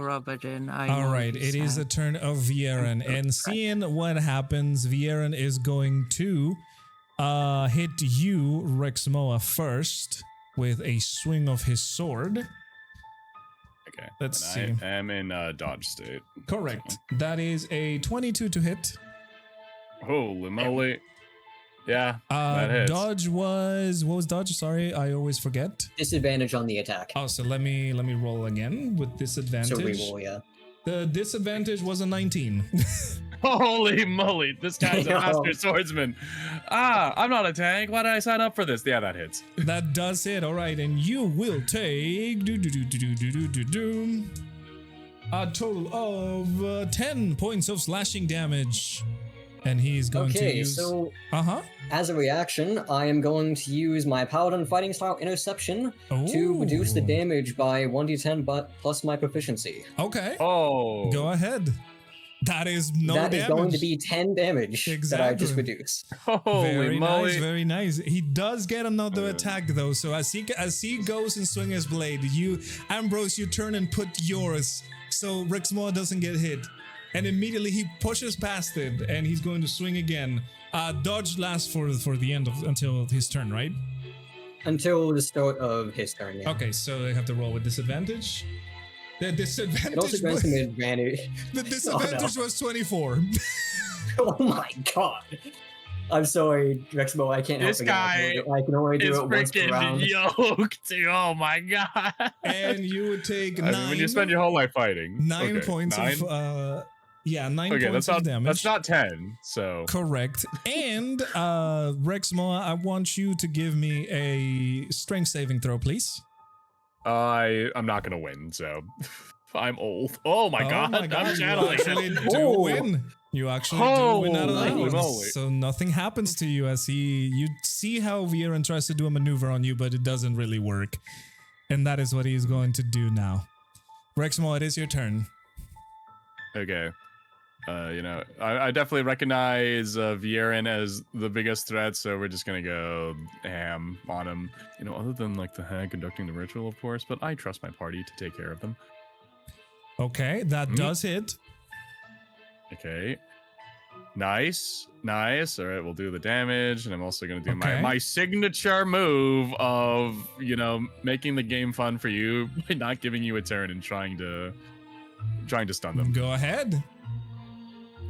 rub it in. All right, it is the turn of Viren, and seeing what happens, Viren is going to hit you, Rexmoa, first with a swing of his sword. Okay. Let's see. I am in dodge state. Correct. That is a 22 to hit. Holy moly. Yeah, that hits. Dodge was, what was dodge? Sorry, I always forget. Disadvantage on the attack. Oh, so let me roll again with disadvantage. So reroll, yeah. The disadvantage was a 19. Holy moly, this guy's a master swordsman. I'm not a tank. Why did I sign up for this? Yeah, that hits. That does hit. All right, and you will take a total of 10 points of slashing damage. And he's going to use... so as a reaction, I am going to use my Paladin Fighting Style Interception to reduce the damage by 1d10 but plus my proficiency. Okay. Oh. Go ahead. That is no damage. That is going to be 10 damage that I just reduced. Holy very moly. nice, very nice. He does get another attack though. So as he goes and swing his blade, Ambrose, you turn and put yours so Rexmoa doesn't get hit. And immediately he pushes past it, and he's going to swing again. Dodge lasts for the end of until his turn, right? Until the start of his turn. Yeah. Okay, so I have to roll with disadvantage. The disadvantage. It also grants him advantage. The disadvantage was 24. Oh my god! I'm sorry, Rexmoa. I can't help This guy I can only do is it once per round. freaking yoked. Oh my god! And you would take 9. I mean, when you spend your whole life fighting, 9 points of 9 points of damage. That's not 10, so... Correct. And, Rexmoa, I want you to give me a strength saving throw, please. I'm not gonna win, so... I'm old. Oh my god, I'm channeling. You actually do win. You actually do win out of that one. Moly. So nothing happens to you as you see how Viren tries to do a maneuver on you, but it doesn't really work. And that is what he's going to do now. Rexmoa, it is your turn. Okay. I definitely recognize Viren as the biggest threat, so we're just gonna go ham on him. Other than like the hag conducting the ritual, of course, but I trust my party to take care of them. Okay, that does hit. Okay. Nice. All right, we'll do the damage, and I'm also gonna do my signature move of making the game fun for you by not giving you a turn and trying to stun them. Go ahead.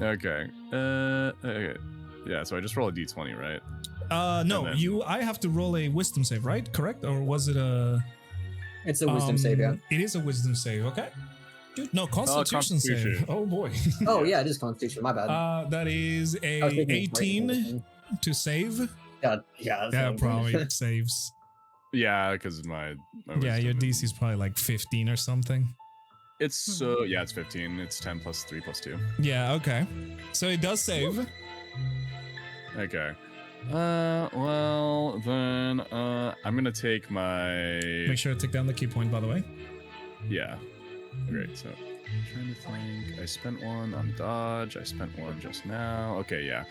Okay. Okay. Yeah, so I just roll a d20, right? No, And then- I have to roll a wisdom save, right? Correct? Or was it a? It's a wisdom save, yeah. It is a wisdom save. Okay. No, Constitution save. Constitution. Oh boy. Oh yeah, it is Constitution. My bad. That is a I was thinking 18 to save. Yeah, yeah. That probably saves. Yeah, because my Yeah, your wisdom- DC is probably like 15 or something. It's it's 15. It's 10 plus 3 plus 2. Yeah. Okay. So it does save. Okay. Well then, I'm gonna take my Make sure to take down the key point, by the way. yeah. Great. So I'm trying to think. I spent one on dodge. I spent one just now. Okay, yeah.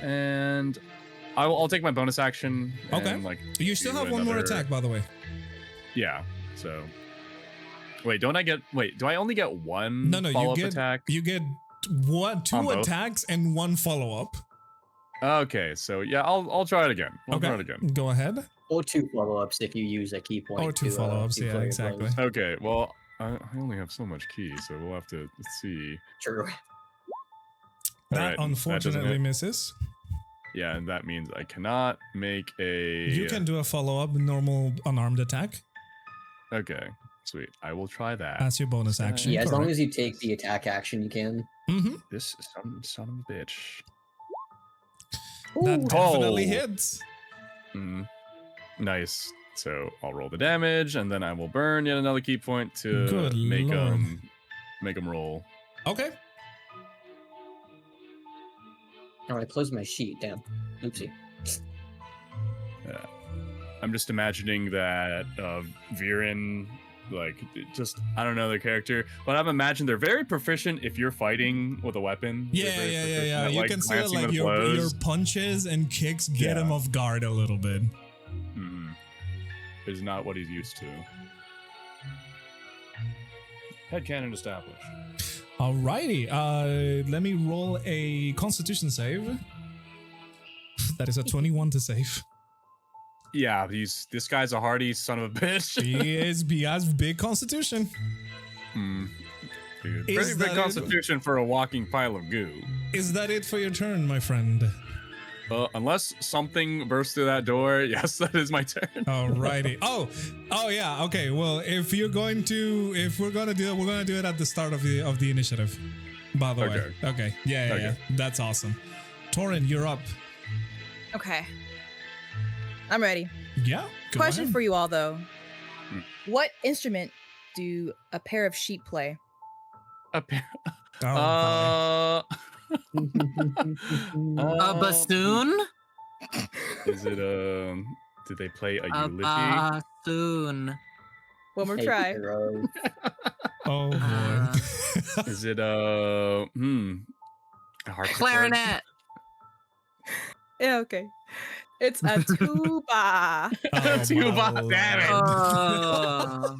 And I'll take my bonus action. Okay. And, like You still do have one more another- attack, by the way. Yeah. So. Wait, don't I get? Wait, do I only get one? No, you follow-up get attack. you get two On both? attacks and one follow up. Okay, so yeah, I'll try it again. I'll try it again. Go ahead. Or 2 follow-ups if you use a key point. Or 2 follow-ups, yeah, declare your exactly. blows. Okay, well, I only have so much key, so we'll have to see. True. That Alright, that doesn't unfortunately hit. misses. Yeah, and that means I cannot make a. You can do a follow up normal unarmed attack Okay, sweet. I will try that. as your bonus action. Yeah, as long correct. as you take the attack action, you can. Mm-hmm. This son of a bitch. That definitely Oh. hits. Mm. Nice. So I'll roll the damage, and then I will burn yet another key point to Good make lord. make them roll. Okay. Oh, I closed my sheet. Damn. Oopsie. Yeah. I'm just imagining that Viren, like, just I don't know their character, but I've imagined they're very proficient if you're fighting with a weapon. They're Yeah. very proficient at, You like, can see that glancing like with your blows. punches and kicks get Yeah. him off guard a little bit. Mhm. Is not what he's used to. Headcanon established. Alrighty. Let me roll a Constitution save. That is a 21 to save. Yeah, this guy's a hardy son of a bitch. He has big Constitution. Hmm. Dude, Is pretty that big it? constitution for a walking pile of goo. Is that it for your turn, my friend? Unless something bursts through that door, yes, that is my turn. Alrighty. Oh yeah. Okay. Well, if we're gonna do it, we're gonna do it at the start of the initiative. By the way. Okay. Okay. Yeah. Okay. That's awesome. Taurin, you're up. Okay. I'm ready. Yeah. Go Question ahead. for you all, though. Hmm. What instrument do a pair of sheep play? A pair- Oh, A bassoon? Is it did they play a A eulogy? bassoon. One more Hey, try. hero. oh boy. Is it a harpsichord? Clarinet. Yeah, okay. It's a tuba. Oh, Tuba, my damn it. lord. Oh.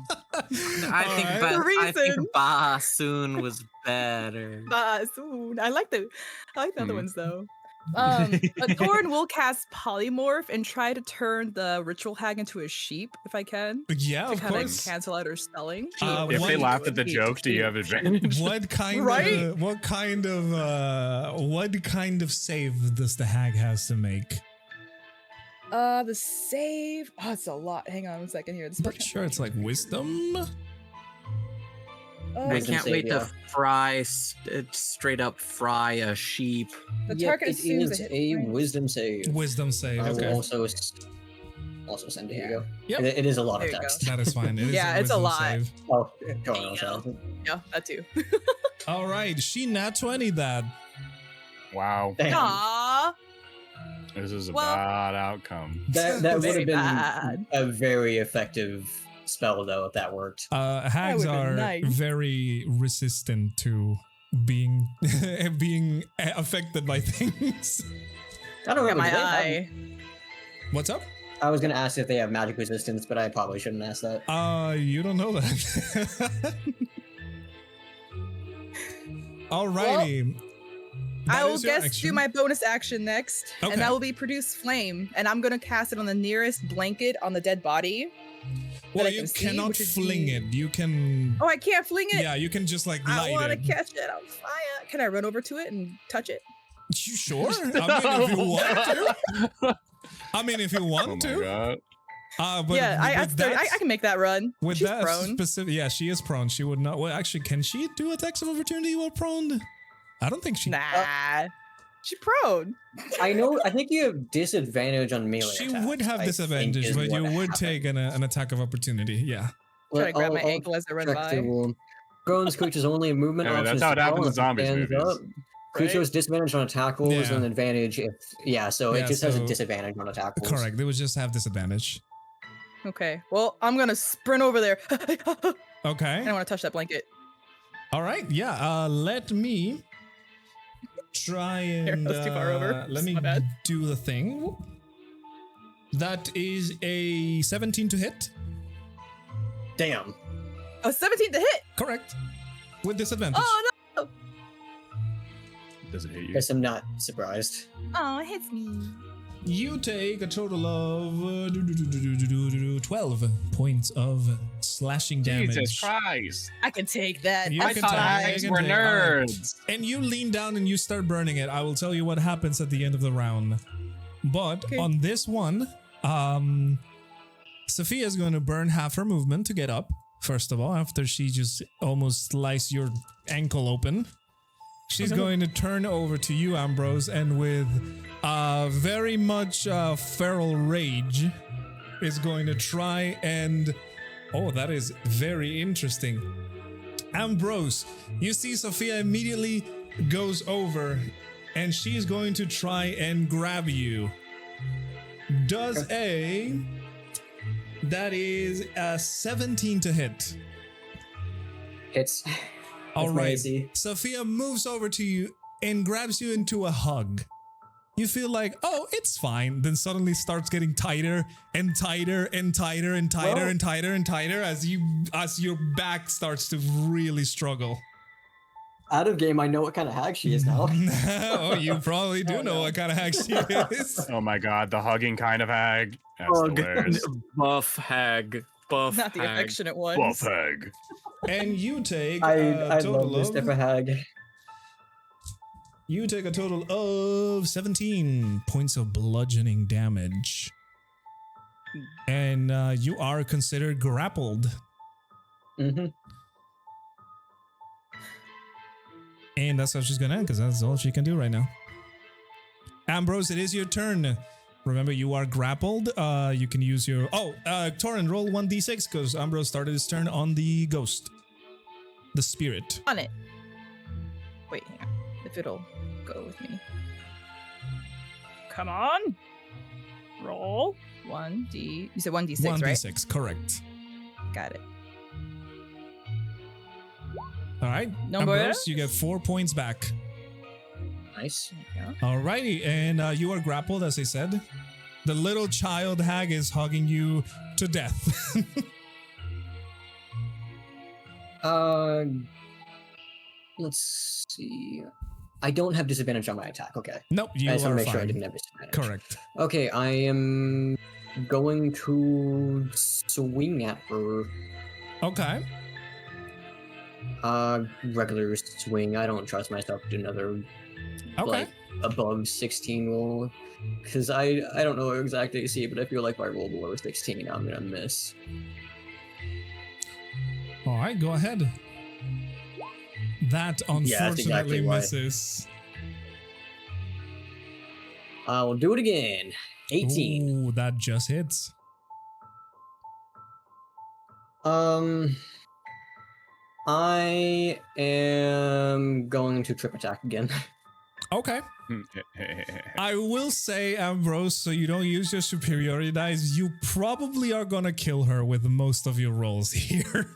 I Alright. think bassoon was better. Bassoon. I like the other Hmm. ones though. But Thorin will cast polymorph and try to turn the ritual hag into a sheep if I can. Yeah, To of kind of course. cancel out her spelling. If they What- laughed at the joke, do you have advantage? What kind Right? of what kind of save does the hag has to make? The save. Oh, it's a lot. Hang on 1 second here. This Pretty sure it's like wisdom. I Wisdom can't save, wait yeah. to fry, straight up fry a sheep. The Yep, target it assumes is a hit a point. wisdom save. Wisdom save. I will Okay. also send it. Here you go. Yep. It is a lot of There you go. text. That is fine. It is Yeah, it's a wisdom lot. save. Oh, go on, Damn. also. Yeah, that too. All right, she nat 20 that. Wow, Damn. Aww. this is a Well- bad outcome. That would Very have been bad. a very effective spell, though, if that worked. Hags would've been are nice. very resistant to being being affected by things. I don't Got know. my eye. What's up? I was going to ask if they have magic resistance, but I probably shouldn't ask that. You don't know that. Alrighty. I That will is your guess action. do my bonus action next, Okay. and that will be produce flame, and I'm gonna cast it on the nearest blanket on the dead body. Well, I you can see, cannot which is fling the- it. You can. Oh, I can't fling it. Yeah, you can just like I light want to it. catch it on fire. Can I run over to it and touch it? You sure? I mean, if you want to. I mean, if you Oh want my to. god. But yeah, I with that, can make that run. with She's that prone. specific, yeah, she is prone. She would not. Well, actually, can she do attacks of opportunity while prone? I don't think she. Nah, she's prone. I know. I think you have disadvantage on melee. She attacks, would have I think disadvantage, is but you what would happened. take an attack of opportunity. Yeah. Try to grab my I'll ankle as I run check by. the rule. Prone's creature's only movement Yeah, option that's is how to it happens prone in zombies stands movies. up. Creature has disadvantage on attack rolls Yeah. and advantage if so Yeah, it just has so- a disadvantage on attack rolls. Correct. They would just have disadvantage. Okay, well, I'm gonna sprint over there. I Okay. don't want to touch that blanket. All right. Yeah. Let me try and Here, I was too far over. let me My bad. do the thing. That is a 17 to hit. Damn. Oh, 17 to hit. Correct. With disadvantage. Oh no. Does it hit you? Guess I'm not surprised. Oh, it hits me. You take a total of 12 points of slashing damage. Jesus Christ. I can take that. You I can thought take- hags you can were take- all right. nerds. And you lean down and you start burning it. I will tell you what happens at the end of the round. But Okay. on this one, Sophia is going to burn half her movement to get up. First of all, after she just almost sliced your ankle open. She's going to turn over to you, Ambrose, and with very much feral rage, is going to try and... Oh, that is very interesting. Ambrose, you see Sophia immediately goes over, and she's going to try and grab you. Does a... That is a 17 to hit. Hits. All That's right. easy. Sophia moves over to you and grabs you into a hug. You feel like, oh, it's fine. Then suddenly starts getting tighter and tighter and tighter and tighter and tighter and tighter as your back starts to really struggle. Out of game, I know what kind of hag she is now. Oh, you probably do know what kind of hag she is. Oh my god, the hugging kind of hag. That's Hug. hilarious. Buff hag. Buff Not the hag. affectionate ones. Buff hag. And you take I a love total this type of of hag. you take a total of 17 points of bludgeoning damage. And you are considered grappled. Mm-hmm. And that's how she's gonna end, because that's all she can do right now. Ambrose, it is your turn. Remember, you are grappled. You can use your... Oh, Taurin, roll 1d6, because Ambrose started his turn on the ghost. The spirit. On it. Wait, hang on. If it'll go with me. Come on. Roll. 1d. You said 1d6, 1d6, right? correct. Got it. All right, Number? Ambrose, you get 4 points back. Nice. Yeah. Alrighty, and you are grappled, as I said. The little child hag is hugging you to death. Let's see. I don't have disadvantage on my attack. Okay. Nope, you I just are want to make sure I fine. didn't have disadvantage. Correct. Okay, I am going to swing at her. Okay. Regular swing. I don't trust myself to do another Okay. like above 16 roll because I don't know exactly AC, but I feel like if I roll below 16, I'm gonna miss. All right, go ahead. That unfortunately Yeah, that's exactly why. misses. I'll do it again. 18. Ooh, that just hits. I am going to trip attack again. Okay. I will say, Ambrose, so you don't use your superiority dice, you probably are gonna kill her with most of your rolls here.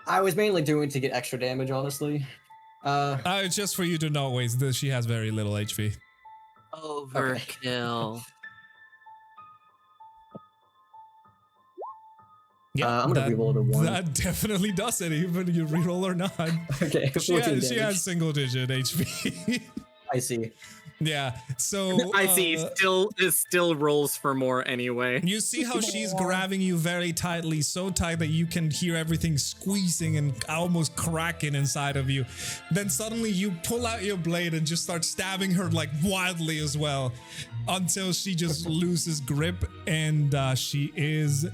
I was mainly doing it to get extra damage, honestly. Just for you to know, ways that she has very little HP. Overkill. I'm gonna reroll the one. That definitely does it, even you reroll or not. Okay, She 14 has damage. single digit HP. I see. Yeah. So I see. It still rolls for more anyway. you see how she's grabbing you very tightly, so tight that you can hear everything squeezing and almost cracking inside of you. Then suddenly you pull out your blade and just start stabbing her like wildly as well, until she just loses grip and she is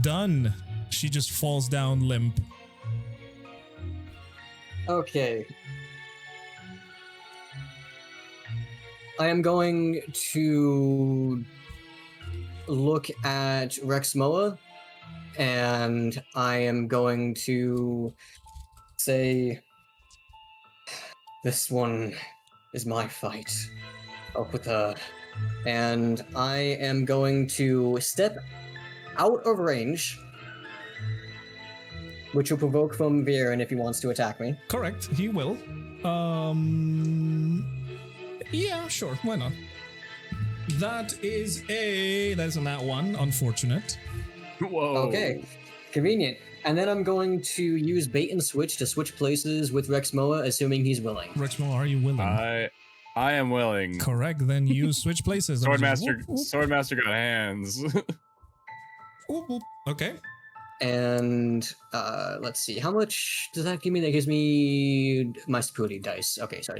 done. She just falls down limp. Okay. I am going to look at Rexmoa, and I am going to say, this one is my fight. Up with her. And I am going to step out of range, which will provoke from Viren if he wants to attack me. Correct, he will. Yeah, sure, why not? That is a nat one, unfortunate. Whoa. Okay, convenient. And then I'm going to use bait and switch to switch places with Rexmoa, assuming he's willing. Rexmoa, are you willing? I am willing. Correct, then you switch places. Swordmaster got hands. Whoop, whoop. Okay. And let's see, how much does that give me? That gives me my superiority dice. Okay, so I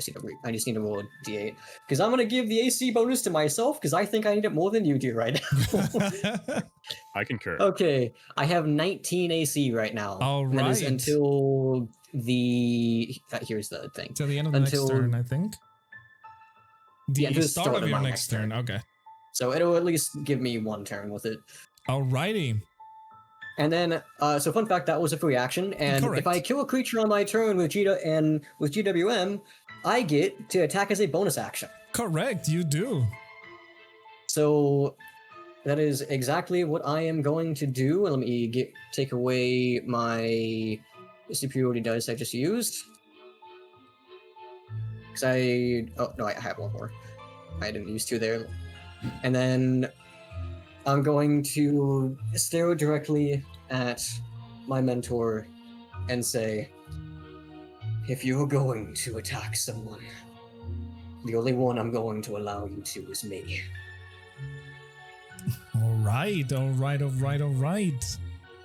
just need to roll a d8 because I'm gonna give the AC bonus to myself because I think I need it more than you do right now. I concur. Okay, I have 19 AC right now. All And that is right. until the here's the thing. Till the end of the next turn, I think. The Yeah, to the start of your my next turn. Okay. So it'll at least give me one turn with it. Alrighty. And then, so fun fact, that was a free action. And Correct. if I kill a creature on my turn with GWM, I get to attack as a bonus action. Correct, you do. So that is exactly what I am going to do. Let me take away my superiority dice I just used. Because oh no, I have one more. I didn't use two there. And then I'm going to stare directly at my mentor and say, if you're going to attack someone, the only one I'm going to allow you to is me. Alright.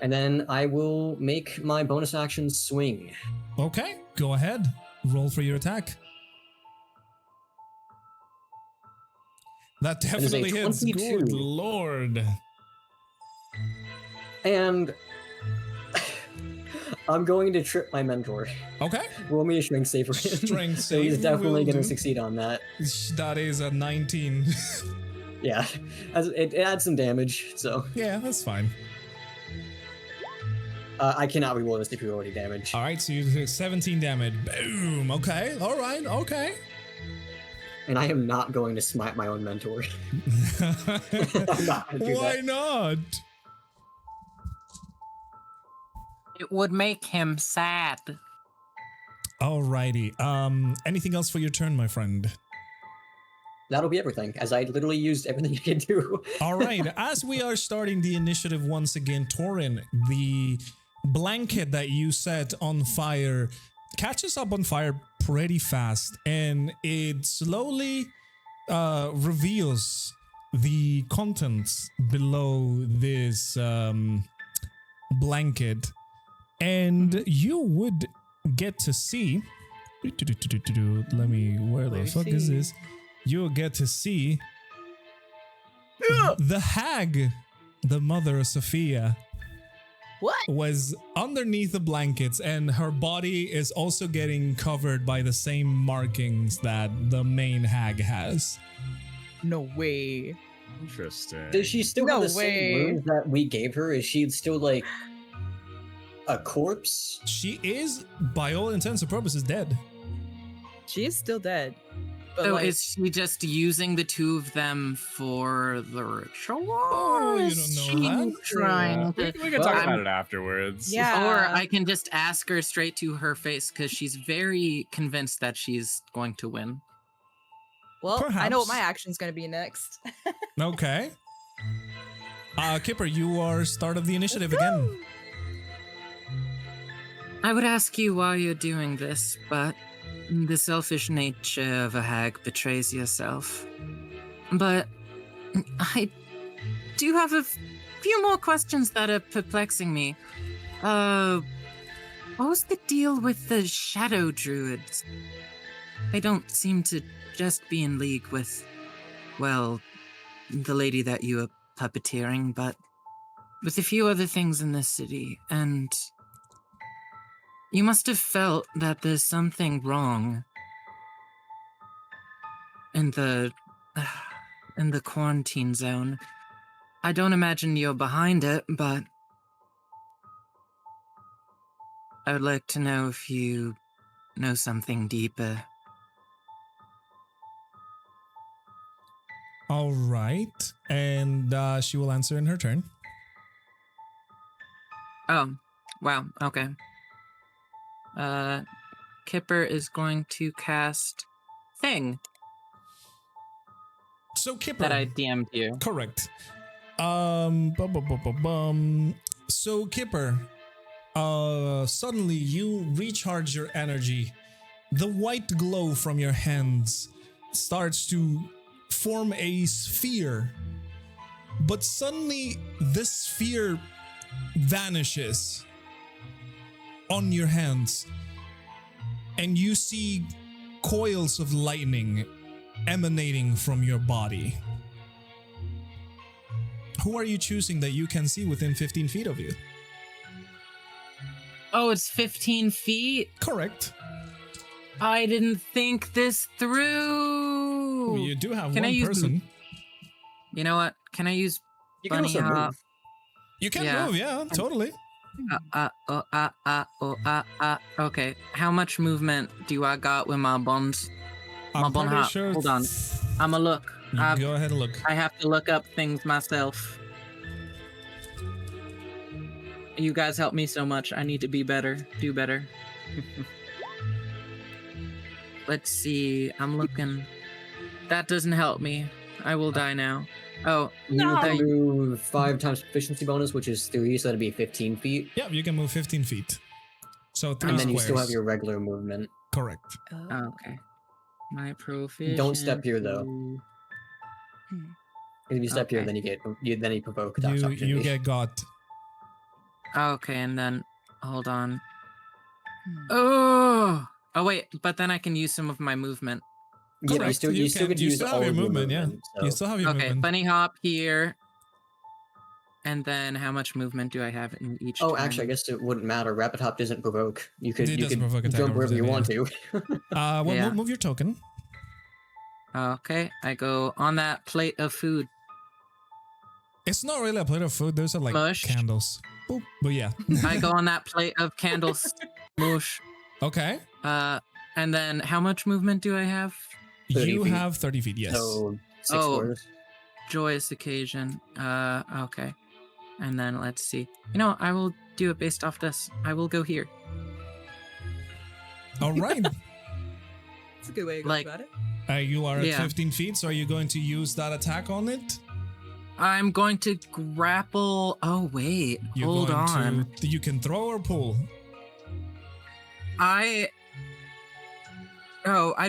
And then I will make my bonus action swing. Okay, go ahead. Roll for your attack. That is a definitely hits. 22. Good lord. And I'm going to trip my mentor. Okay. Roll me a strength save for him. Strength So he's save definitely will going to do. succeed on that. That is a 19. Yeah, it adds some damage, so Yeah, that's fine. I cannot reroll the superiority damage. Alright, so you do 17 damage. Boom. Okay. Alright. Okay. And I am not going to smite my own mentor. I'm not going to do Why that. not? It would make him sad. Alrighty. Anything else for your turn, my friend? That'll be everything, as I literally used everything you can do. All right. As we are starting the initiative once again, Taurin, the blanket that you set on fire catches up on fire pretty fast, and it slowly reveals the contents below this blanket, and you would get to see. Let me. Where the fuck is this? You'll get to see the hag, the mother of Sophia, What? was underneath the blankets, and her body is also getting covered by the same markings that the main hag has. No way. Interesting. Does she still No have the way. same wounds that we gave her? Is she still like a corpse? She is, by all intents and purposes, dead. She is still dead. But So like, is she just using the two of them for the ritual? Oh, or you is don't know she that. trying We to... can talk I'm- about it afterwards. Yeah. Or I can just ask her straight to her face because she's very convinced that she's going to win. well, I know what my Perhaps. action's gonna be next. Okay. Kipper, you are start of the initiative again. I would ask you why you're doing this, but The selfish nature of a hag betrays yourself. But I do have a few more questions that are perplexing me. What was the deal with the shadow druids? They don't seem to just be in league with, well, the lady that you are puppeteering, but with a few other things in this city, and you must have felt that there's something wrong in the quarantine zone. I don't imagine you're behind it, but I would like to know if you know something deeper. All right. And she will answer in her turn. Oh, wow, okay. Kipper is going to cast Thing So Kipper. That I DM'd you. Correct. So Kipper, suddenly you recharge your energy. The white glow from your hands starts to form a sphere. But suddenly this sphere vanishes on your hands. And you see coils of lightning emanating from your body. Who are you choosing that you can see within 15 feet of you? Oh, it's 15 feet? Correct. I didn't think this through. You do have Can I one use person. You know what? Can I use You can Bunny also Hop? move. You can Yeah. move, yeah, totally. Okay. How much movement do I got with my buns? My I'm bun pretty hop. sure. Hold on. I'ma look. You go ahead and look. I have to look up things myself. You guys help me so much. I need to be better. Do better. Let's see. I'm looking. That doesn't help me. I will die now. Oh, You can move 5 times proficiency bonus, which is 3, so that'd be 15 feet. Yeah, you can move 15 feet. So 3 And then you squares. still have your regular movement. Correct. Oh, okay. My proficiency. Don't step here, though. If you step here, Okay. then you provoke attack opportunity. You get got. Okay, and then hold on. Oh, wait, but then I can use some of my movement. Yeah, but Correct. you still get to use have all your of your movement, movement. yeah. You still have your Okay, movement. bunny hop here. And then how much movement do I have in each? Oh, turn? actually, I guess it wouldn't matter. Rapid hop doesn't provoke. You could It doesn't you provoke could attack jump wherever you want opportunity, to. Well, Yeah. move your token. Okay, I go on that plate of food. It's not really a plate of food. Those are like Mush. candles. Boop. But yeah. I go on that plate of candles. Moosh. Okay. And then how much movement do I have? 30 You feet. have 30 feet, yes. So 6 Oh. squares. Joyous occasion. Okay. And then let's see. You know, I will do it based off this. I will go here. All right. That's a good way to go Like- about it. You are at Yeah. 15 feet, so are you going to use that attack on it? I'm going to grapple. Oh, wait. Hold on. You can throw or pull. I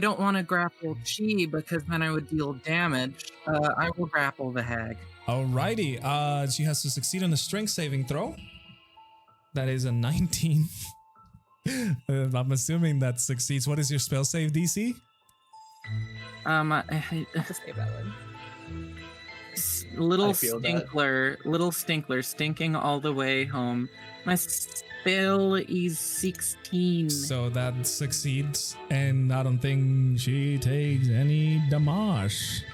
don't want to grapple Chi because then I would deal damage. I will grapple the hag. Alrighty. She has to succeed on a strength saving throw. That is a 19. I'm assuming that succeeds. What is your spell save DC? Just say that one. Little I feel that. little stinkler, stinking all the way home. My spell is 16. So that succeeds, and I don't think she takes any damage.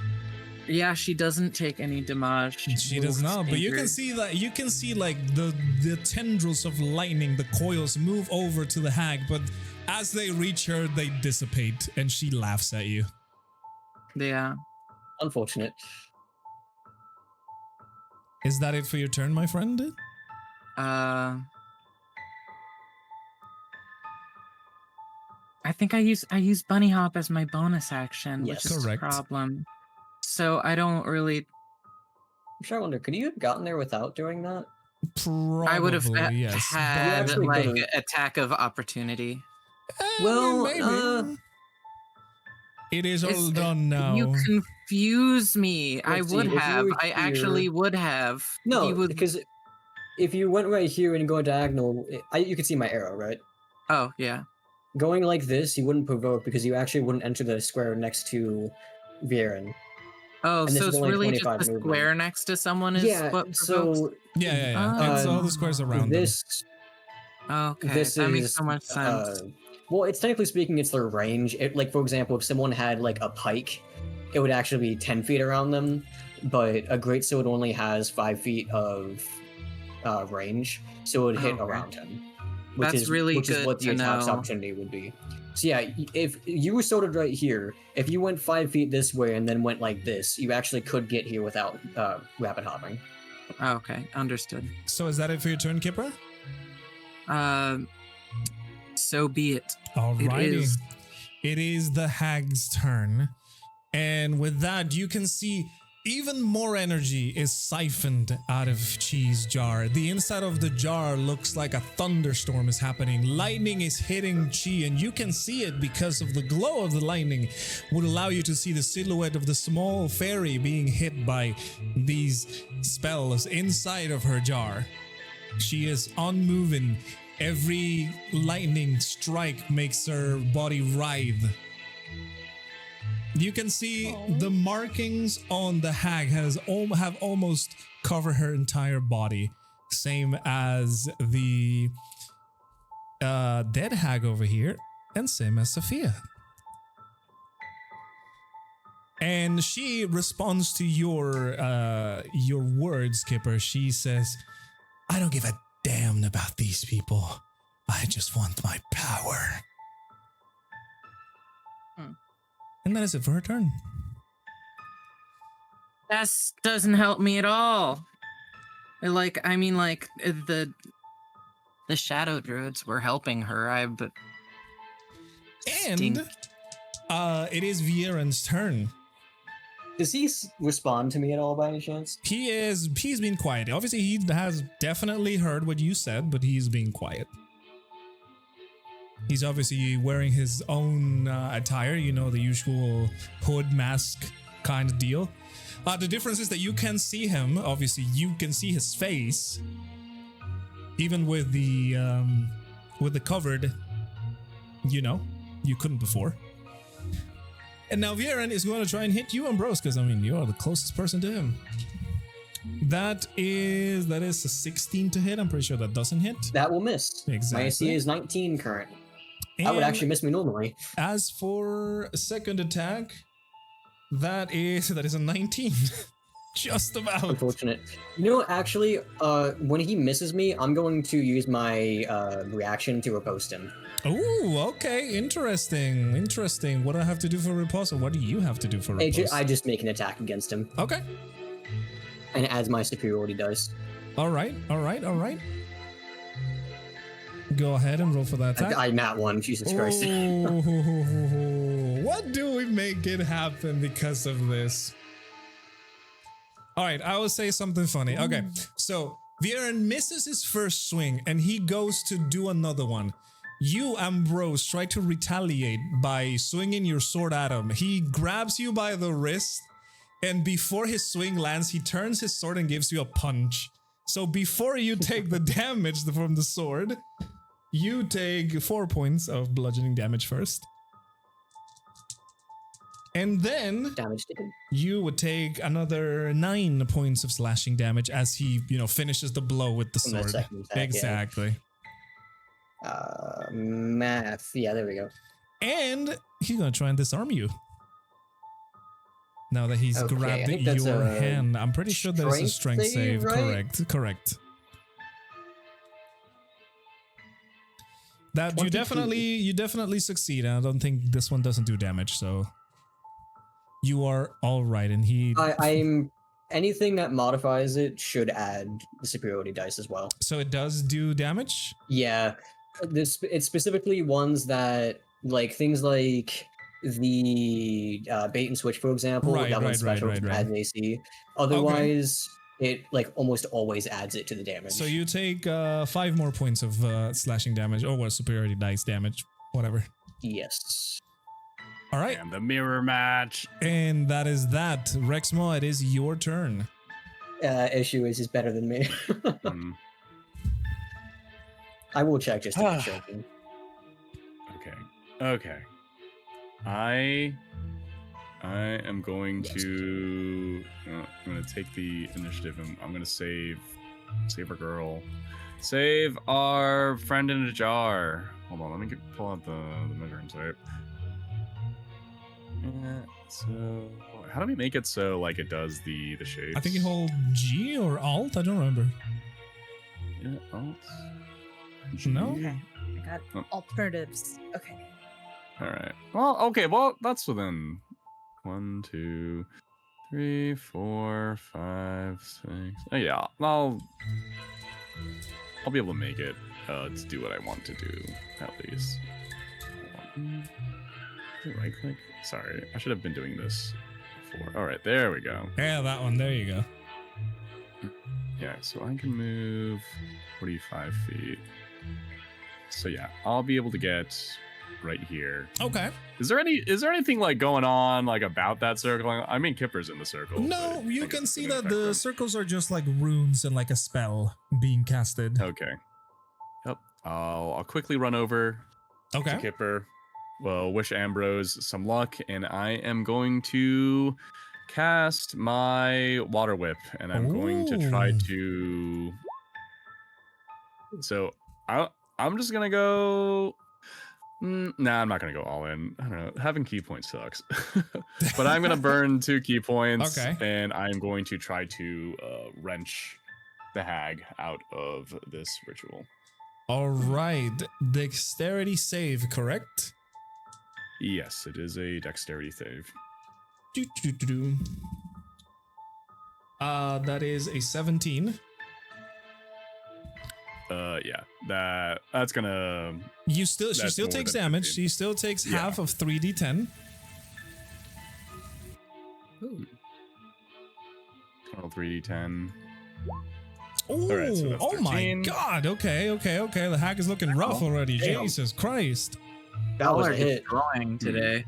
Yeah, she doesn't take any damage. She does Little not, but you stinker. can see that like the tendrils of lightning, the coils move over to the hag, but as they reach her, they dissipate, and she laughs at you. Yeah. Unfortunate. Is that it for your turn, my friend? I think I use bunny hop as my bonus action, Yes. which is Correct. a problem. So I don't really. I'm sure I wonder, could you have gotten there without doing that? Probably, I would have yes. had actually like could've- attack of opportunity. but- Well, maybe. It is all It's- done now. You confuse me. I Let's see, would if you have. were I here- actually would have. No, He would- because if you went right here and go diagonal, you can see my arrow, right? Oh yeah. Going like this, you wouldn't provoke because you actually wouldn't enter the square next to Viren. Oh, And this so is it's only really just 25 the movement. square next to someone is Yeah, what provokes? so Yeah. It's all the squares around them. this Okay, this that makes is so much sense. well, it's technically speaking, it's their range. Like for example, if someone had like a pike, it would actually be 10 feet around them, but a greatsword only has 5 feet of range, so it would hit Okay. around him. That's really which is good what the to attack's know. opportunity would be. So yeah, if you were sorted right here, if you went 5 feet this way and then went like this, you actually could get here without rapid hopping. Okay, understood. So is that it for your turn, Kipper? So be it. Alrighty. is. It is the hag's turn. And with that, you can see even more energy is siphoned out of Chi's jar. The inside of the jar looks like a thunderstorm is happening. Lightning is hitting Chi, and you can see it because of the glow of the lightning would allow you to see the silhouette of the small fairy being hit by these spells inside of her jar. She is unmoving. Every lightning strike makes her body writhe. You can see the markings on the hag have almost covered her entire body, same as the dead hag over here, and same as Sophia. And she responds to your words, Kipper. She says, "I don't give a damn about these people. I just want my power." And that is it for her turn. That doesn't help me at all. The shadow druids were helping her. And Stink. it is Vieren's turn. Does he respond to me at all by any chance? He's been quiet. Obviously, he has definitely heard what you said, but he's being quiet. He's obviously wearing his own attire, the usual hood mask kind of deal. The difference is that you can see him. Obviously, you can see his face, even with the covered. You couldn't before. And now Viren is going to try and hit you, Ambrose, because you are the closest person to him. That is a 16 to hit. I'm pretty sure that doesn't hit. That will miss. Exactly. My AC is 19 currently. That would And actually miss me normally. As for second attack, that is a 19. Just about. Unfortunate. Actually, when he misses me, I'm going to use my reaction to riposte him. Oh, okay. Interesting. What do I have to do for riposte? Or what do you have to do for riposte? I just make an attack against him. Okay. And it adds my superiority dice. All right. Go ahead and roll for that attack. I nat one, Jesus Christ. Oh, what do we make it happen because of this? All right, I will say something funny. Okay, so Viren misses his first swing and he goes to do another one. You, Ambrose, try to retaliate by swinging your sword at him. He grabs you by the wrist, and before his swing lands, he turns his sword and gives you a punch. So before you take the damage from the sword, you take 4 points of bludgeoning damage first. And then Damage taken. you would take another 9 points of slashing damage as he, finishes the blow with the From that sword. second attack, yeah. Exactly. Math. Yeah, there we go. And he's gonna try and disarm you. Now that he's Okay, I grabbed think that's your a hand, I'm pretty sure that is a strength strength save. save, right? Correct. That 22. you definitely succeed. And I don't think this one doesn't do damage, so you are all right. And he, I'm anything that modifies it should add the superiority dice as well. so it does do damage. Yeah, it's specifically ones that things like the bait and switch, for example. Right, that one's right, special right. adds AC. Otherwise, it almost always adds it to the damage. So you take 5 more points of slashing damage, or what, superiority dice damage, whatever. Yes. All right. And the mirror match. And that is that. Rexmoa, it is your turn. Issue is better than me. Hmm. I will check just to be sure. Okay. I am going to. I'm going to take the initiative. And I'm going to save our girl. Save our friend in a jar. Hold on. Let me pull out the measuring tape. So how do we make it so like it does the shapes? I think you hold G or Alt. I don't remember. Yeah, Alt. No? Okay. I got Oh. alternatives. Okay. All right. Well, okay. Well, that's within 1, 2, 3, 4, 5, 6. Oh, yeah. I'll be able to make it to do what I want to do at least. Right click. Sorry, I should have been doing this before. All right, there we go. Yeah, that one. There you go. Yeah, so I can move 45 feet. So yeah, I'll be able to get right here. Okay. Is there anything like going on like about that circle? I mean, Kipper's in the circle. No, but I you think can it's see gonna that affect the them. circles are just like runes and like a spell being casted. Okay. Yep. I'll quickly run over to Okay. Kipper. Well, wish Ambrose some luck, and I am going to cast my water whip, and I'm going to try Ooh. to. So I'm just gonna go. Nah, I'm not gonna go all in. I don't know. Having key points sucks, but I'm gonna burn 2 key points, Okay. and I'm going to try to wrench the hag out of this ritual. All right. Dexterity save, correct? Yes, it is a dexterity save. Do. That is a 17. Yeah, that's gonna. She That's still more takes than damage. 15. She still takes Yeah. half of 3d10. Total 3d10. Oh, right, so that's oh my 13. god. Okay. The hack is looking rough already. Damn. Jesus Christ. That was Y'all a are hit. destroying today.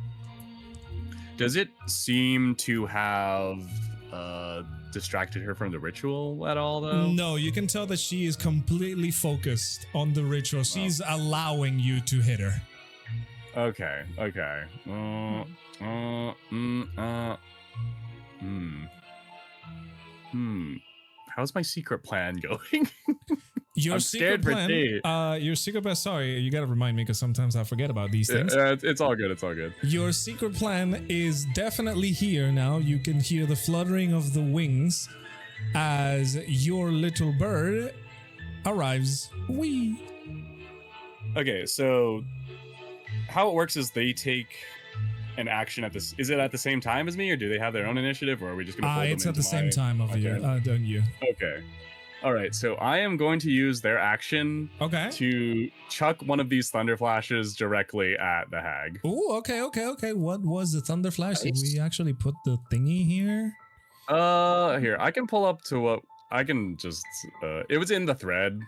Does it seem to have distracted her from the ritual at all, though? No, you can tell that she is completely focused on the ritual. She's allowing you to hit her. Okay. How's my secret plan going? Your I'm secret scared for plan. Tate. Your secret plan. Sorry, you gotta remind me because sometimes I forget about these things. It's all good. It's all good. Your secret plan is definitely here now. You can hear the fluttering of the wings as your little bird arrives. Wee. Okay, so how it works is they take an action at this. Is it at the same time as me, or do they have their own initiative, or are we just gonna? Fold It's them at the into same my- time of you, Okay. don't you? Okay. All right. So I am going to use their action Okay. to chuck one of these thunder flashes directly at the hag. Ooh, okay. What was the thunder flash? Did Nice. we actually put the thingy here? Here I can pull up to what I can just. It was in the thread.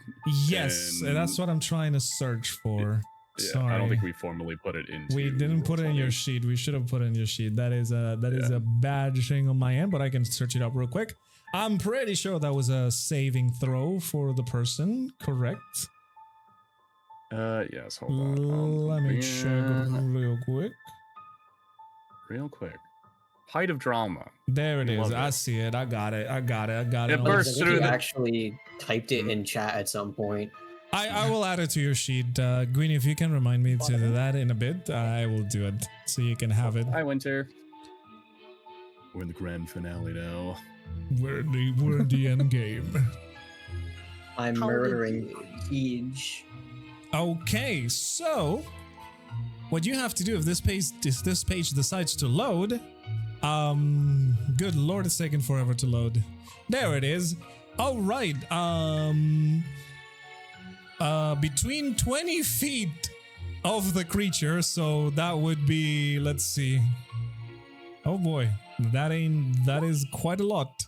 Yes, And- that's what I'm trying to search for. Yeah, Sorry. I don't think we formally put it into. We didn't put it in your Roll20. sheet. We should have put it in your sheet. That is a bad thing on my end, but I can search it up real quick. I'm pretty sure that was a saving throw for the person, correct? Yes. Hold on. Let me check real quick. Real quick. Height of drama. There it is. Love I it. see it. I got it. It I burst think through you the- actually typed it in chat at some point. I will add it to your sheet. Greenie, if you can remind me to do that in a bit, I will do it so you can have it. Hi, Winter. We're in the grand finale now. We're in the end game. I'm How did murdering you- Siege. Okay, so what you have to do if this page decides to load, good lord, it's taking forever to load. There it is. All right. Between 20 feet of the creature, so that would be, let's see. Oh boy, that is quite a lot.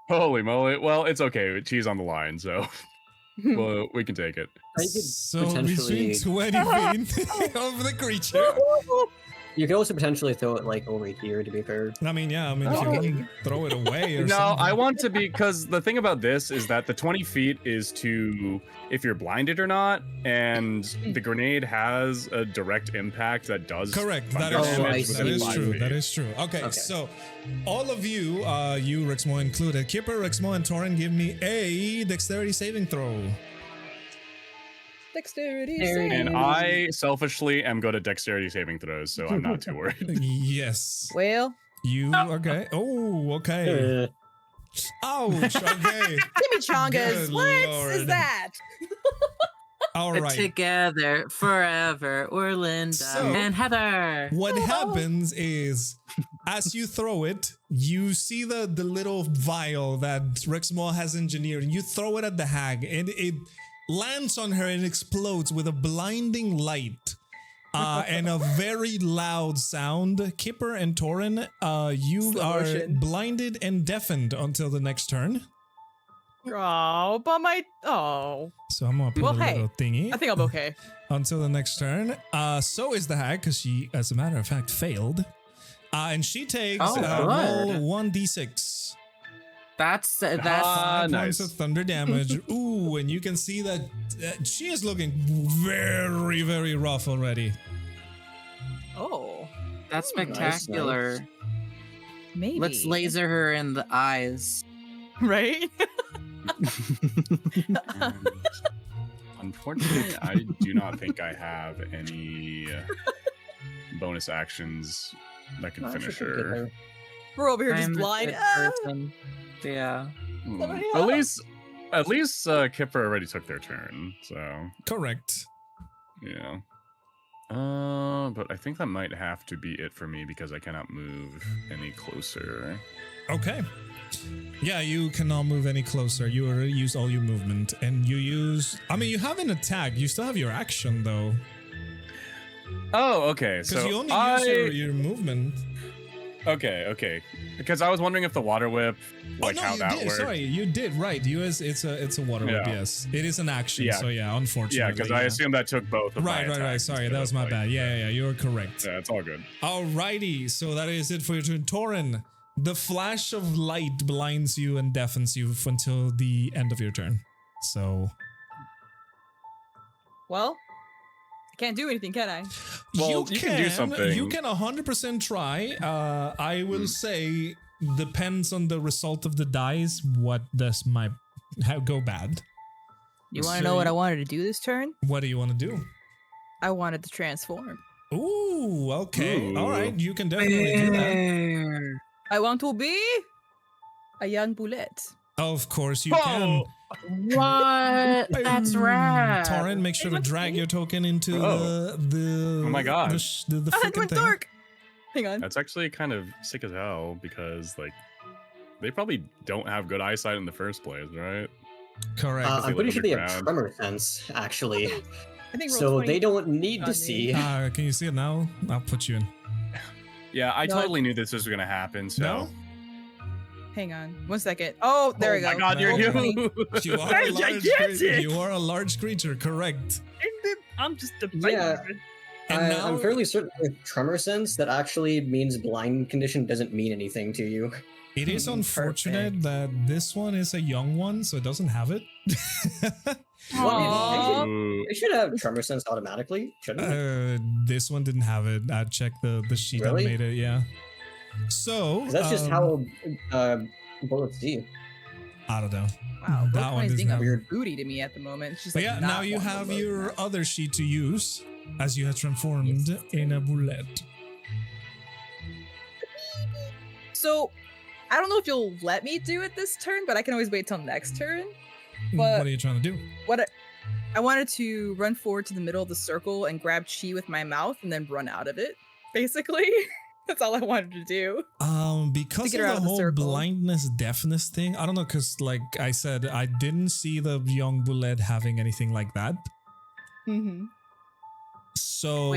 Holy moly. Well, it's okay. She's on the line, so well, we can take it. I could So potentially- between 20 feet of the creature. You could also potentially throw it like over here. To be fair. I mean, yeah. I mean, if you Okay. want to throw it away or No, something. I want to be, because the thing about this is that the 20 feet is to if you're blinded or not, and the grenade has a direct impact that does Correct. That thunder is Oh, true. I damage That within is 5 true. feet. That is true. Okay, Okay. so all of you, you Rexmoa included, Kipper, Rexmoa, and Taurin, give me a dexterity saving throw. Dexterity. There it save. And I selfishly am good at dexterity saving throws, so I'm not too worried. Yes. Well, You okay? Oh, okay. Ouch. Okay. chimichangas. Good What is lord. that? All right. Together forever, we're Linda So- and Heather. What happens is, as you throw it, you see the little vial that Rexmoa has engineered, and you throw it at the hag, and it lands on her and explodes with a blinding light and a very loud sound. Kipper and Taurin, you Slow are motion. blinded and deafened until the next turn. Oh, but my So I'm gonna put Well, a hey, little thingy I think I'm okay. until the next turn. So is the hag, because she, as a matter of fact, failed. And she takes Oh, roll good. 1d6. That's 5 nice. points of thunder damage. Ooh, and you can see that she is looking very, very rough already. Oh, that's Nice, spectacular. nice. maybe. Let's laser her in the eyes. Right? Unfortunately, I do not think I have any bonus actions that can I should finish get her. her. We're over here just I'm a blind. good Ah! person. Yeah. Somebody At least Kipper already took their turn, so Correct. yeah. But I think that might have to be it for me because I cannot move any closer. Okay. Yeah, you cannot move any closer. You already used all your movement, and you use. I mean, you have an attack. You still have your action though, Oh, okay. because So you only I use your movement. okay. Because I was wondering if the water whip, like oh, no, how you that did. worked. Sorry, you did right. It's a water whip. Yeah. Yes, it is an action. Yeah. So yeah, unfortunately. Yeah, because I assumed that took both. Of my Right. attacks Sorry, instead that was of, my like, bad. Yeah. You're correct. Yeah, it's all good. Alrighty, so that is it for your turn. Taurin, the flash of light blinds you and deafens you until the end of your turn. So Well, I can't do anything, can I? Well, you can do something. You can 100% try. I will say depends on the result of the dice. What this might go bad. You want So to know what I wanted to do this turn? What do you want to do? I wanted to transform. Ooh, okay. Ooh. All right, you can definitely do that. I want to be a young bullet. Of course you Oh! can. What? That's rad. Taurin, make sure to drag your token into the Oh my God. the I freaking went thing. dark. Hang on. That's actually kind of sick as hell because like they probably don't have good eyesight in the first place, right? Correct. I'm pretty sure they have underground. tremor sense, actually. I think roll So 20 they don't need on to me. see. Can you see it now? I'll put you in. Yeah, I No, totally knew this was gonna happen. So No? Hang on. 1 second. Oh, there we go. my God, you're you're Roll you. 20. You are a That's large gigantic! You are a large creature, correct. I'm just a Yeah. baby. And now, I'm fairly certain with tremor sense that actually means blind condition doesn't mean anything to you. it is unfortunate Perfect. that this one is a young one, so it doesn't have it. Aw. Ooh. It should have tremor sense automatically, shouldn't it? This one didn't have it. I checked the sheet Really? that made it. Yeah. So 'Cause that's just how bullets see. I don't know. Wow, That that one is doesn't being a have- weird booty to me at the moment. It's just But like yeah, not now you wanting to have load your that. other sheet to use as you have transformed in a bullet. So, I don't know if you'll let me do it this turn, but I can always wait till next turn. What But- are you trying to do? I wanted to run forward to the middle of the circle and grab chi with my mouth and then run out of it. Basically, that's all I wanted to do. Because get of her out the of the whole circle. blindness, deafness thing, I don't know, because like I said, I didn't see the young bullet having anything like that. Mm-hmm. So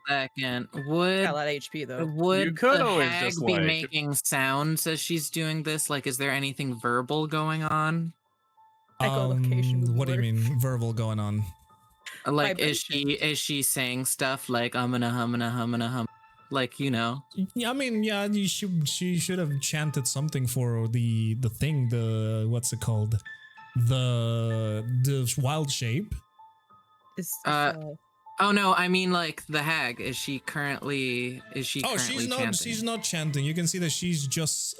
Second, would Got a lot of HP though. would could the always hag just, be like- making sounds as she's doing this? Like, is there anything verbal going on? Echolocation would what do you work. mean verbal going on? Like, is she saying stuff like I'm gonna hum and a hum and a hum? Like, you know. Yeah, I mean, yeah, she should have chanted something for the thing, the what's it called? The wild shape. Oh no, I mean like the hag. Is she currently She's not chanting? she's not chanting. You can see that she's just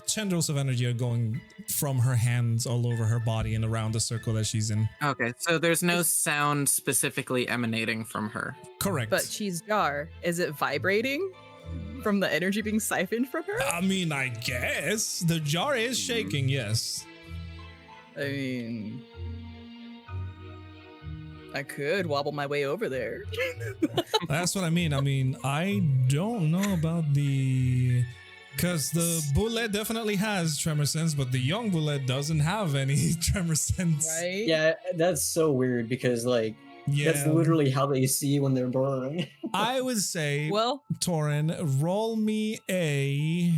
tendrils of energy are going from her hands all over her body and around the circle that she's in. Okay, so there's no sound specifically emanating from her. Correct. But Chi's jar, is it vibrating from the energy being siphoned from her? I mean, I guess the jar is shaking, yes. I mean, I could wobble my way over there. That's what I mean. I mean, I don't know about the... Because the bullet definitely has tremor sense, but the young bullet doesn't have any tremor sense. Right? Yeah, that's so weird because like that's literally how they see when they're born. I would say, Well, Taurin, roll me a...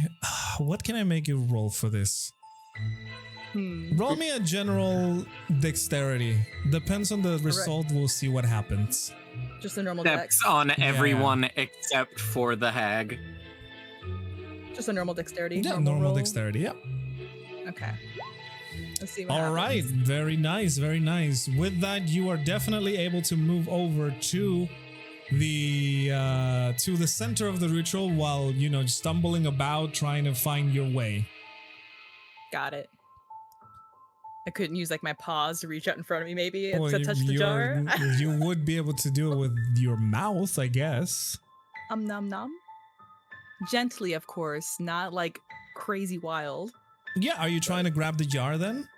What can I make you roll for this? Roll me a general dexterity. Depends on the result, we'll see what happens. just a normal dex. Steps on everyone except for the hag. Just a normal dexterity. Yeah, normal roll. dexterity, yeah. Okay. Let's see what All happens. right, very nice, very nice. With that, you are definitely able to move over to the center of the ritual while, you know, stumbling about, trying to find your way. Got it. I couldn't use like my paws to reach out in front of me, maybe Well, to touch the jar. you would be able to do it with your mouth, I guess. Nom nom. Gently, of course, not like crazy wild. Yeah, are you trying to grab the jar then?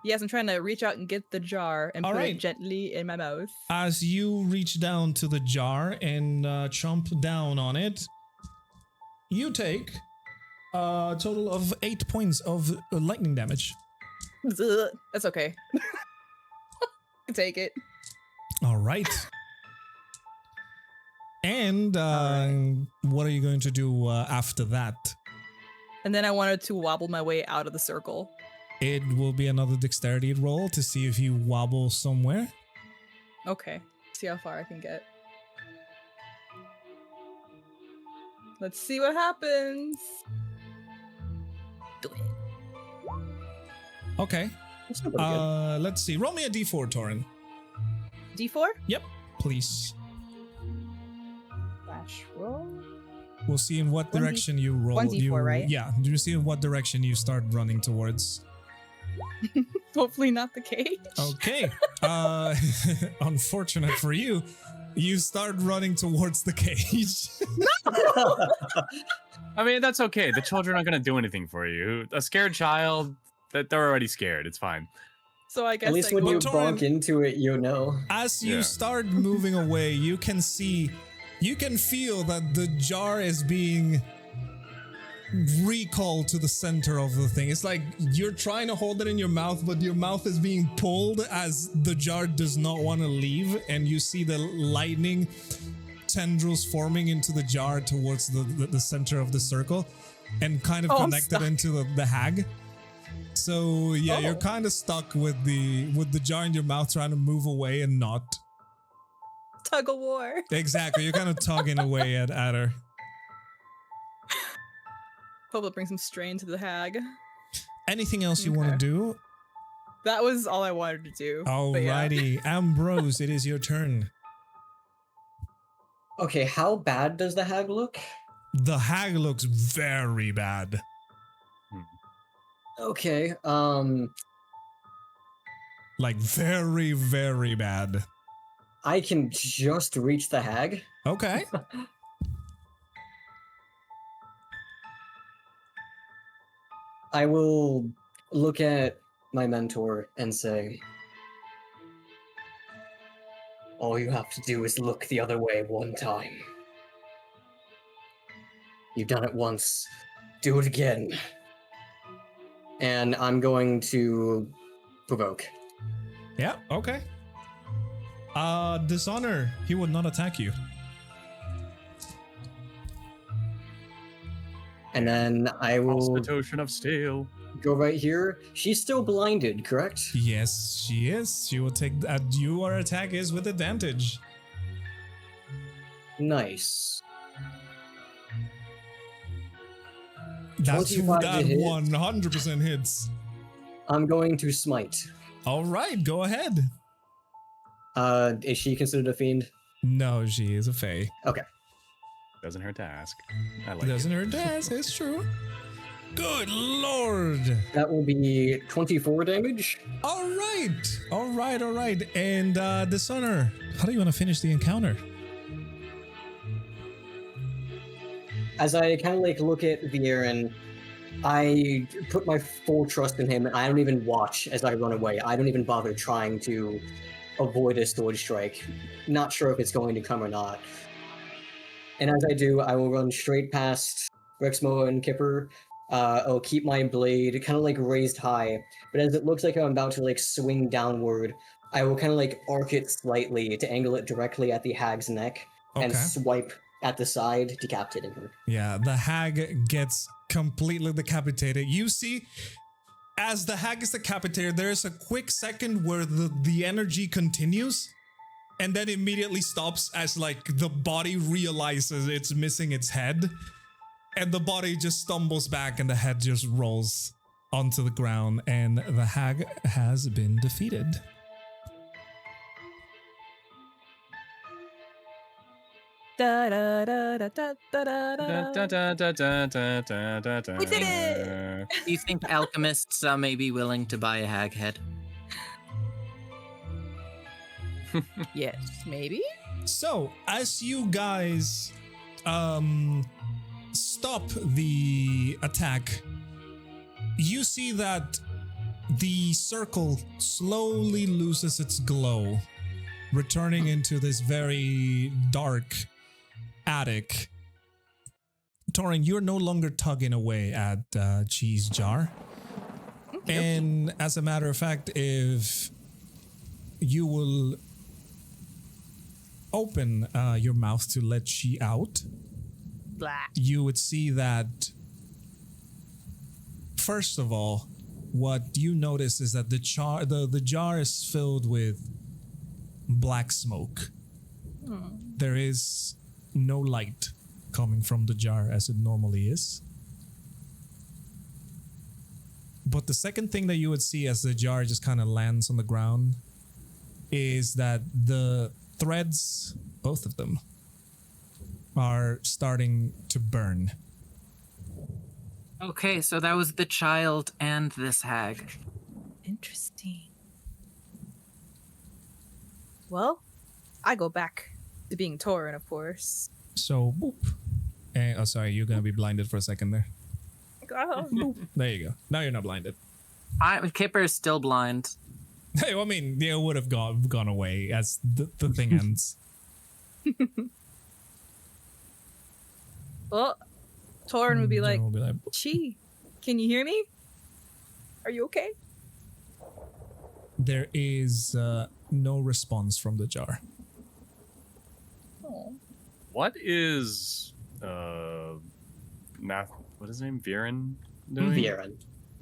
Yes, I'm trying to reach out and get the jar and All put right. it gently in my mouth. As you reach down to the jar and chomp down on it, you take a total of 8 points of lightning damage. That's okay. Can take it. All right. And what are you going to do after that? And then I wanted to wobble my way out of the circle. It will be another dexterity roll to see if you wobble somewhere. Okay. See how far I can get. Let's see what happens. Do it. Okay. That's not pretty good. Let's see. Roll me a d4, Taurin. D4? Yep, please. Flash roll. We'll see in what 1d4, direction you roll. 1d4, right? Yeah, you see in what direction you start running towards. Hopefully not the cage. Okay. Unfortunate for you, you start running towards the cage. I mean, that's okay. The children aren't going to do anything for you. A scared child, that they're already scared. It's fine. So I guess At least I when go- you Taurin- bonk into it, you know. As you Yeah. start moving away, you can feel that the jar is being recalled to the center of the thing. It's like you're trying to hold it in your mouth, but your mouth is being pulled as the jar does not want to leave, and you see the lightning tendrils forming into the jar towards the center of the circle and kind of Oh, I'm connected stuck. into the hag. So yeah, Oh. you're kind of stuck with the jar in your mouth trying to move away and not. tug of war. Exactly, you're kind of tugging away at her. Hope it brings some strain to the hag. Anything else you want to Okay. do? That was all I wanted to do. but yeah. Alrighty, Ambrose, it is your turn. Okay, how bad does the hag look? The hag looks very bad. Okay, Like very, very bad. I can just reach the hag. Okay. I will look at my mentor and say, all you have to do is look the other way one time. You've done it once, do it again. And I'm going to provoke. Yeah, okay. Dishonor, he would not attack you. And then I will Constitution of steel. go right here. She's still blinded, correct? Yes, she is. She will take your attack is with advantage. Nice. That's 25 to that hit. 100% hits. I'm going to smite. All right, go ahead. Is she considered a fiend? No, she is a fae. Okay. Doesn't hurt to ask. I like Doesn't it. hurt to ask, it's true. Good lord. That will be 24 damage. All right. And Dishonor, how do you want to finish the encounter? As I kind of like look at Viren, I put my full trust in him, and I don't even watch as I run away. I don't even bother trying to avoid a sword strike. Not sure if it's going to come or not. And as I do, I will run straight past Rexmoa and Kipper. I'll keep my blade kind of like raised high, but as it looks like I'm about to like swing downward, I will kind of like arc it slightly to angle it directly at the hag's neck and Okay. swipe at the side, decapitating her. Yeah, the hag gets completely decapitated. You see, as the hag is decapitated, there's a quick second where the energy continues and then immediately stops as like the body realizes it's missing its head, and the body just stumbles back and the head just rolls onto the ground, and the hag has been defeated. Da, da, da, da, da, da, da, Da, da. da, da, da, da, da, da, We did da. Do you think alchemists may be willing to buy a hag head? Yes, maybe. So, as you guys stop the attack, you see that the circle slowly loses its glow, returning into this very dark attic. Taurin, you're no longer tugging away at Cheese Jar. And as a matter of fact, if you will open your mouth to let she out, Blah. you would see that, first of all, what you notice is that the jar is filled with black smoke. There is no light coming from the jar as it normally is. But the second thing that you would see as the jar just kind of lands on the ground is that the threads, both of them, are starting to burn. Okay, so that was the child and this hag. Interesting. Well, I go back to being Taurin, of course. So, boop. And, oh, sorry, you're going to be blinded for a second there. Oh, There you go. Now you're not blinded. Kipper is still blind. Hey, I mean, it would have gone away as the thing ends. well, Taurin would be like, Jen will be like, Chi, can you hear me? Are you okay? there is no response from the jar. Oh. What is what is his name? Viren doing? Viren.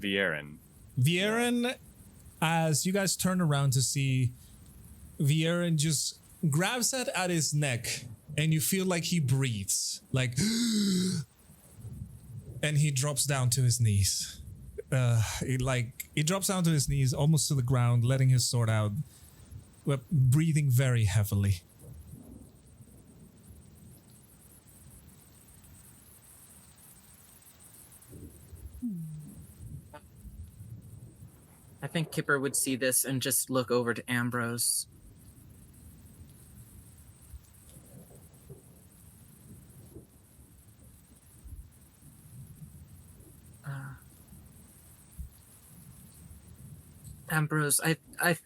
Viren. Viren, as you guys turn around to see, Viren just grabs at his neck, and you feel like he breathes, like, and he drops down to his knees. He drops down to his knees, almost to the ground, letting his sword out, but breathing very heavily. I think Kipper would see this and just look over to Ambrose. Ambrose, I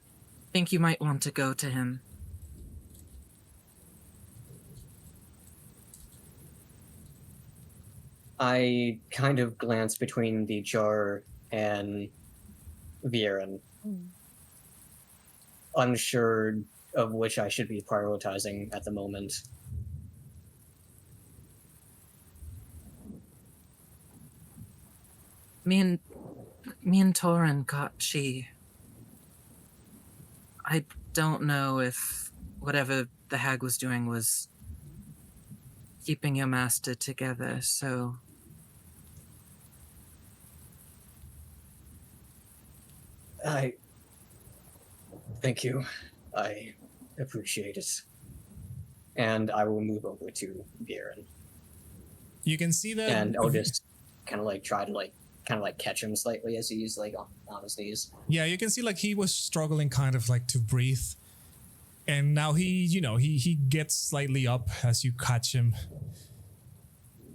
think you might want to go to him. I kind of glance between the jar and Viren, unsure of which I should be prioritizing at the moment. Me and Taurin got Chi. I don't know if whatever the hag was doing was keeping your master together, so I thank you. I appreciate it. And I will move over to Viren. You can see that. And I'll just kind of like try to like catch him slightly as he's like on his knees. Yeah, you can see like he was struggling kind of like to breathe. And now he gets slightly up as you catch him.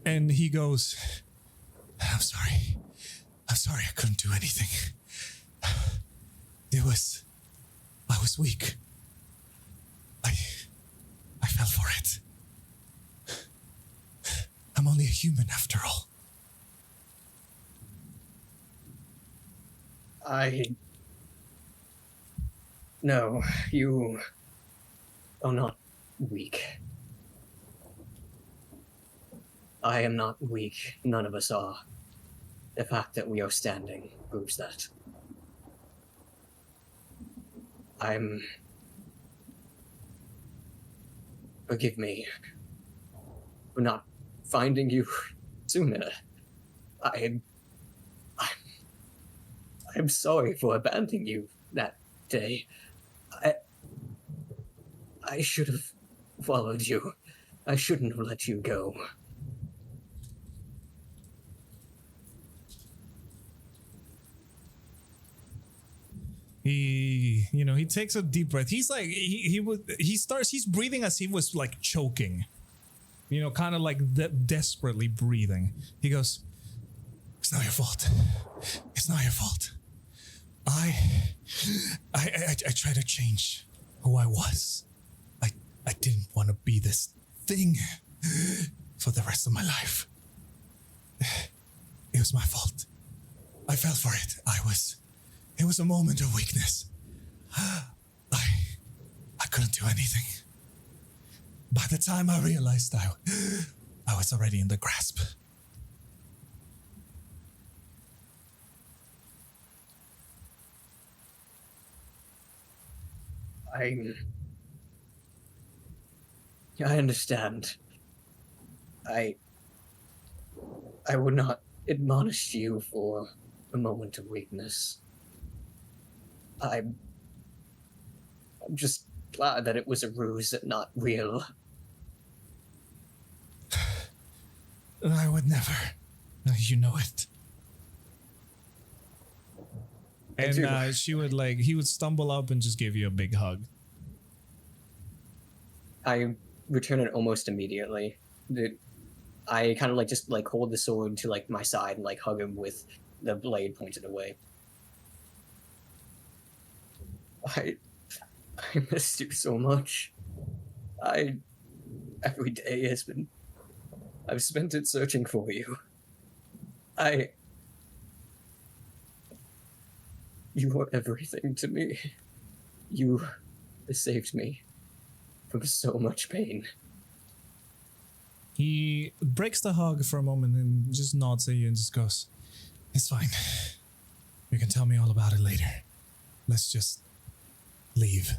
And he goes, I'm sorry I couldn't do anything. I was weak. I fell for it. I'm only a human after all. No, you are not weak. I am not weak. None of us are. The fact that we are standing proves that. Forgive me for not finding you sooner. I'm sorry for abandoning you that day. I should have followed you. I shouldn't have let you go. He takes a deep breath. He's like he's breathing as he was like choking. Kind of like desperately breathing. He goes, "It's not your fault. It's not your fault. I tried to change who I was. I didn't want to be this thing for the rest of my life. It was my fault. I fell for it. It was a moment of weakness. I couldn't do anything. By the time I realized I was already in the grasp." I understand. I would not admonish you for a moment of weakness. I'm just glad that it was a ruse and not real. I would never. You know it. And he would stumble up and just give you a big hug. I return it almost immediately. I kind of just hold the sword to my side and hug him with the blade pointed away. I missed you so much. Every day I've spent it searching for you. You were everything to me. You saved me from so much pain. He breaks the hug for a moment and just nods at you and just goes, "It's fine. You can tell me all about it later. Let's just leave."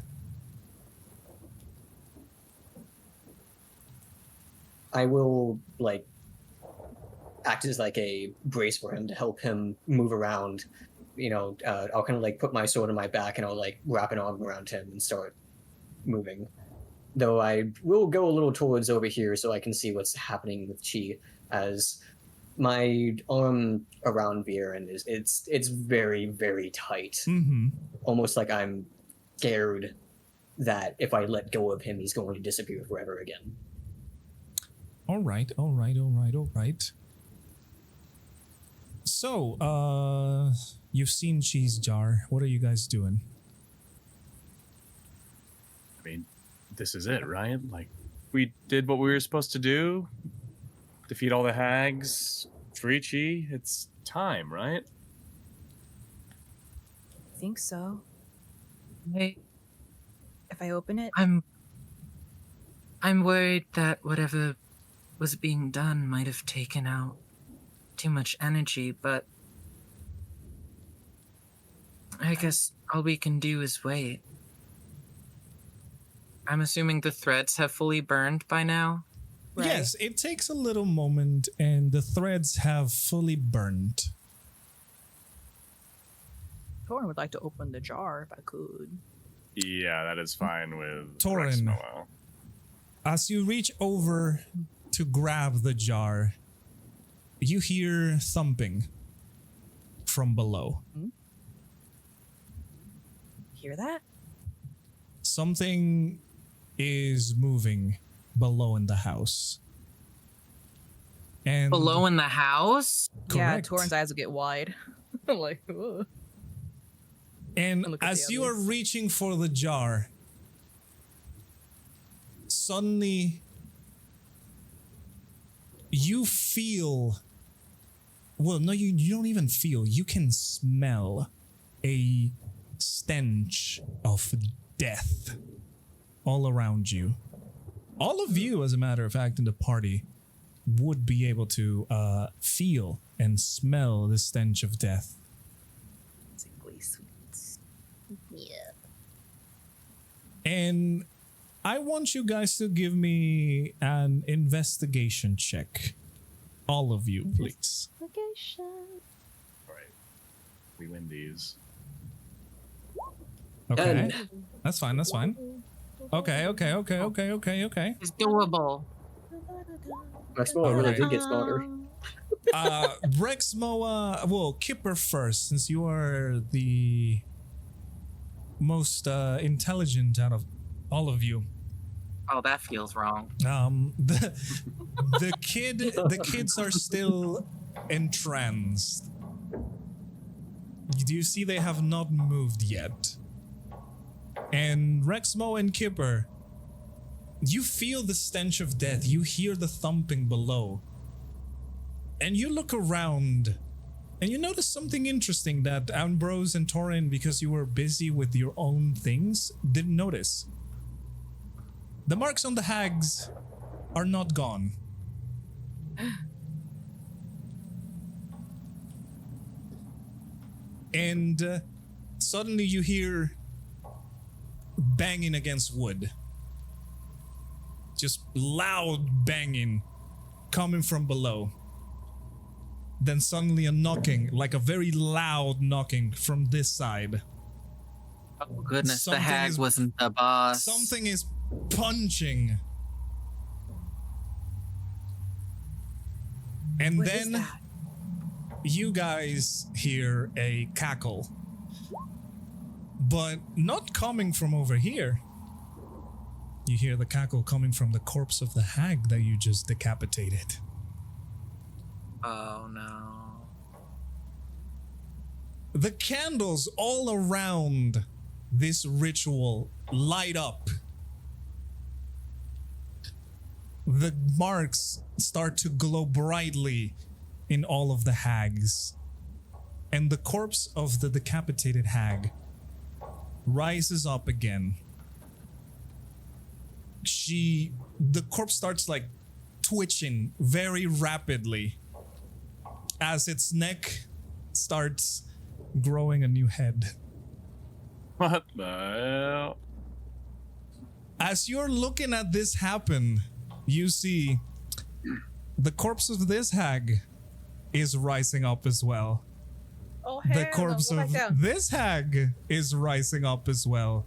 I will act as a brace for him to help him move around. I'll kind of put my sword on my back and I'll wrap an arm around him and start moving. Though I will go a little towards over here so I can see what's happening with Chi, as my arm around Viren it's very, very tight. Mm-hmm. Almost like I'm scared that if I let go of him, he's going to disappear forever again. All right. So, you've seen Cheese Jar. What are you guys doing? I mean, this is it, right? We did what we were supposed to do. Defeat all the hags. Free Chi. It's time, right? I think so. Hey, If I open it, I'm worried that whatever was being done might have taken out too much energy, but I guess all we can do is wait. I'm assuming the threads have fully burned by now? right? Yes, it takes a little moment and the threads have fully burned. Taurin would like to open the jar if I could. Yeah, that is fine with Taurin. Rexmoa. As you reach over to grab the jar, you hear thumping from below. Hear that? Something is moving below in the house. And Below in the house? Yeah, Correct. Taurin's eyes will get wide. I'm like, ugh. And Look at as the you are others. reaching for the jar, suddenly you feel, well, no, you don't even feel, you can smell a stench of death all around you. All of you, as a matter of fact, in the party would be able to feel and smell the stench of death. Sickly sweet. Yeah. And I want you guys to give me an investigation check. All of you, please. Investigation. All right. We win these. Okay. Done. That's fine, that's fine. Okay. It's doable. Rexmoa really did get smarter. Rexmoa, well, Kipper first, since you are the most intelligent out of all of you. Oh, that feels wrong. The kids are still entranced. Do you see they have not moved yet? And Rexmoa and Kipper, you feel the stench of death. You hear the thumping below. And you look around and you notice something interesting that Ambrose and Taurin, because you were busy with your own things, didn't notice. The marks on the hags are not gone. And suddenly you hear banging against wood. Just loud banging coming from below. Then suddenly a knocking, like a very loud knocking from this side. Oh goodness, Something the hag is- wasn't the boss. Something is punching. And What is then that? you guys hear a cackle. But not coming from over here. You hear the cackle coming from the corpse of the hag that you just decapitated. Oh no. The candles all around this ritual light up. The marks start to glow brightly in all of the hags. And the corpse of the decapitated hag rises up again. The corpse starts like twitching very rapidly as its neck starts growing a new head. What the hell? As you're looking at this happen, you see the corpse of this hag is rising up as well. Oh, The hell corpse no, go of back down. this hag is rising up as well.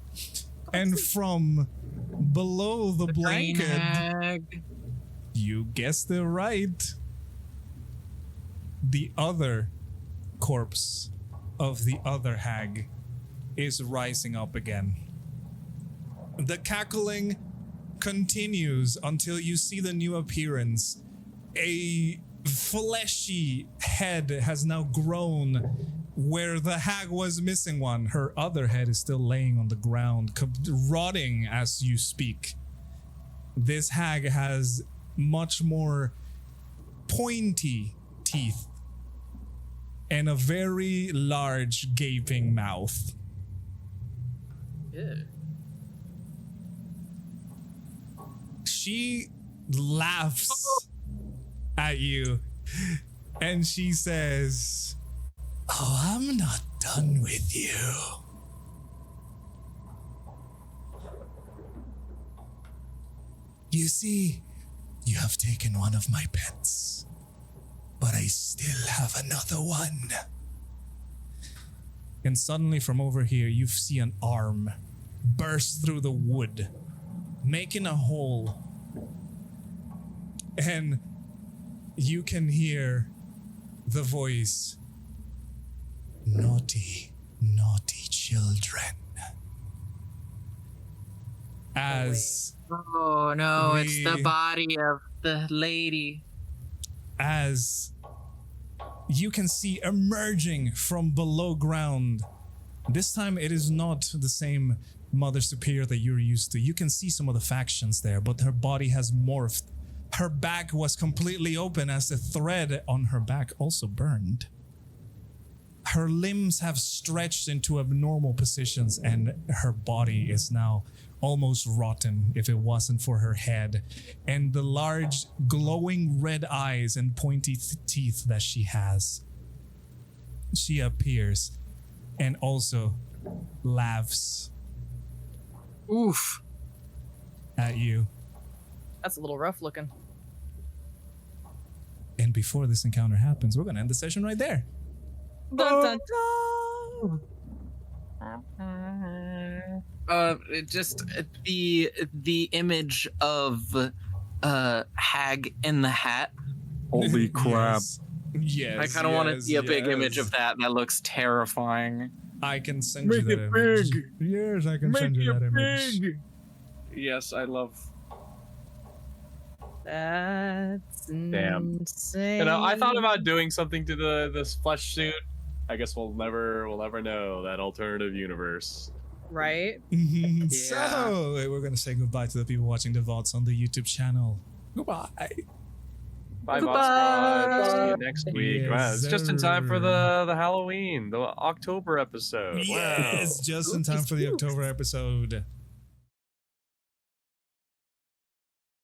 And from below the Green blanket, hag. you guessed it right, the other corpse of the other hag is rising up again. The cackling continues until you see the new appearance. A fleshy head has now grown where the hag was missing one. Her other head is still laying on the ground, rotting as you speak. This hag has much more pointy teeth and a very large gaping mouth. Ew. She laughs at you and she says, "Oh, I'm not done with you. You see, you have taken one of my pets, but I still have another one. And suddenly from over here, you see an arm burst through the wood, making a hole. And you can hear the voice, naughty, naughty children. As Oh no, it's the We- body of the lady. as you can see emerging from below ground. This time it is not the same Mother Superior that you're used to. You can see some of the factions there, but her body has morphed. Her back was completely open as the thread on her back also burned. Her limbs have stretched into abnormal positions, and her body is now almost rotten if it wasn't for her head and the large glowing red eyes and pointy teeth that she has. She appears and also laughs Oof. at you. That's a little rough looking. And before this encounter happens, we're gonna end the session right there. Dun, dun, dun. It just the image of Hag in the hat. Holy crap. Yes. Yes. I kind of want to see a big image yes. of that. That looks terrifying. I can send Make you that it image. big. Yes, I can send you that image. Yes, I love. That's Damn. insane. You know, I thought about doing something to this flesh suit. I guess we'll never know that alternative universe. Right? So we're gonna say goodbye to the people watching the VODs on the YouTube channel. Goodbye. Bye, Goodbye. Bot Squad. See you next week. Yes, Wow, it's just in time for sir. the Halloween, the October episode. Yes, Wow. just in time for the October episode.